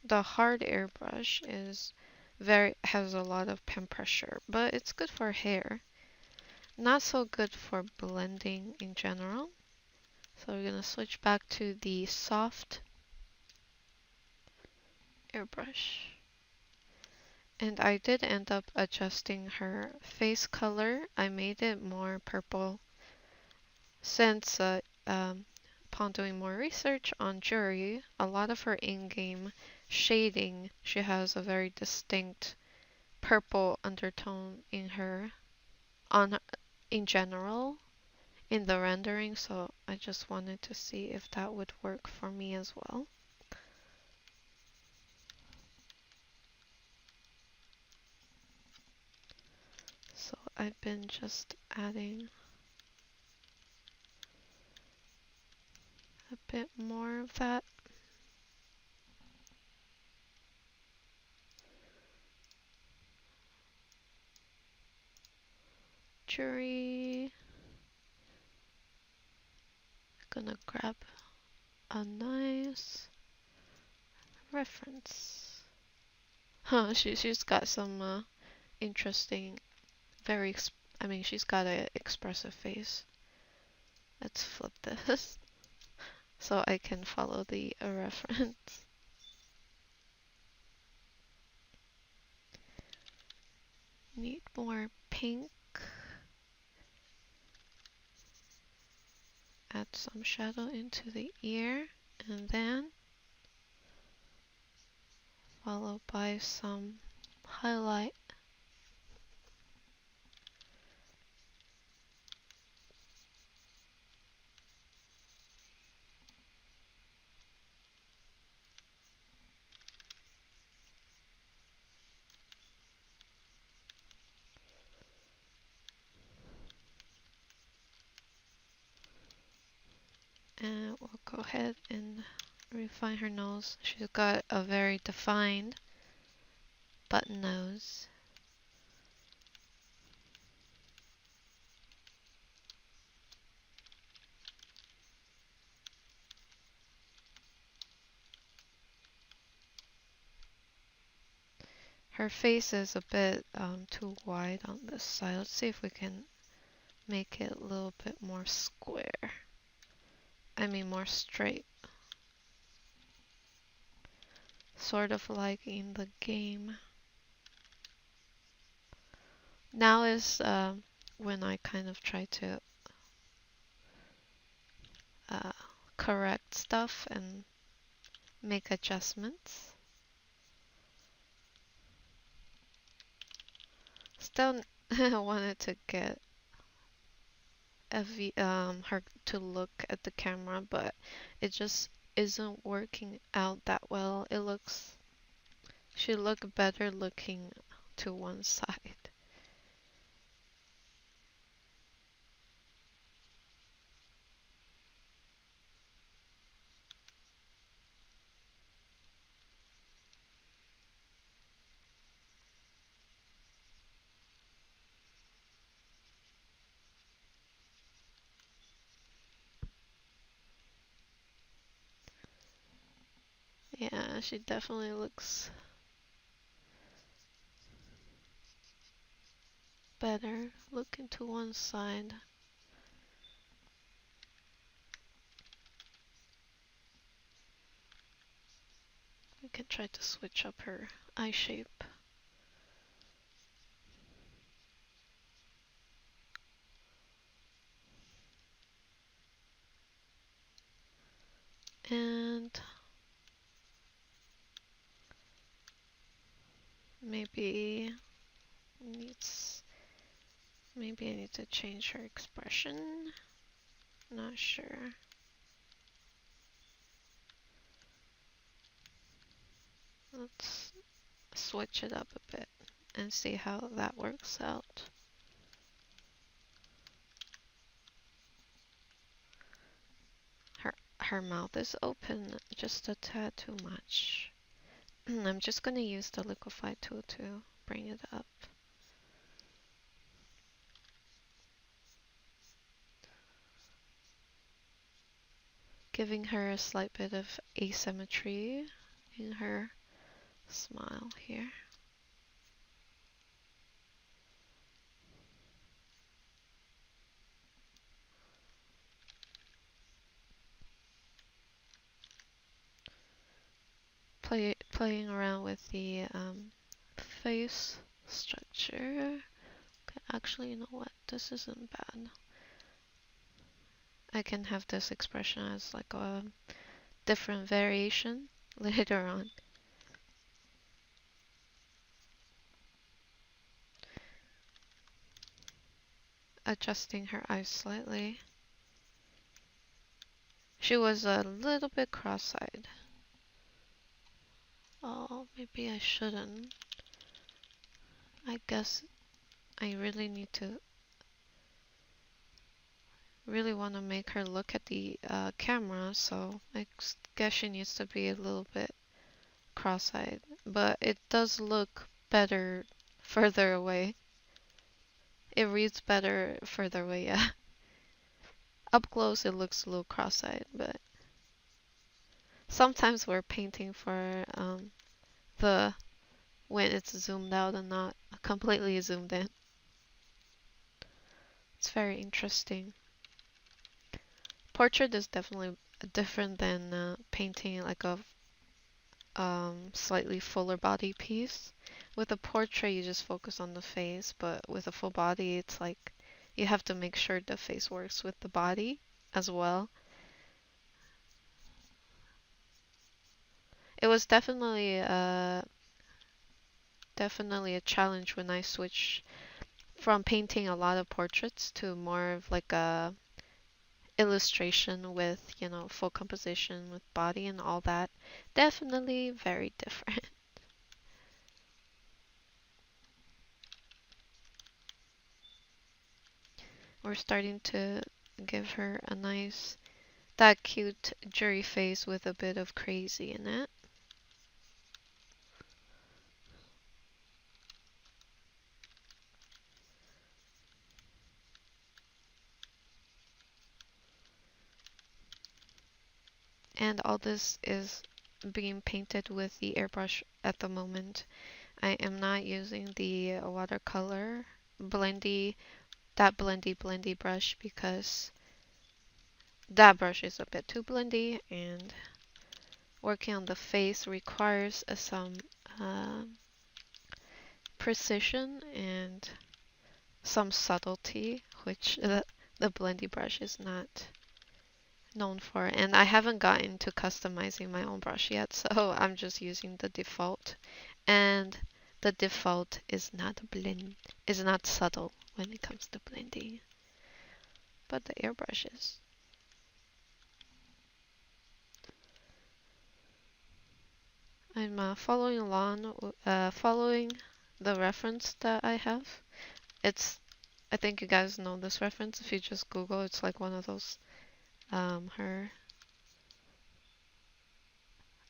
Speaker 1: The hard airbrush has a lot of pen pressure, but it's good for hair. Not so good for blending in general. So we're gonna switch back to the soft airbrush. And I did end up adjusting her face color. I made it more purple since upon doing more research on Juri, a lot of her in-game shading, she has a very distinct purple undertone in her in general in the rendering, so I just wanted to see if that would work for me as well. So I've been just adding a bit more of that. Juri. Gonna grab a nice reference. Huh, she's got some interesting, I mean, she's got an expressive face. Let's flip this. so I can follow the reference. Need more pink. Add some shadow into the ear, and then followed by some highlight. And we'll go ahead and refine her nose. She's got a very defined button nose. Her face is a bit too wide on this side. Let's see if we can make it a little bit more square. I mean more straight. Sort of like in the game. Now is when I kind of try to correct stuff and make adjustments. Still wanted to get her to look at the camera, but it just isn't working out that well. She looked better looking to one side. Yeah, she definitely looks better looking to one side. We can try to switch up her eye shape. And maybe maybe I need to change her expression. Not sure. Let's switch it up a bit and see how that works out. Her mouth is open just a tad too much. I'm just gonna use the liquify tool to bring it up. Giving her a slight bit of asymmetry in her smile here. Playing around with the face structure. Okay, actually, you know what? This isn't bad. I can have this expression as like a different variation later on. Adjusting her eyes slightly. She was a little bit cross-eyed. Oh, maybe I shouldn't. I guess I really need to want to make her look at the camera, so I guess she needs to be a little bit cross-eyed. But it does look better further away. It reads better further away, yeah. Up close it looks a little cross-eyed, but sometimes we're painting for the when it's zoomed out and not completely zoomed in. It's very interesting. Portrait is definitely different than painting like a slightly fuller body piece. With a portrait, you just focus on the face, but with a full body, it's like you have to make sure the face works with the body as well. It was definitely a challenge when I switched from painting a lot of portraits to more of like a illustration with, full composition with body and all that. Definitely very different. We're starting to give her a nice, that cute Juri face with a bit of crazy in it. And all this is being painted with the airbrush at the moment. I am not using the watercolor blendy, that blendy brush, because that brush is a bit too blendy, and working on the face requires some uh, precision and some subtlety, which the blendy brush is not known for. And I haven't gotten to customizing my own brush yet, so I'm just using the default. And the default is not subtle when it comes to blending, but the airbrushes. I'm following along, following the reference that I have. I think you guys know this reference. If you just Google, it's like one of those, her,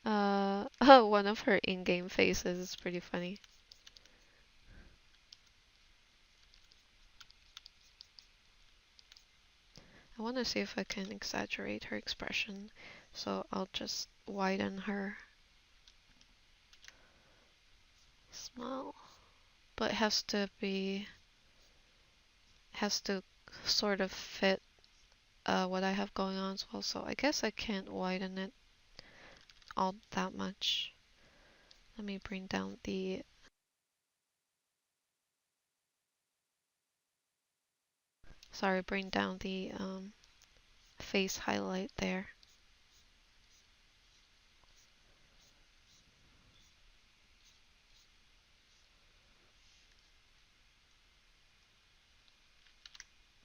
Speaker 1: one of her in-game faces. It's pretty funny. I want to see if I can exaggerate her expression, so I'll just widen her smile. But it has to sort of fit what I have going on as well, so I guess I can't widen it all that much. Let me bring down the face highlight there.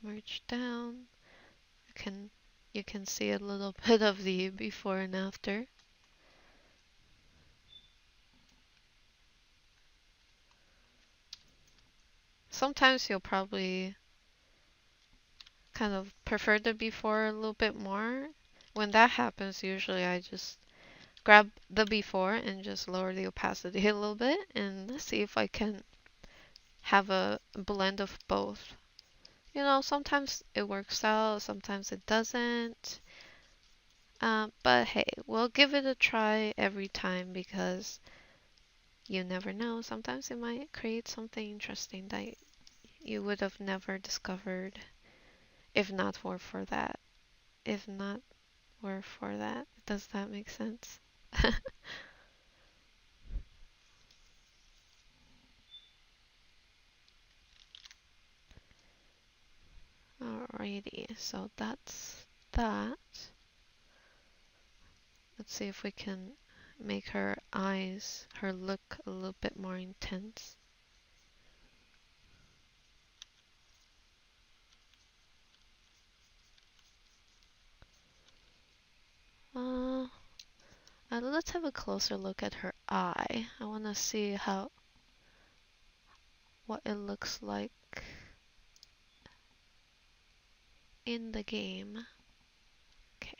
Speaker 1: Merge down. You can see a little bit of the before and after. Sometimes you'll probably kind of prefer the before a little bit more. When that happens, usually I just grab the before and just lower the opacity a little bit and see if I can have a blend of both. Sometimes it works out, sometimes it doesn't. But hey, we'll give it a try every time, because you never know. Sometimes it might create something interesting that you would have never discovered if not were for that. If not were for that. Does that make sense? Alrighty, so that's that. Let's see if we can make her eyes, her look a little bit more intense. Uh, let's have a closer look at her eye. I want to see what it looks like in the game. Okay.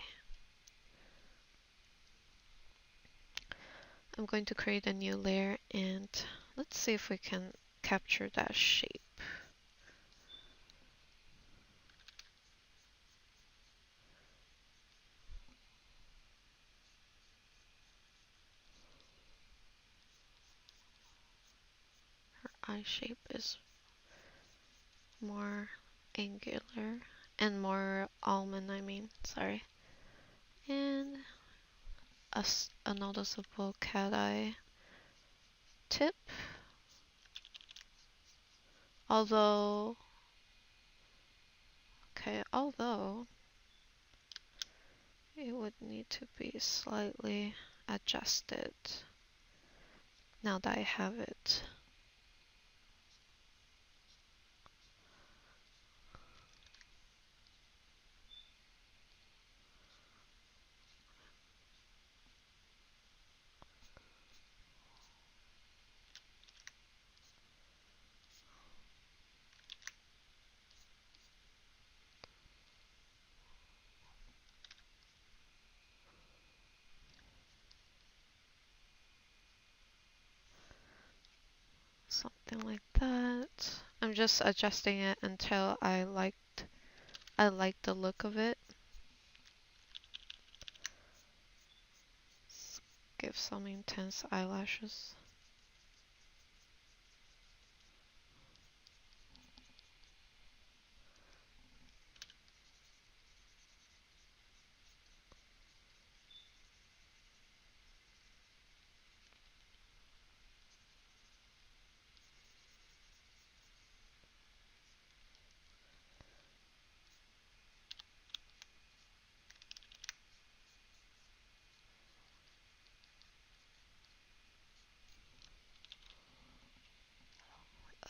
Speaker 1: I'm going to create a new layer, and let's see if we can capture that shape. Her eye shape is more angular and more almond, sorry. And a noticeable cat eye tip. Although, although it would need to be slightly adjusted now that I have it. Something like that. I'm just adjusting it until I like the look of it. Let's give some intense eyelashes.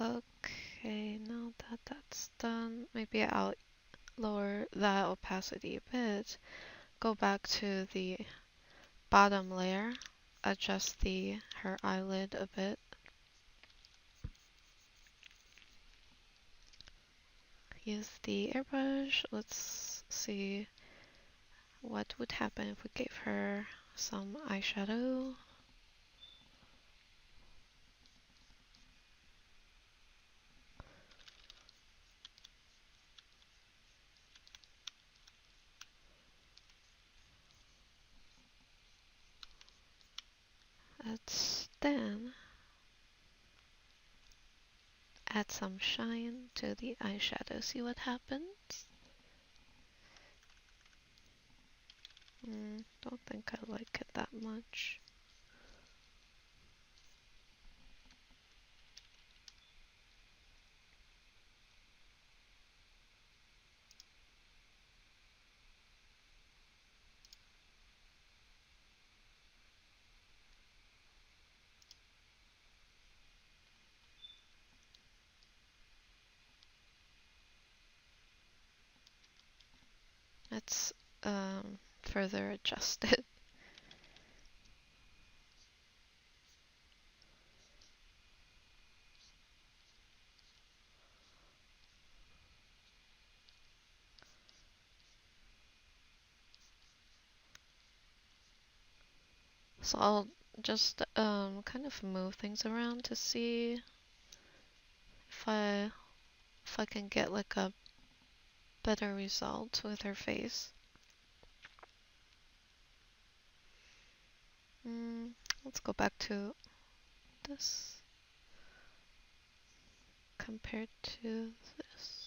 Speaker 1: Okay, now that that's done, maybe I'll lower that opacity a bit. Go back to the bottom layer, adjust her eyelid a bit. Use the airbrush. Let's see what would happen if we gave her some eyeshadow. Let's then add some shine to the eyeshadow. See what happens? Don't think I like it that much. Let's further adjust it. So I'll just kind of move things around to see if I can get like a better result with her face. Let's go back to this compared to this.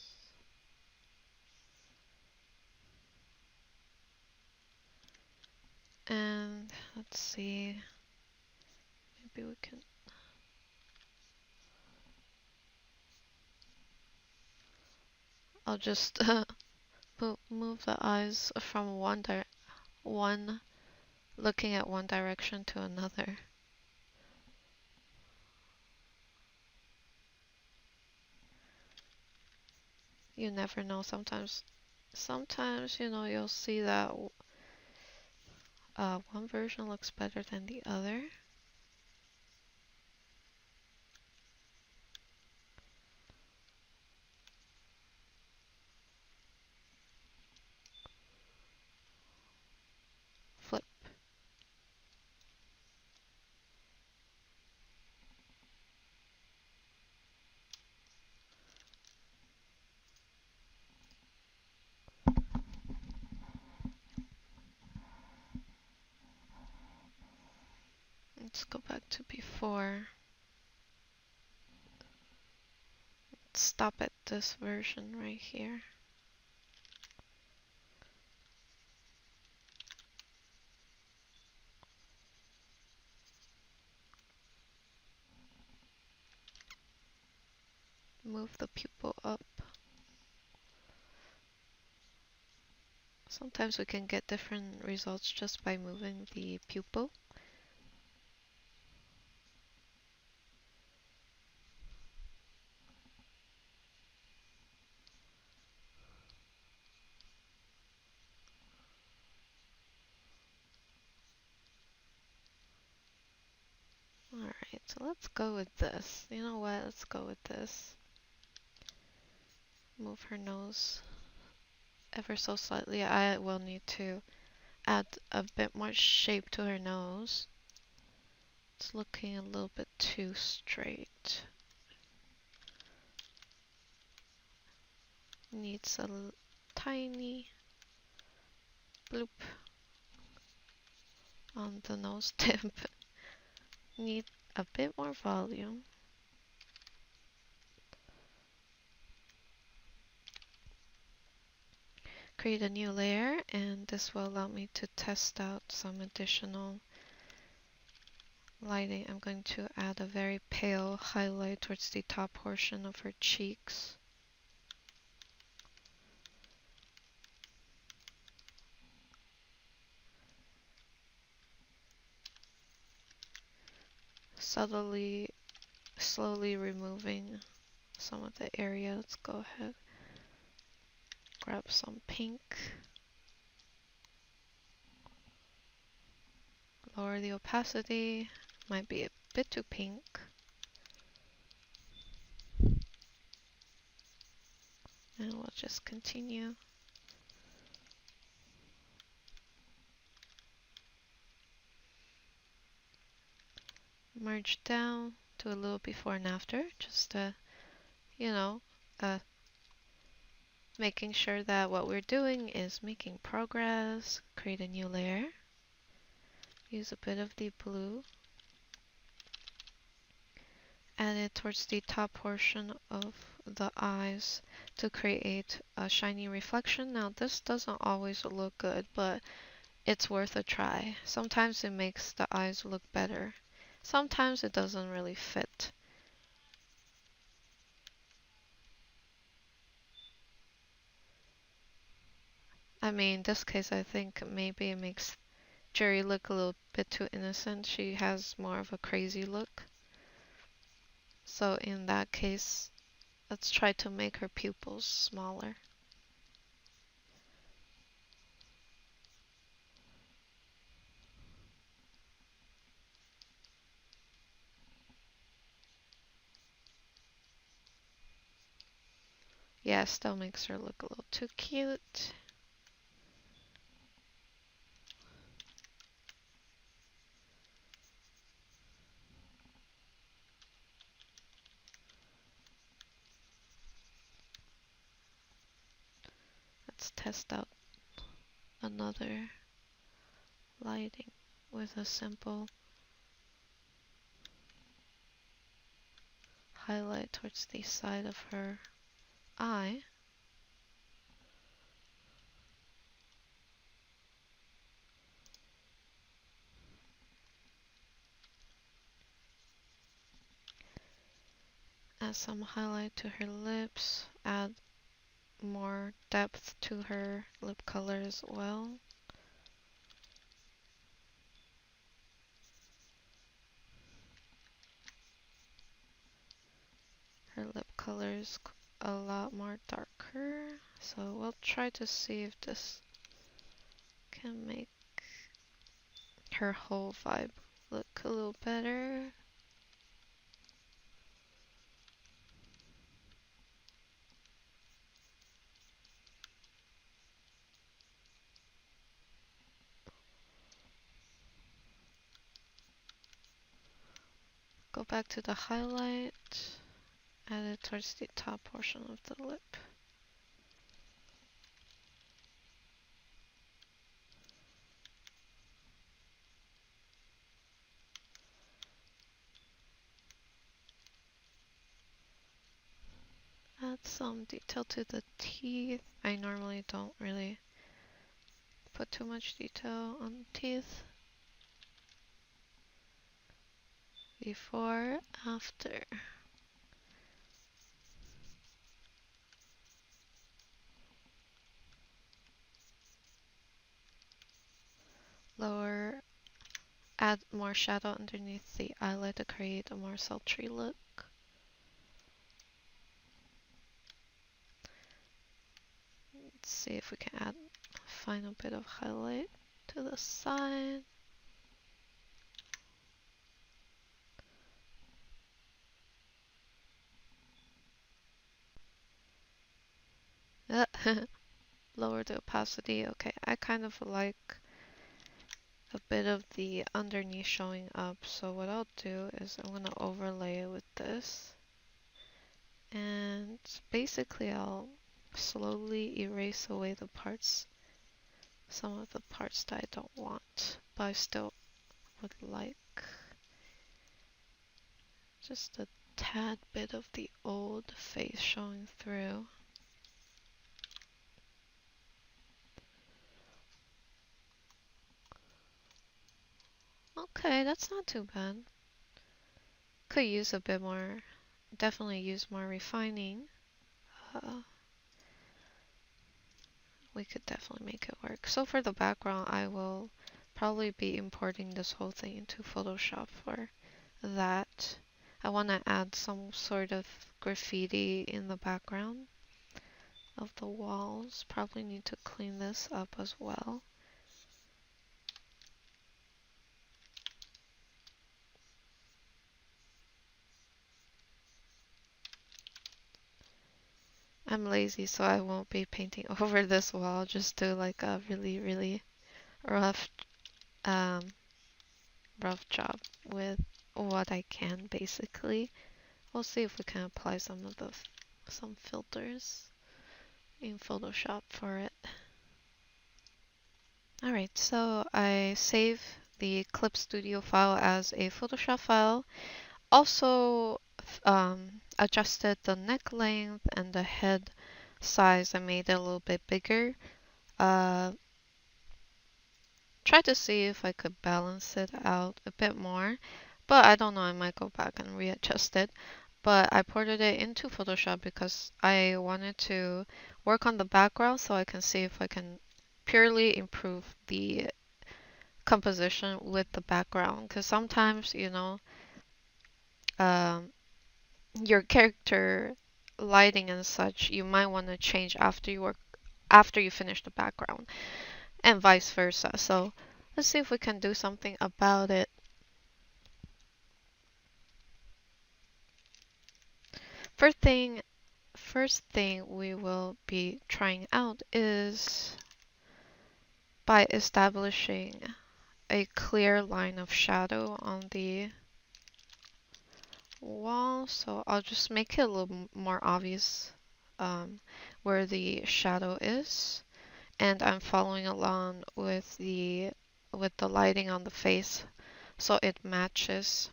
Speaker 1: And let's see, maybe we can I'll just move the eyes from one looking at one direction to another. You never know. Sometimes, you know, you'll see that one version looks better than the other. Flip. Let's go back to before. Let's stop at this version right here. move the pupil up. Sometimes we can get different results just by moving the pupil. Alright, so let's go with this. You know what? Let's go with this. Move her nose ever so slightly. I will need to add a bit more shape to her nose. It's looking a little bit too straight. Needs a tiny bloop on the nose tip. Need a bit more volume. Create a new layer, and this will allow me to test out some additional lighting. I'm going to add a very pale highlight towards the top portion of her cheeks. Subtly, slowly removing some of the area. Let's go ahead. Grab some pink. Lower the opacity. Might be a bit too pink. And we'll just continue. Merge down to a little before and after. Just you know, making sure that what we're doing is making progress. Create a new layer. Use a bit of the blue. Add it towards the top portion of the eyes to create a shiny reflection. Now this doesn't always look good, but it's worth a try. Sometimes it makes the eyes look better. Sometimes it doesn't really fit. I mean, in this case, I think maybe it makes Juri look a little bit too innocent. She has more of a crazy look. So in that case, let's try to make her pupils smaller. Yeah, still makes her look a little too cute. Let's test out another lighting with a simple highlight towards the side of her eye. Add some highlight to her lips. Add more depth to her lip color as well. Her lip color is a lot more darker, so we'll try to see if this can make her whole vibe look a little better. Go back to the highlight, add it towards the top portion of the lip. Add some detail to the teeth. I normally don't really put too much detail on the teeth. Before, after. lower, add more shadow underneath the eyelid to create a more sultry look. Let's see if we can add a final bit of highlight to the side. Lower the opacity. Okay, I kind of like a bit of the underneath showing up, so what I'll do is I'm going to overlay it with this, and basically I'll slowly erase away the parts, some of the parts that I don't want, but I still would like just a tad bit of the old face showing through. Okay, that's not too bad. Could use a bit more, definitely use more refining. We could definitely make it work. So for the background, I will probably be importing this whole thing into Photoshop for that. I want to add some sort of graffiti in the background of the walls. Probably need to clean this up as well. I'm lazy, so I won't be painting over this wall. I'll just do like a really, really rough, um, rough job with what I can, basically. We'll see if we can apply some of some filters in Photoshop for it. Alright, so I save the Clip Studio file as a Photoshop file. Also adjusted the neck length and the head size. I made it a little bit bigger. Tried to see if I could balance it out a bit more, but I don't know, I might go back and readjust it. But I ported it into Photoshop because I wanted to work on the background so I can see if I can purely improve the composition with the background. Because sometimes, you know, um, your character lighting and such, you might want to change after you finish the background, and vice versa. So let's see if we can do something about it. First thing we will be trying out is by establishing a clear line of shadow on the wall. So I'll just make it a little more obvious where the shadow is, and I'm following along with the lighting on the face so it matches.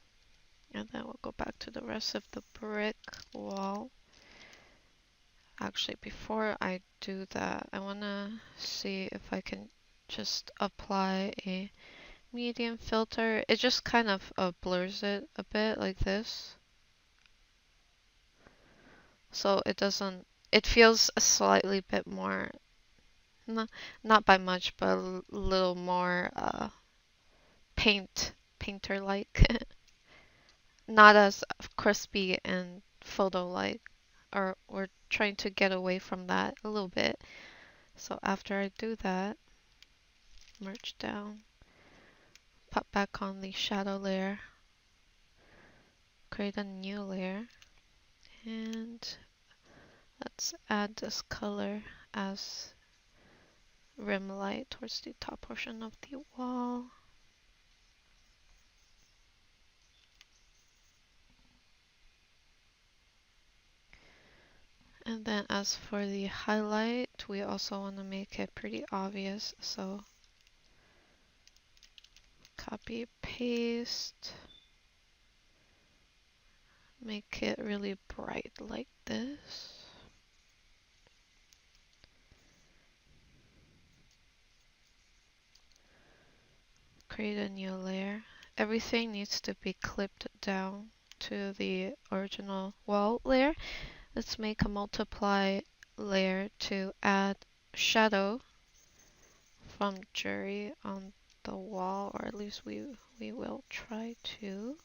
Speaker 1: And then we'll go back to the rest of the brick wall. Actually, before I do that, I want to see if I can just apply a medium filter. It just kind of blurs it a bit like this. So it doesn't, it feels a slightly bit more, not by much, but a little more painter-like. Not as crispy and photo-like. Or we're trying to get away from that a little bit. So after I do that, merge down, pop back on the shadow layer, create a new layer, and let's add this color as rim light towards the top portion of the wall. And then as for the highlight, we also want to make it pretty obvious, so copy, paste, make it really bright like this. Create a new layer. Everything needs to be clipped down to the original wall layer. Let's make a multiply layer to add shadow from Juri the wall, or at least we will try to.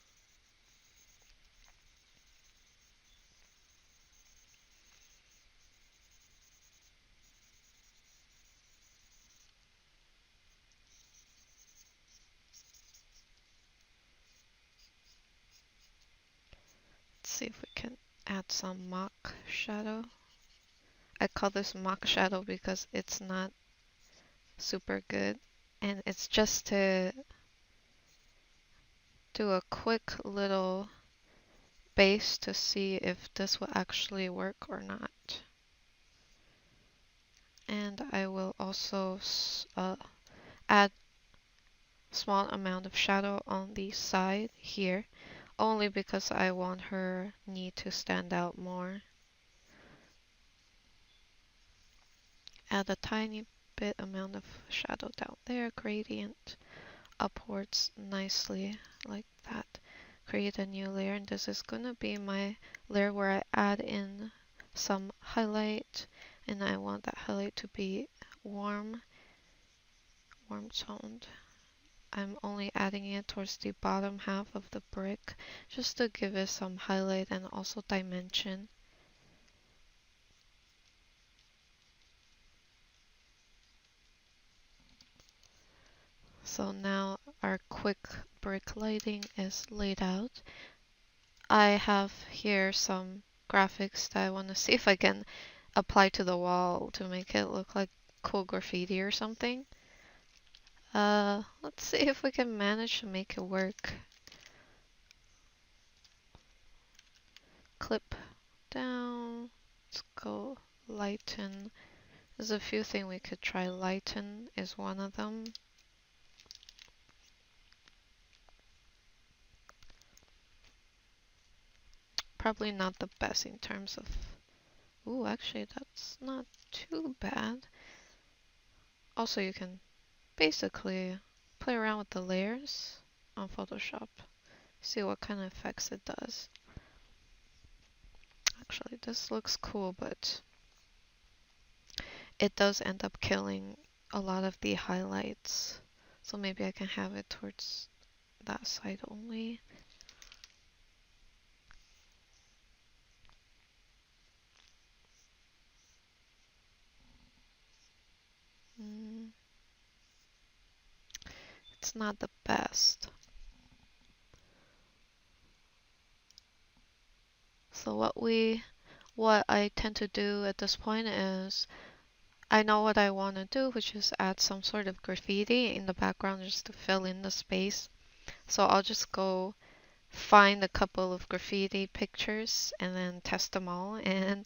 Speaker 1: Let's see if we can add some mock shadow. I call this mock shadow because it's not super good, and it's just to do a quick little base to see if this will actually work or not. And I will also add small amount of shadow on the side here, only because I want her knee to stand out more. Add a tiny bit amount of shadow down there, gradient upwards nicely like that. Create a new layer, and this is gonna be my layer where I add in some highlight, and I want that highlight to be warm toned. I'm only adding it towards the bottom half of the brick just to give it some highlight and also dimension. So now our quick brick lighting is laid out. I have here some graphics that I want to see if I can apply to the wall to make it look like cool graffiti or something. Let's see if we can manage to make it work. Clip down. Let's go lighten. There's a few things we could try. Lighten is one of them. Probably not the best in terms of... Ooh, actually that's not too bad. Also, you can basically play around with the layers on Photoshop. See what kind of effects it does. Actually, this looks cool, but it does end up killing a lot of the highlights. So maybe I can have it towards that side only. It's not the best. So what I tend to do at this point is I know what I want to do, which is add some sort of graffiti in the background just to fill in the space. So I'll just go find a couple of graffiti pictures and then test them all and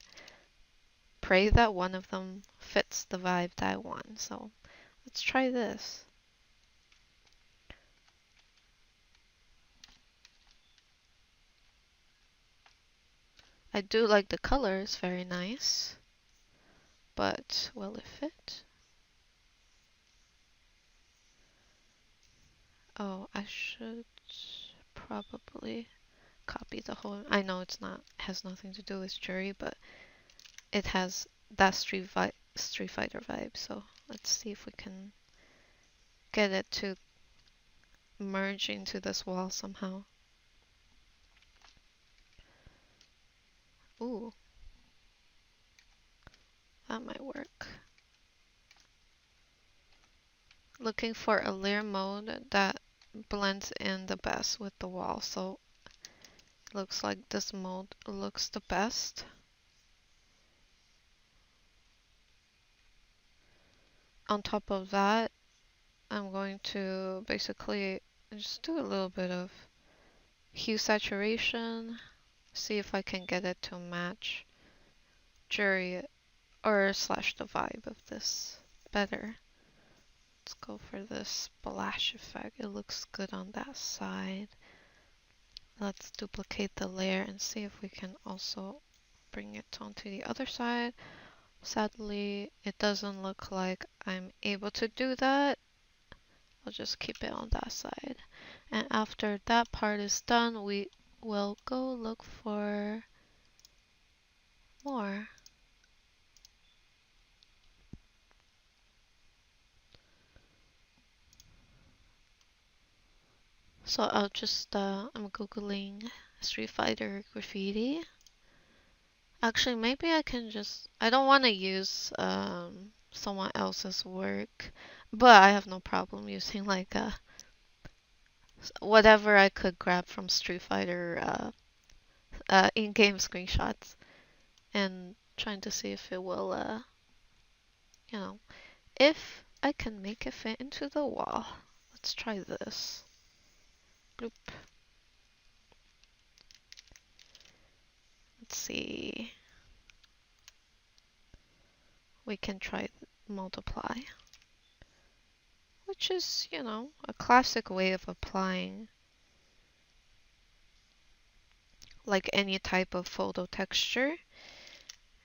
Speaker 1: pray that one of them fits the vibe that I want. So let's try this. I do like the colors, very nice. But will it fit? Oh, I should probably copy the whole... I know it's not, has nothing to do with Juri, but it has that Street Fighter vibe. So let's see if we can get it to merge into this wall somehow. Ooh, that might work. Looking for a layer mode that blends in the best with the wall. So looks like this mode looks the best. On top of that, I'm going to basically just do a little bit of hue saturation, see if I can get it to match Juri or slash the vibe of this better. Let's go for this splash effect. It looks good on that side. Let's duplicate the layer and see if we can also bring it onto the other side. Sadly, it doesn't look like I'm able to do that. I'll just keep it on that side. And after that part is done, we will go look for more. So I'll just, I'm Googling Street Fighter graffiti. Actually, maybe I can just, I don't want to use someone else's work, but I have no problem using like whatever I could grab from Street Fighter in-game screenshots and trying to see if it will, you know, if I can make it fit into the wall. Let's try this. Bloop. Let's see. We can try multiply, which is, you know, a classic way of applying like any type of photo texture.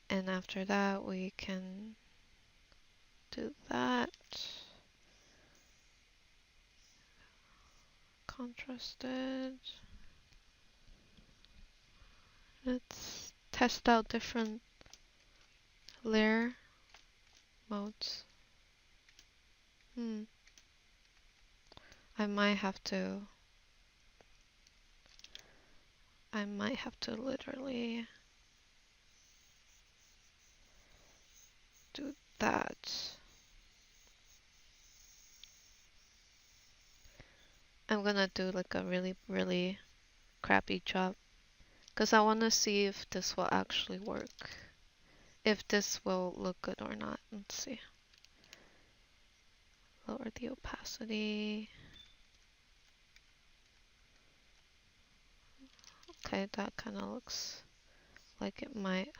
Speaker 1: And after that, we can do that. Contrasted. Let's test out different layer modes. I might have to literally do that. I'm gonna do like a really, really crappy job because I want to see if this will actually work. If this will look good or not. Let's see. Lower the opacity. Okay, that kind of looks like it might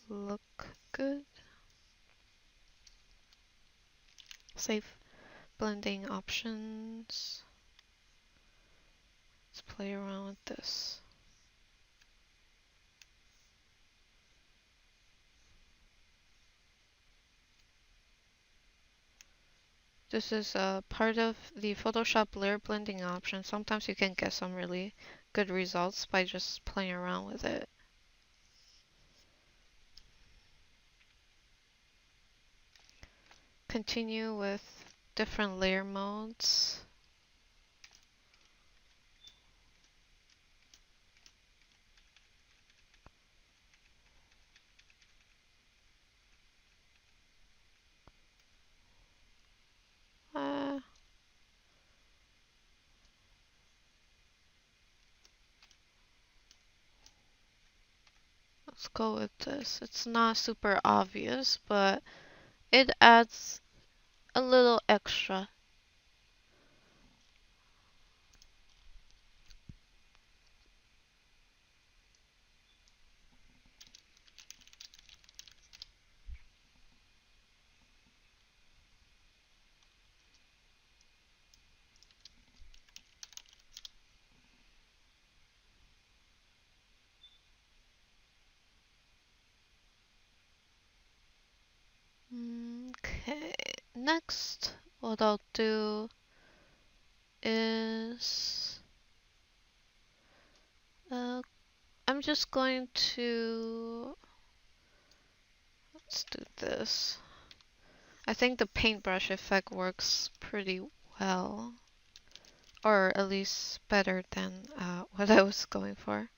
Speaker 1: look good. Save blending options. Let's play around with this. This is a part of the Photoshop layer blending option. Sometimes you can get some really good results by just playing around with it. Continue with different layer modes. Let's go with this. It's not super obvious, but it adds a little extra. Okay, next what I'll do is I'm just going to, let's do this. I think the paintbrush effect works pretty well, or at least better than what I was going for.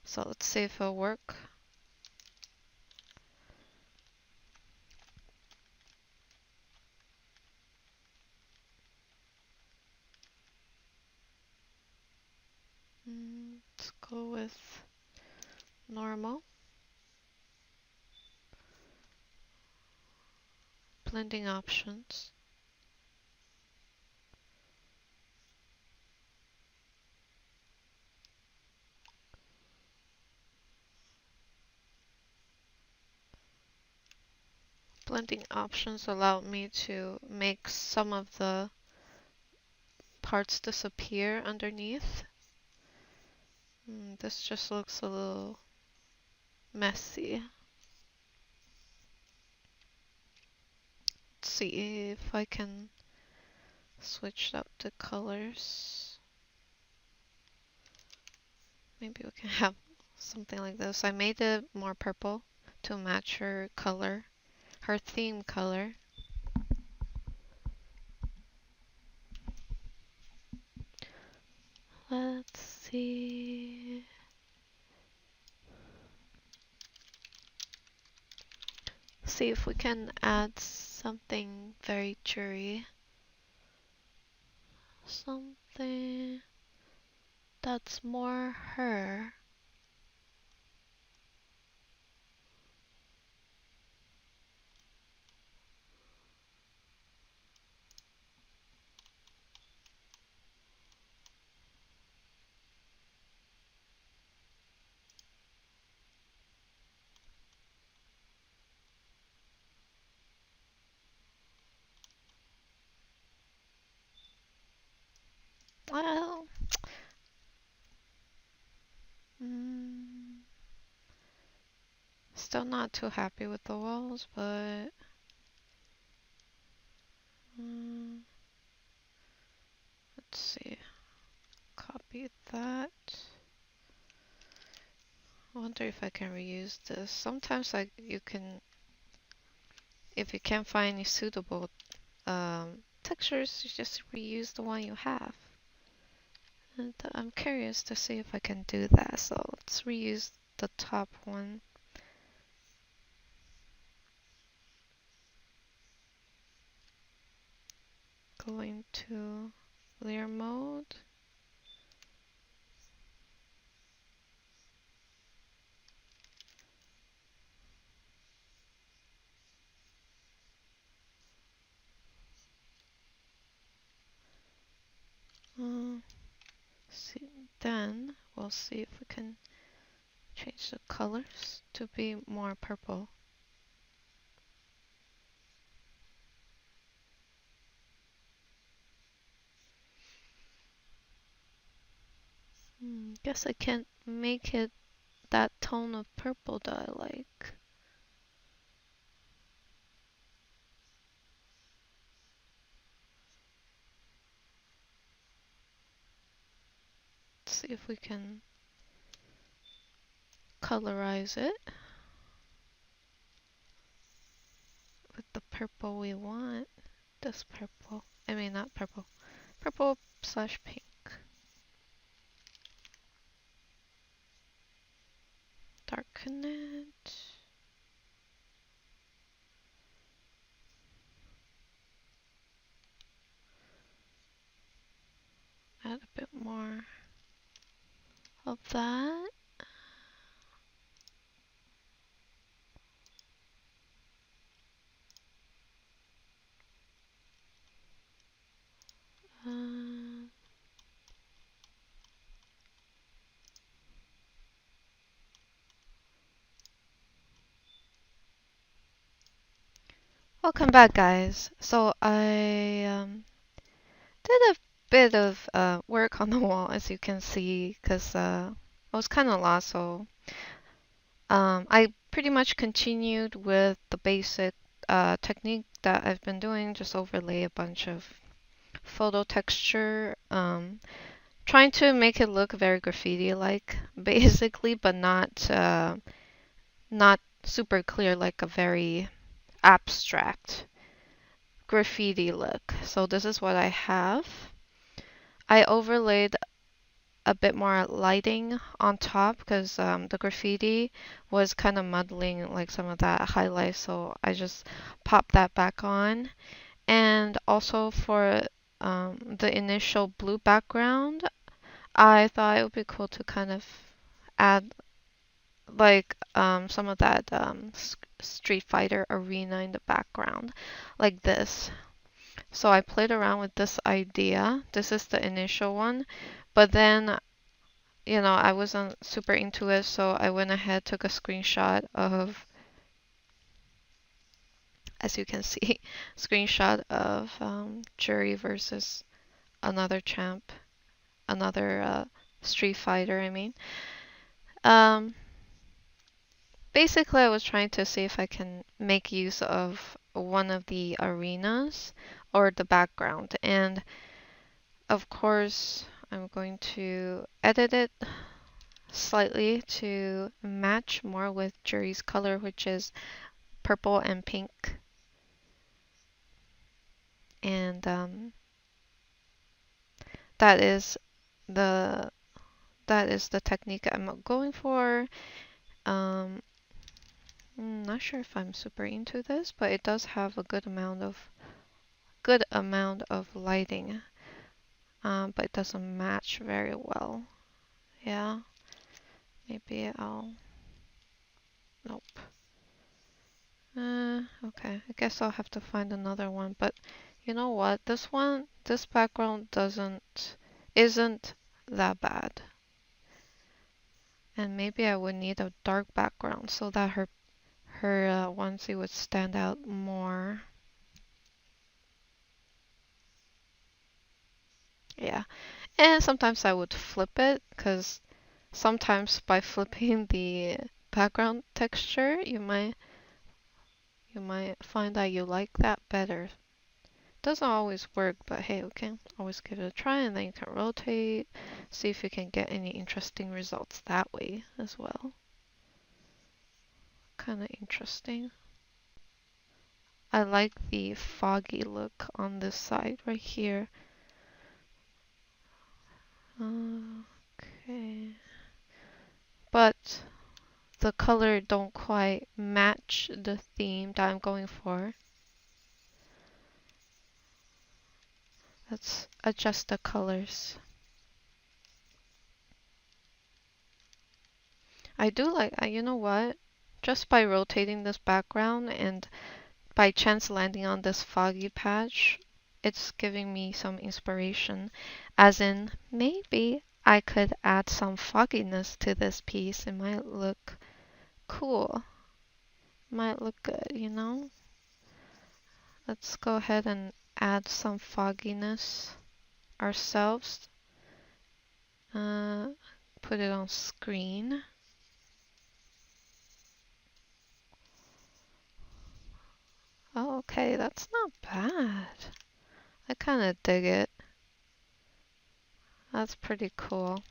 Speaker 1: So let's see if it'll work. Let's go with normal. Blending options. Blending options allow me to make some of the parts disappear underneath. This just looks a little messy. Let's see if I can switch up the colors. Maybe we can have something like this. I made it more purple to match her color, her theme color. Let's see. See if we can add something very Juri. Something that's more her. Well, mm, still not too happy with the walls, but mm, let's see. Copy that. I wonder if I can reuse this. Sometimes you can, if you can't find any suitable textures, you just reuse the one you have. And I'm curious to see if I can do that. So let's reuse the top one. Going to layer mode. See, then we'll see if we can change the colors to be more purple. Guess I can't make it that tone of purple that I like. Let's see if we can colorize it with the purple we want. This purple. I mean, not purple. Purple slash pink. Darken it. Add a bit more of that. Welcome back, guys. So I did a bit of work on the wall, as you can see, because I was kind of lost. So I pretty much continued with the basic technique that I've been doing, just overlay a bunch of photo texture, trying to make it look very graffiti-like, basically, but not super clear, like a very abstract graffiti look. So this is what I have. I overlaid a bit more lighting on top because the graffiti was kind of muddling like some of that highlight, so I just popped that back on. And also for the initial blue background, I thought it would be cool to kind of add like some of that Street Fighter arena in the background, like this. So I played around with this idea. This is the initial one, but then, you know, I wasn't super into it, so I went ahead, took a screenshot of, as you can see, screenshot of Juri versus another champ, another Street Fighter, I mean. Um, Basically, I was trying to see if I can make use of one of the arenas or the background. And of course, I'm going to edit it slightly to match more with Juri's color, which is purple and pink. And that is the that is the technique I'm going for. Um, not sure if I'm super into this, but it does have a good amount of lighting. But it doesn't match very well. Yeah, maybe I'll. Nope. Okay. I guess I'll have to find another one. But you know what? This background isn't that bad. And maybe I would need a dark background so that her onesie would stand out more. Yeah. And sometimes I would flip it because sometimes by flipping the background texture, you might find that you like that better. Doesn't always work, but hey, we can always give it a try and then you can rotate, see if you can get any interesting results that way as well. Kind of interesting. I like the foggy look on this side right here. Okay. But the color don't quite match the theme that I'm going for. Let's adjust the colors. I do like, you know what? Just by rotating this background and by chance landing on this foggy patch, it's giving me some inspiration. As in, maybe I could add some fogginess to this piece. It might look cool. Might look good, you know? Let's go ahead and add some fogginess ourselves. Put it on screen. Oh, okay, that's not bad. I kind of dig it. That's pretty cool.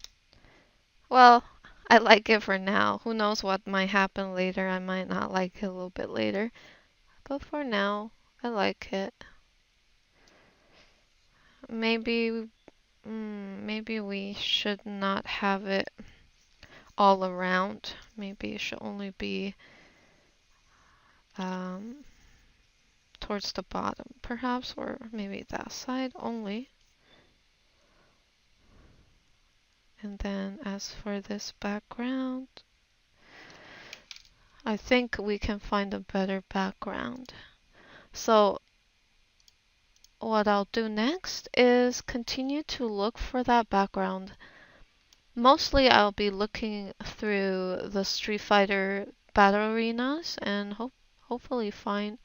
Speaker 1: Well, I like it for now. Who knows what might happen later? I might not like it a little bit later. But for now, I like it. Maybe, maybe we should not have it all around. Maybe it should only be towards the bottom, perhaps, or maybe that side only. And then as for this background, I think we can find a better background. So what I'll do next is continue to look for that background. Mostly I'll be looking through the Street Fighter battle arenas and hopefully find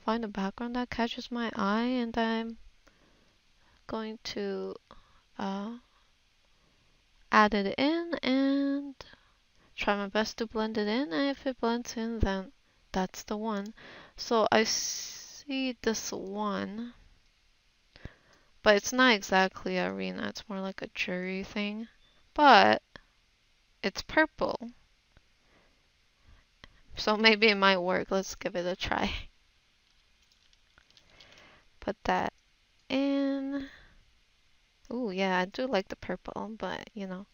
Speaker 1: a background that catches my eye, and I'm going to uh, add it in and try my best to blend it in, and if it blends in, then that's the one. So I see this one, but it's not exactly an arena, it's more like a jury thing. But it's purple, so maybe it might work. Let's give it a try. Put that in. Ooh, yeah, I do like the purple, but you know,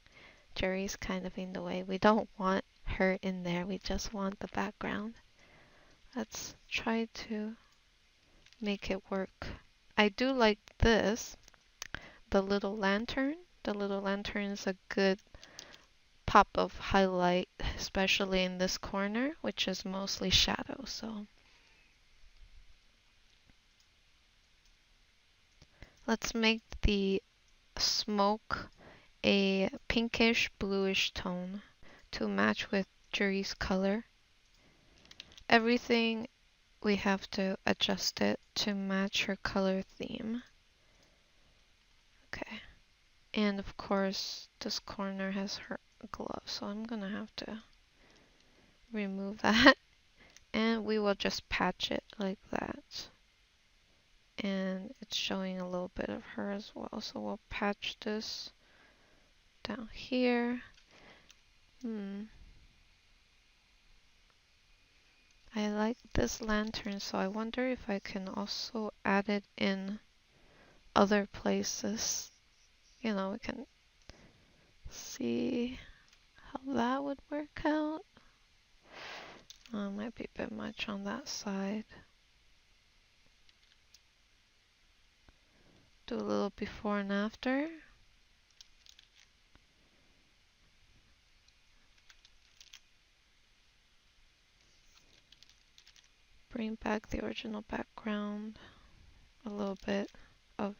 Speaker 1: Jury's kind of in the way. We don't want her in there, we just want the background. Let's try to make it work. I do like this, the little lantern. The little lantern is a good pop of highlight, especially in this corner, which is mostly shadow. So let's make the smoke a pinkish bluish tone to match with Jury's color. Everything we have to adjust it to match her color theme. Okay. And of course, this corner has her glove, so I'm gonna have to remove that. And we will just patch it like that. And it's showing a little bit of her as well, so we'll patch this down here. I like this lantern, so I wonder if I can also add it in other places. You know, we can See how that would work out. Might be a bit much on that side. Do a little before and after. Bring back the original background a little bit of,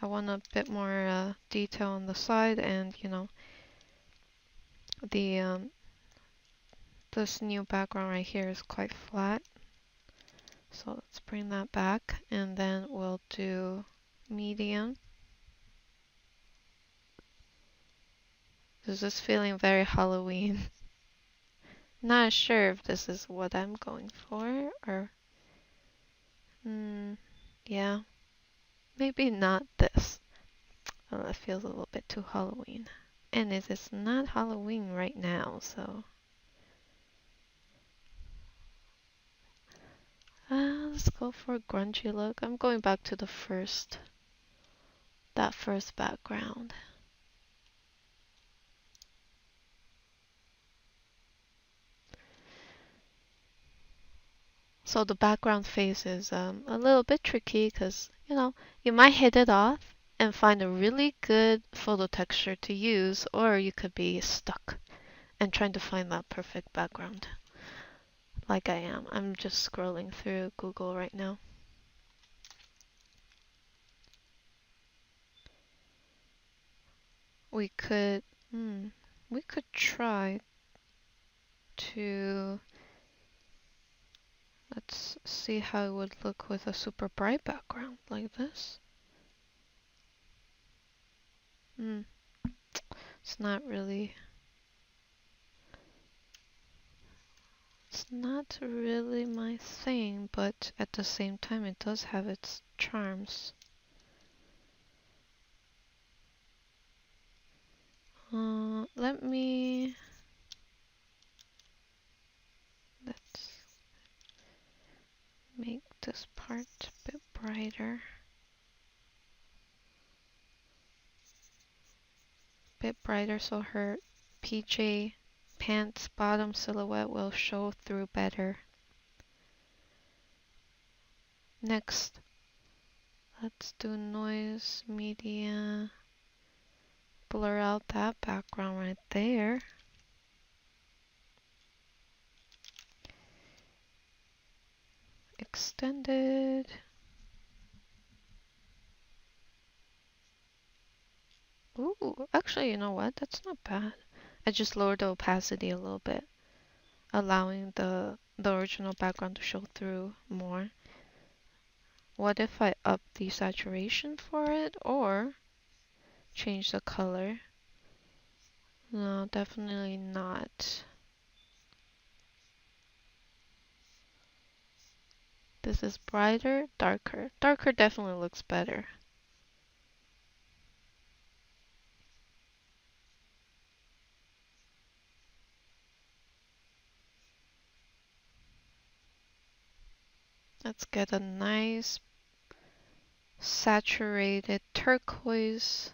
Speaker 1: I want a bit more detail on the side, and you know, the this new background right here is quite flat. So let's bring that back, and then we'll do medium. This is feeling very Halloween. Not sure if this is what I'm going for, or yeah, maybe not this. Oh, it feels a little bit too Halloween. And it is not Halloween right now, so let's go for a grungy look. I'm going back to that first background. So the background face is a little bit tricky because, you know, you might hit it off and find a really good photo texture to use, or you could be stuck and trying to find that perfect background like I am. I'm just scrolling through Google right now. We could try to, let's see how it would look with a super bright background like this. It's not really my thing, but at the same time it does have its charms. Let's make this part a bit brighter. So her PJ pants bottom silhouette will show through better. Next, let's do noise media. Blur out that background right there. Extended. Ooh, actually, you know what? That's not bad. I just lowered the opacity a little bit, allowing the original background to show through more. What if I up the saturation for it or change the color? No, definitely not. This is brighter, darker. Darker definitely looks better. Let's get a nice saturated turquoise.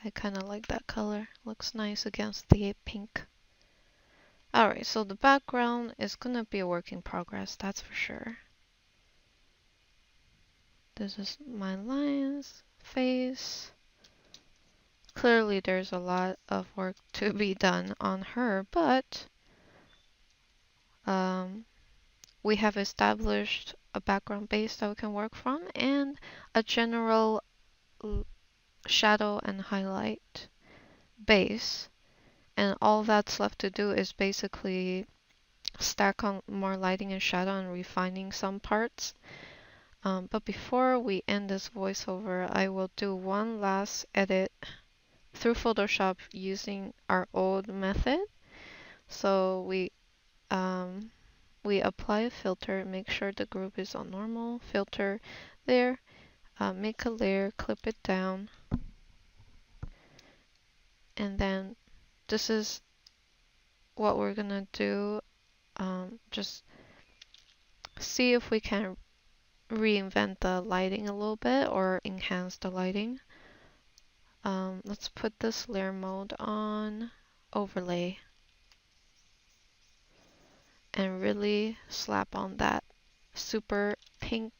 Speaker 1: I kind of like that color. Looks nice against the pink. Alright, so the background is gonna be a work in progress, that's for sure. This is my lines, face. Clearly there's a lot of work to be done on her, but we have established a background base that we can work from and a general shadow and highlight base. And all that's left to do is basically stack on more lighting and shadow and refining some parts. But before we end this voiceover, I will do one last edit through Photoshop using our old method. So we apply a filter, make sure the group is on normal, filter there, make a layer, clip it down, and then this is what we're gonna do. Just see if we can reinvent the lighting a little bit or enhance the lighting. Let's put this layer mode on overlay and really slap on that super pink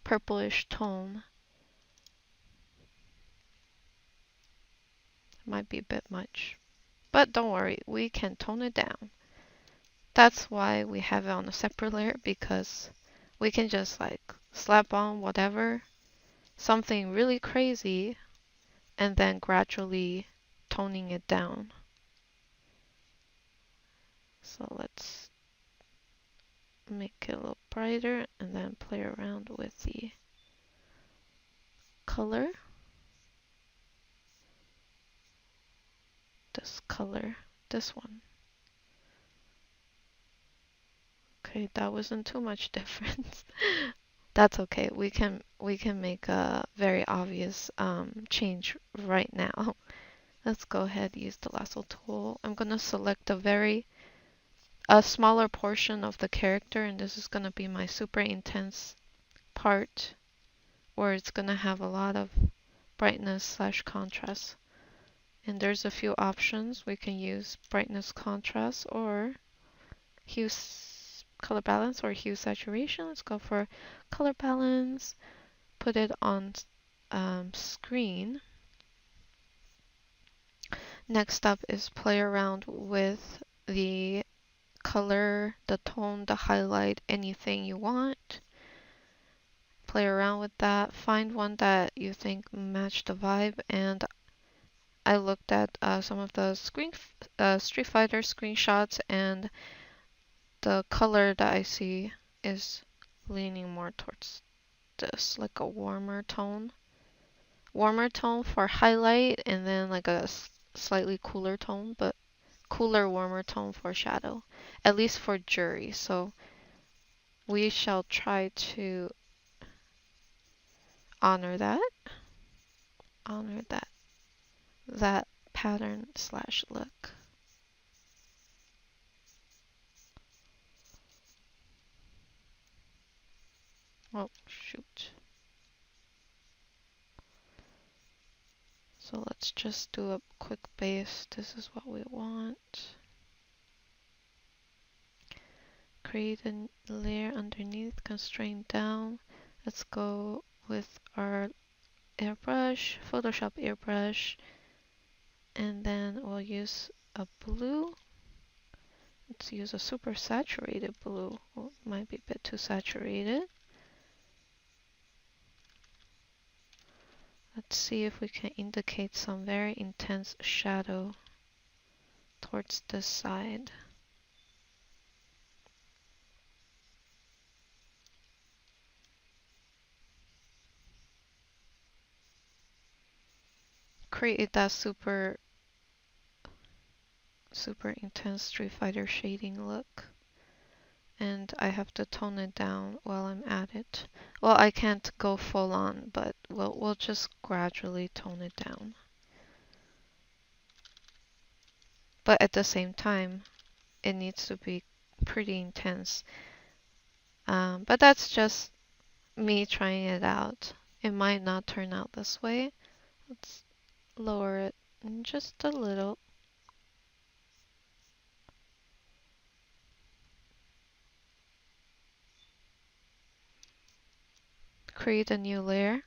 Speaker 1: purplish tone. Might be a bit much, but don't worry, we can tone it down. That's why we have it on a separate layer, because we can just like slap on whatever, something really crazy, and then gradually toning it down. So let's make it a little brighter and then play around with the color. This color, this one. Okay, that wasn't too much difference. That's okay. We can make a very obvious change right now. Let's go ahead and use the lasso tool. I'm gonna select a smaller portion of the character, and this is gonna be my super intense part, where it's gonna have a lot of brightness slash contrast. And there's a few options. We can use brightness contrast or hue color balance or hue saturation. Let's go for color balance. Put it on screen. Next up is play around with the color, the tone, the highlight, anything you want. Play around with that. Find one that you think match the vibe. And I looked at some of the Street Fighter screenshots, and the color that I see is leaning more towards this, like a warmer tone. Warmer tone for highlight, and then like a slightly cooler tone, but cooler, warmer tone for shadow, at least for Juri. So we shall try to honor that, honor that pattern slash look. Oh, shoot. So let's just do a quick base. This is what we want. Create a layer underneath, constrain down. Let's go with our airbrush, Photoshop airbrush, and then we'll use a blue. Let's use a super saturated blue. Well, it might be a bit too saturated. Let's see if we can indicate some very intense shadow towards this side. Create that super intense Street Fighter shading look. And I have to tone it down while I'm at it. Well, I can't go full on, but we'll just gradually tone it down. But at the same time, it needs to be pretty intense. But that's just me trying it out. It might not turn out this way. Let's lower it just a little. Create a new layer.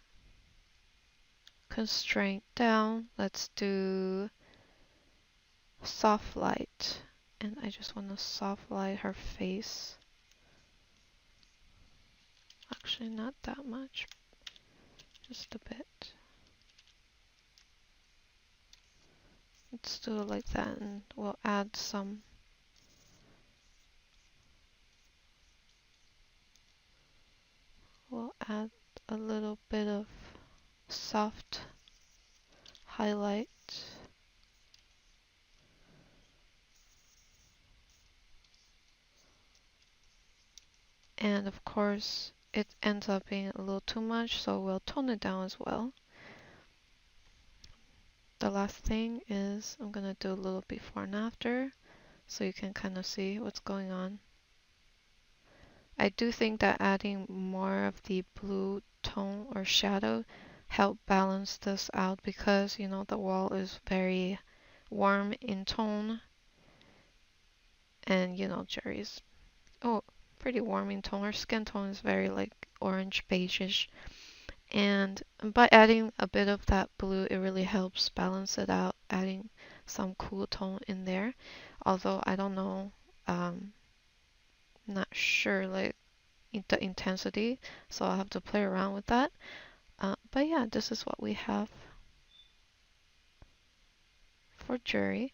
Speaker 1: Constraint down. Let's do soft light. And I just want to soft light her face. Actually, not that much. Just a bit. Let's do it like that, and we'll add some a little bit of soft highlight. And of course, it ends up being a little too much, so we'll tone it down as well. The last thing is I'm gonna do a little before and after, so you can kind of see what's going on. I do think that adding more of the blue tone or shadow help balance this out because, you know, the wall is very warm in tone and, you know, Juri's, oh, pretty warm in tone. Her skin tone is very like orange beigeish. And by adding a bit of that blue, it really helps balance it out, adding some cool tone in there. Although I don't know, not sure like the intensity, so I'll have to play around with that. But yeah, this is what we have for Juri.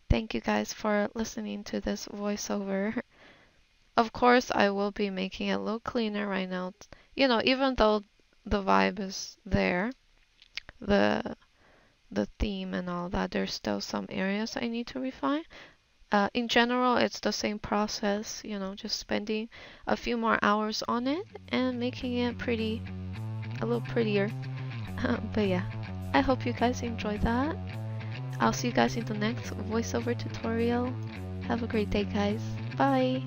Speaker 1: Thank you guys for listening to this voiceover. Of course, I will be making it a little cleaner right now. You know, even though the vibe is there, the the theme and all that, there's still some areas I need to refine. In general, it's the same process, you know, just spending a few more hours on it and making it pretty, a little prettier. But yeah, I hope you guys enjoyed that. I'll see you guys in the next voiceover tutorial. Have a great day, guys. Bye!